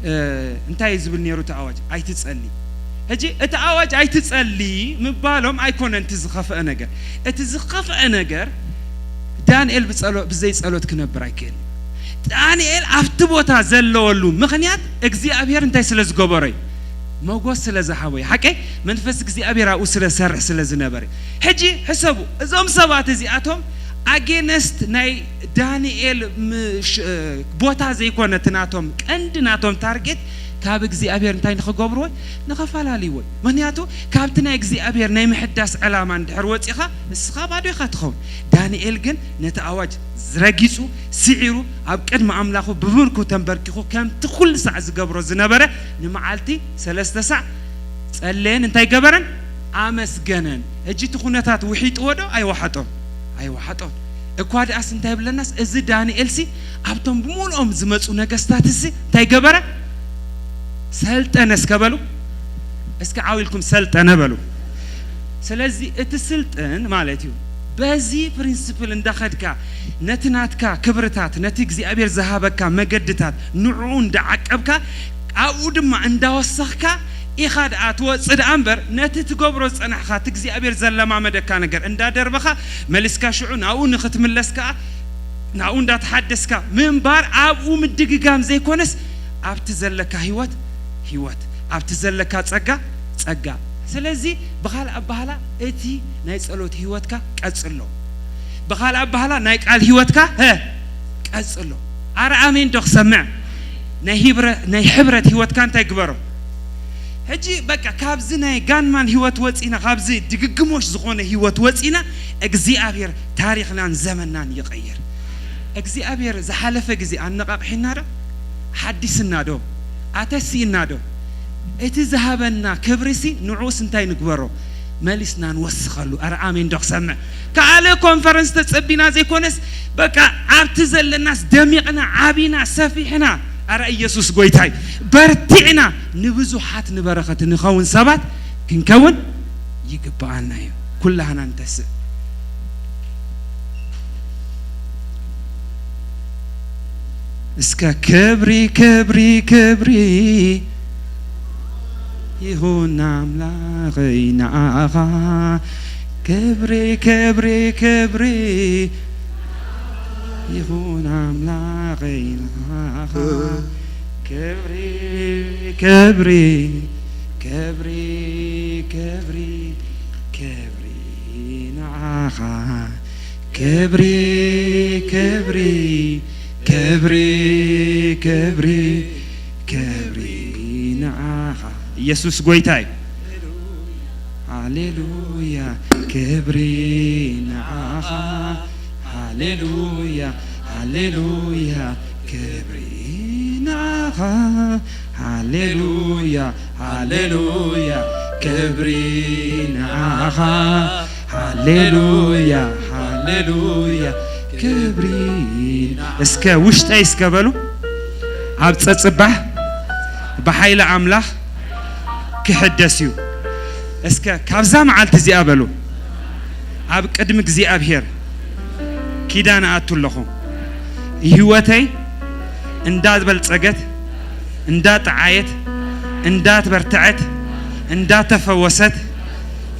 انتي زبل نيرو تاواج اي تصلي هجي اتاواج اي تصلي مبالهم ايكون انت زخفه نجر اتزخفه نجر دانيኤል بزي ጸሎት كنبر አይከል دانيኤል افت بوتا زلولو مخنيات እግዚአብሔር انتي ስለዝገበረይ موغوس ስለዛحوي حقي منفس እግዚአብሔር او ስለሰርሕ ስለዝነበረ هجي حسبوا اذا سبات ازياتهم against ናይ دانيኤል بوتا زي كونتناتهم قندناتهم تارجت كاب እግዚአብሔር እንታይ ንخغبرو نخفالالي وي منياتو كابتنا እግዚአብሔር ናይ محداس علاما اندحر وصيخا اسخا بادو يخاتخون دانيኤል ግን نت اواج زرغيصو سعيرو اب قدم املاخو ببركو تنبركخو كم تخل ساعه زغبرو زنبره نمعالتي 3 ساعه صلين እንታይ ገበረን አመስገነን እጂ ትኹነታት ውሒጥ ወዶ አይወሓጦም እኳድ አስ እንታይ ብለናስ እዚ ዳንኤል ሲ አብቶም ብሙሉኦም ዝመጹ ነገስታት ሲ እንታይ ገበረ ሰልጠነ እስከበሉ እስከ ዓዊልኩም ሰልጠነ በሉ ስለዚህ እትስልጠን ማለት እዩ በዚ ፕሪንሲፕል እንደኸድካ ነትናትካ ክብርታት ነቲ እግዚአብሔር ዘሃበካ መገድታት ንዑ እንደዓቀብካ አው ድማ እንዳወሰኽካ إخاد أتوصل أمبر نتت جبر صنعها تجزي أبير زلما مدك نجر إن دا دربخا ملسكا شعون أو نختم اللسكا نعون دا تحدثك من بار أو مدقي جام زي كونس أبتزلك هيوت أبتزلك تسقى سلزي بخال أبهلا إتي نايس ألوت هيوتك كأسلو بخال أبهلا نايك على هيوتك كأسلو أرى أمين دخ سمع نهبرة هيوت كان تكبره هجي بقى كابزنا جانمان هيوت وصينا كابزي دغغموش زخونه هيوت وصينا እግዚአብሔር ታሪክና ዘመናን ይቀየር እግዚአብሔር ዘሐለፈ ጊዜ አንቀብሕና ዶ ሐዲስና ዶ አተሲና ዶ እቲ ዘሃበና ክብርሲ ንዑስ እንታይ ንግበሮ መሊስናን ወስኸሉ አረ አሜን ዶክሰመ ካለ ኮንፈረንስ ተጽቢና ዘይኮነስ በቃ አብት ዘለናስ ደሚቅና ዓቢና ሰፊሕና أرى يسوع قويتاي برتعنا نبزوحات نبرخت نخون سبات كنكون يقبعنا كلها ننتس اسكا كبري يهون ناملا غينا آغا كبري يهون عملا غينا كبري نعاها كبري كبري كبري كبري كبري نعاها يسوس قويتاي هاليلويا كبري نعاها هاليلويا هاليلويا كبري نعاها هاليلويا هاليلويا كبري نعاها هاليلويا هاليلويا كبري اسكا وشتاي اسكبلو عب تصبح بحيل املاح كحدسيو اسكا كابزا معلت زي ابلو عب قدمك زي ابهير كيدان اتلخو هيوتي اندات بلصقت اندات عايت اندات برتعت اندات تفوست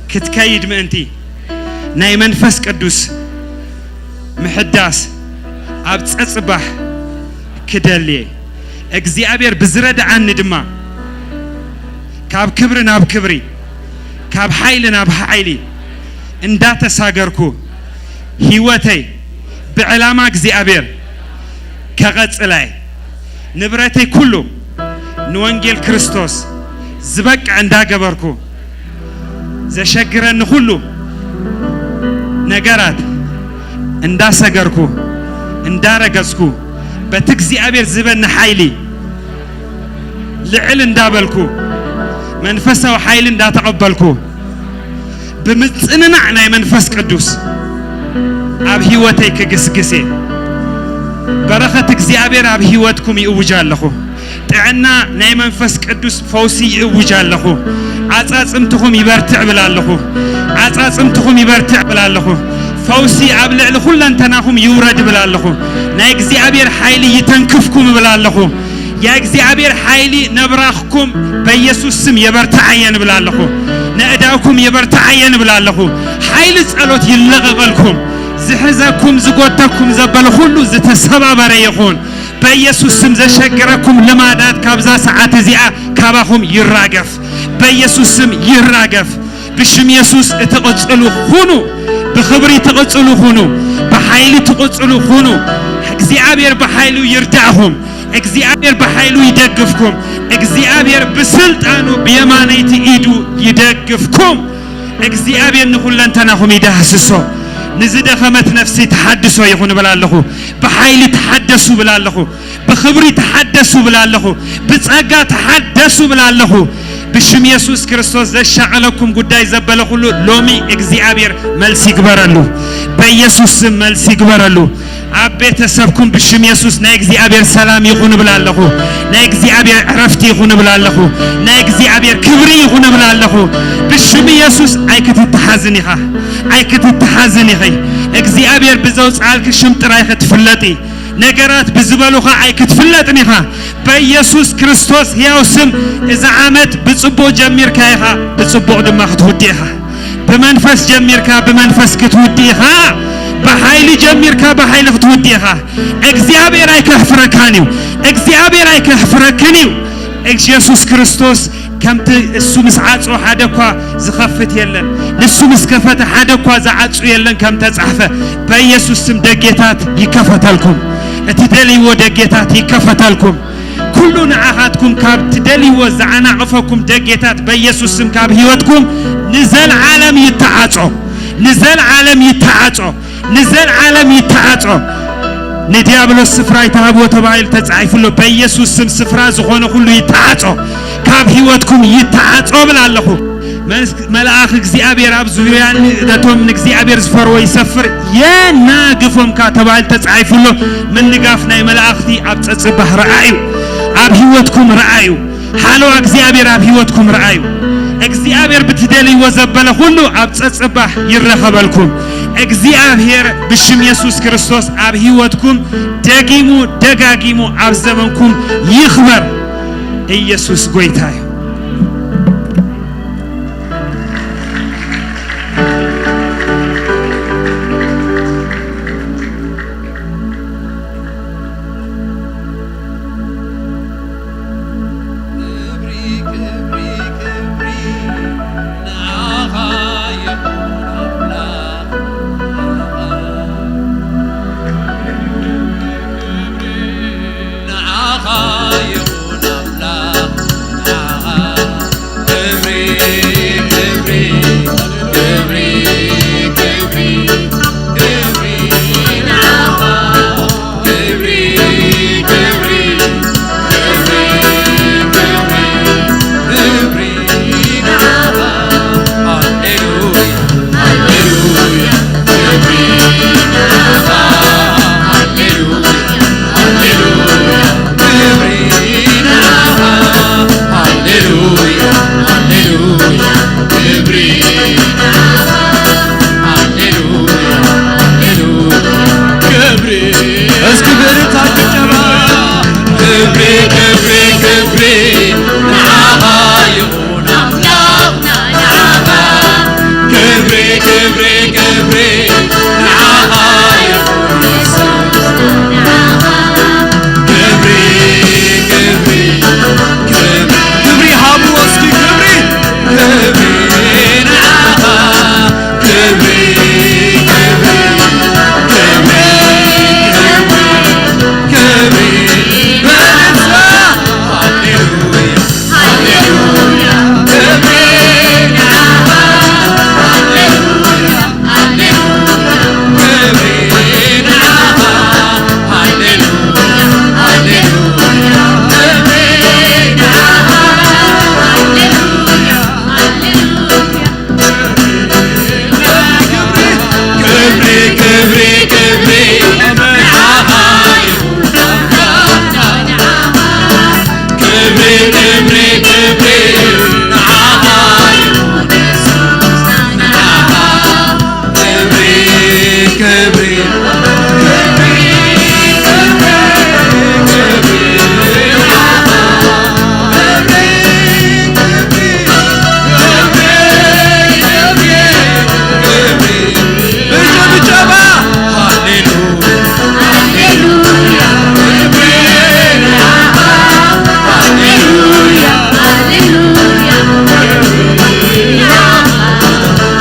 كتكيد منتي ناي منفس قدوس محداس اب تصبح كدلي اغزيابير بزرد عن دما كاب كبرنا اب كبري كاب حيلنا اب حيلي اندا تساغركو هيوتي بعلامه اغزيابير كغصلاي نبرتي كله نوانجيل كريستوس زبق عندها جبركو زشجرن كله نجارات اندا سجركو اندا رجسكو بتجزي أبير زبن حيلي لعل اندابلكو منفسه وحيل اندا تقبلكو بمصننا عنا منفس قدوس اب هيوتي كغسغسي بركه تجزي أبير اب هيوتكم يوجالخو تعنا ناي منفس قدوس فوسي يوجالخو عصاصمتكم يبرتع بلالخو عصاصمتكم يبرتع بلالخو فوسي ابلع لكلن تناهم يورد بلالخو نا اغزيابير حيلي يتنكفكم بلالخو يا اغزيابير حيلي نبراخكم بيسوس سم يبرتعين بلالخو ناداكم يبرتعين بلالخو حيل صلوت يلغقلكم زحزكم زغوتكم زبل كله زتسبابر يكون بيسوس سم زشجركم لمادات كابزا ساعات زيا كاباهم يراغف بيسوس سم يراغف بشم يسوس اتقصلوا خونو بخبري تقصلوا خونو بحيل تقصلوا خونو اغزيابير بحيلو يردعهم اغزيابير بحيلو يدغفكم اغزيابير بسلطانو بيمانيتي ايدو يدغفكم اغزيابير نخلنتناهم يدحسسو نزدخمت نفسي تحدثوا يكون بلالخو بحيل تحدثوا بلالخو بخبري تحدثوا بلالخو بصقا تحدثوا بلالخو بشم يسوس كريستوس زشعلكم قداي زبل كله لومي اغزيابير ملس يغبرلو بيسوس ملس يغبرلو ابيت سبكم بشم يسوس نا اغزيابير سلام يكون بلالخو نا اغزيابير عرفت يكون بلالخو نا اغزيابير كبري يكون بلالخو بشم يسوس ايكت تحزنيها ايكت تحزنيها اغزيابير بزوص عالك شمطراي ختفلطي ነገራት ብዝበሉኻ ኣይክትፍለጥኒኻ በኢየሱስ ክርስቶስ ሕያው ስም እዚ ዓመት ብጽቡቕ ጀሚርካ ኢኻ ብጽቡቕ ድማ ክትውድኢኻ ብመንፈስ ጀሚርካ ብመንፈስ ክትውድኢኻ بحيل جميرك بحيل فتوديها እግዚአብሔር አይከፍረካኒው እግዚአብሔር አይከፍረከኒው ኢየሱስ ክርስቶስ ከምቲ እሱ ምስዓጾ ሓደኳ ዝኸፍት የለን ንሱ ምስከፈተ ሓደኳ ዝዓጹ የለን ከም ተጻፈ በኢየሱስ ስም ደጌታት ይከፈታልኩም እቲ ደልይዎ ደጌታት ይከፈታልኩም ኩሉ ንዓኻትኩም ካብ ትደልይዎ ዝዓናቅፈኩም ደጌታት በኢየሱስ ስም ካብ ህይወትኩም ንዘል ዓለም ይተዓጾ ንዘል ዓለም ይተዓጾ ንዘል ዓለም ይተዓጾ نديابلوس سفرا يتهبو تبايل تጻይፍሎ በኢየሱስ ስም ስፍራ ዝኾነ ሁሉ ይተዓጾ ካብ ህይወትኩም ይተዓጾ ብላለኹ መልአክ እግዚአብሔር ኣብ ዙርያን ነቶም እግዚአብሔር ዝፈርዎ ይሰፍር የናግፎም ካ ተባይል ተጻይፍሎ ምንጋፍ ናይ መልአክቲ ኣብ ጸጽባህ ረአዩ ኣብ ህይወትኩም ረአዩ ሓለዋ እግዚአብሔር ኣብ ህይወትኩም ረአዩ እግዚአብሔር ብትደልይዎ ዘበለ ሁሉ ኣብ ጸጽባህ ይረኸበልኩም እግዚአብሔር ብሽም ኢየሱስ ክርስቶስ ኣብ ህይወትኩም ደጊሙ ደጋጊሙ ኣብ ዘመንኩም ይኽበር ኢየሱስ ጎይታዩ كبري كبري نعاها يكون يسوع كبري كبري كبري كبري هابو اسكي كبري كبري نعاها كبري كبري كبري كبري بنسى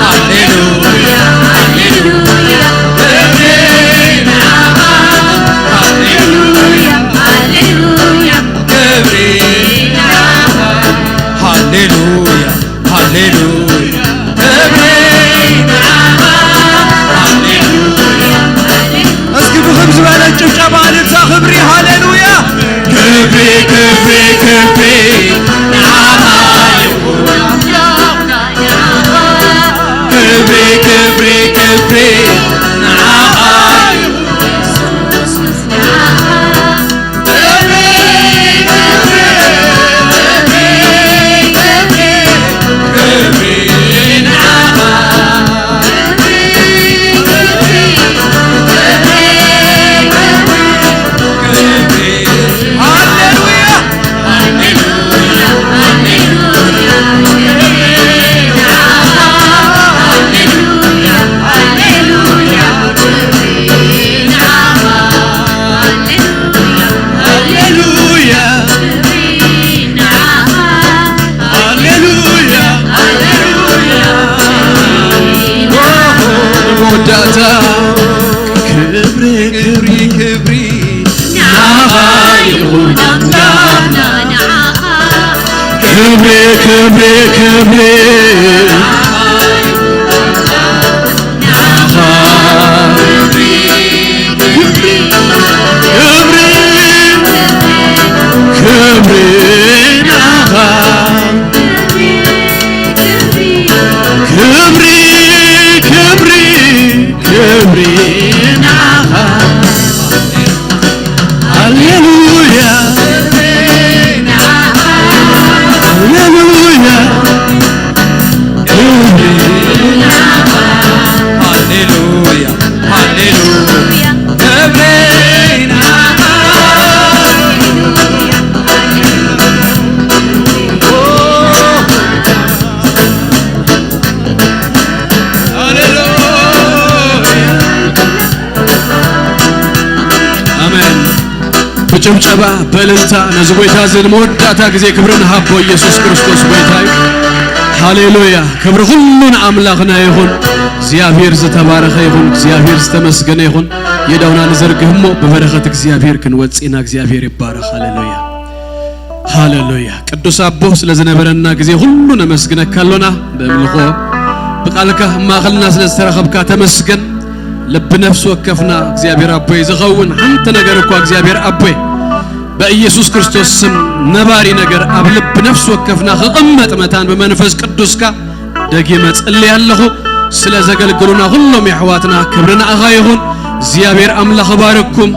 هاليلويا هاليلويا كبري نعاها هاليلويا هاليلويا كبري نعاها هاليلويا هاليلويا كبري نعاها هاليلويا كبري كبري كبري نعاها كبري كبري كبري نعاها كبري كبري ጭብጨባ በእልልታ ነዝቦይታ ዘንሞዳታ ጊዜ ክብርን ሀቦ ኢየሱስ ክርስቶስ ቦይታይ ሃሌሉያ ክብር ሁሉን አምላክና ይሁን እግዚአብሔር ዝተባረከ ይሁን እግዚአብሔር ዝተመስገነ ይሁን የዳውና ለዘርግህሞ በበረከት እግዚአብሔር ክንወጽና እግዚአብሔር ይባረክ ሃሌሉያ ሃሌሉያ ቅዱስ አቦ ስለዘነበረና ጊዜ ሁሉን መስግነካሎና በእምልኮ በቃልካ ማخلنا ስለተረከብካ ተመስገን ልብ ነፍስ ወከፍና እግዚአብሔር አቦይ ዘኸውን አንተ ነገር እኮ እግዚአብሔር አቦይ በኢየሱስ ክርስቶስ ስም ነባሪ ነገር አብልብ ነፍስ ወከፍና ከቀመጥ መታን በመንፈስ ቅዱስካ ደጊመ ጸልያለሁ ስለ ዘገልግሉና ሁሉም ይحዋትና ክብርና አኻ ይሁን እግዚአብሔር አምላክ ባረኩም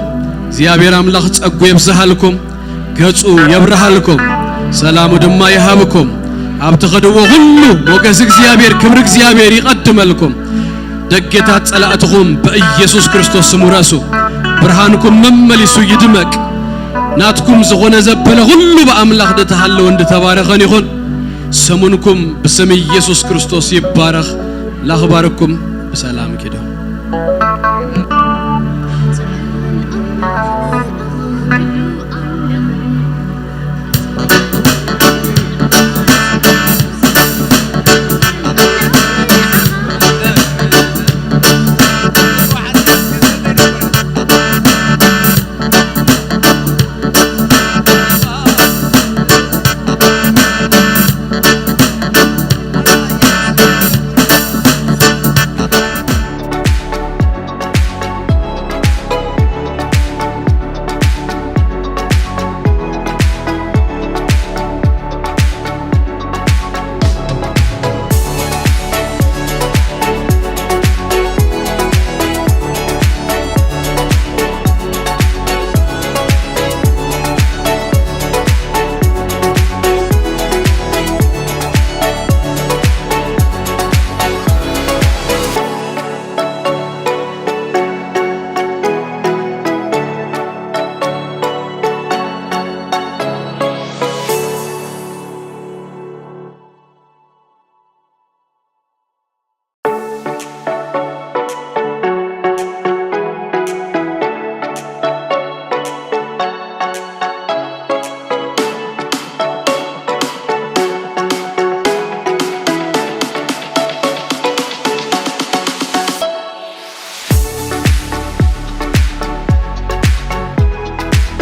እግዚአብሔር አምላክ ጸጉ ይብዛሃልኩም ገጹ ይብራሃልኩም ሰላሙ ድማ ይሃብኩም አብተኸደው ሁሉ ሞገስ እግዚአብሔር ክብር እግዚአብሔር ይቀድመልኩም ደጌታት ጸላእትኩም በኢየሱስ ክርስቶስ ስም ረሱ ብርሃንኩም መመሊሱ ይድመቅ ናትኩም ዝኾነ ዘበለ ሁሉ በአምላክ ደተሃለው እንደተባረከን ይሁን ስሙንኩም በስም ኢየሱስ ክርስቶስ ይባረክ ላኽባርኩም بسلام كده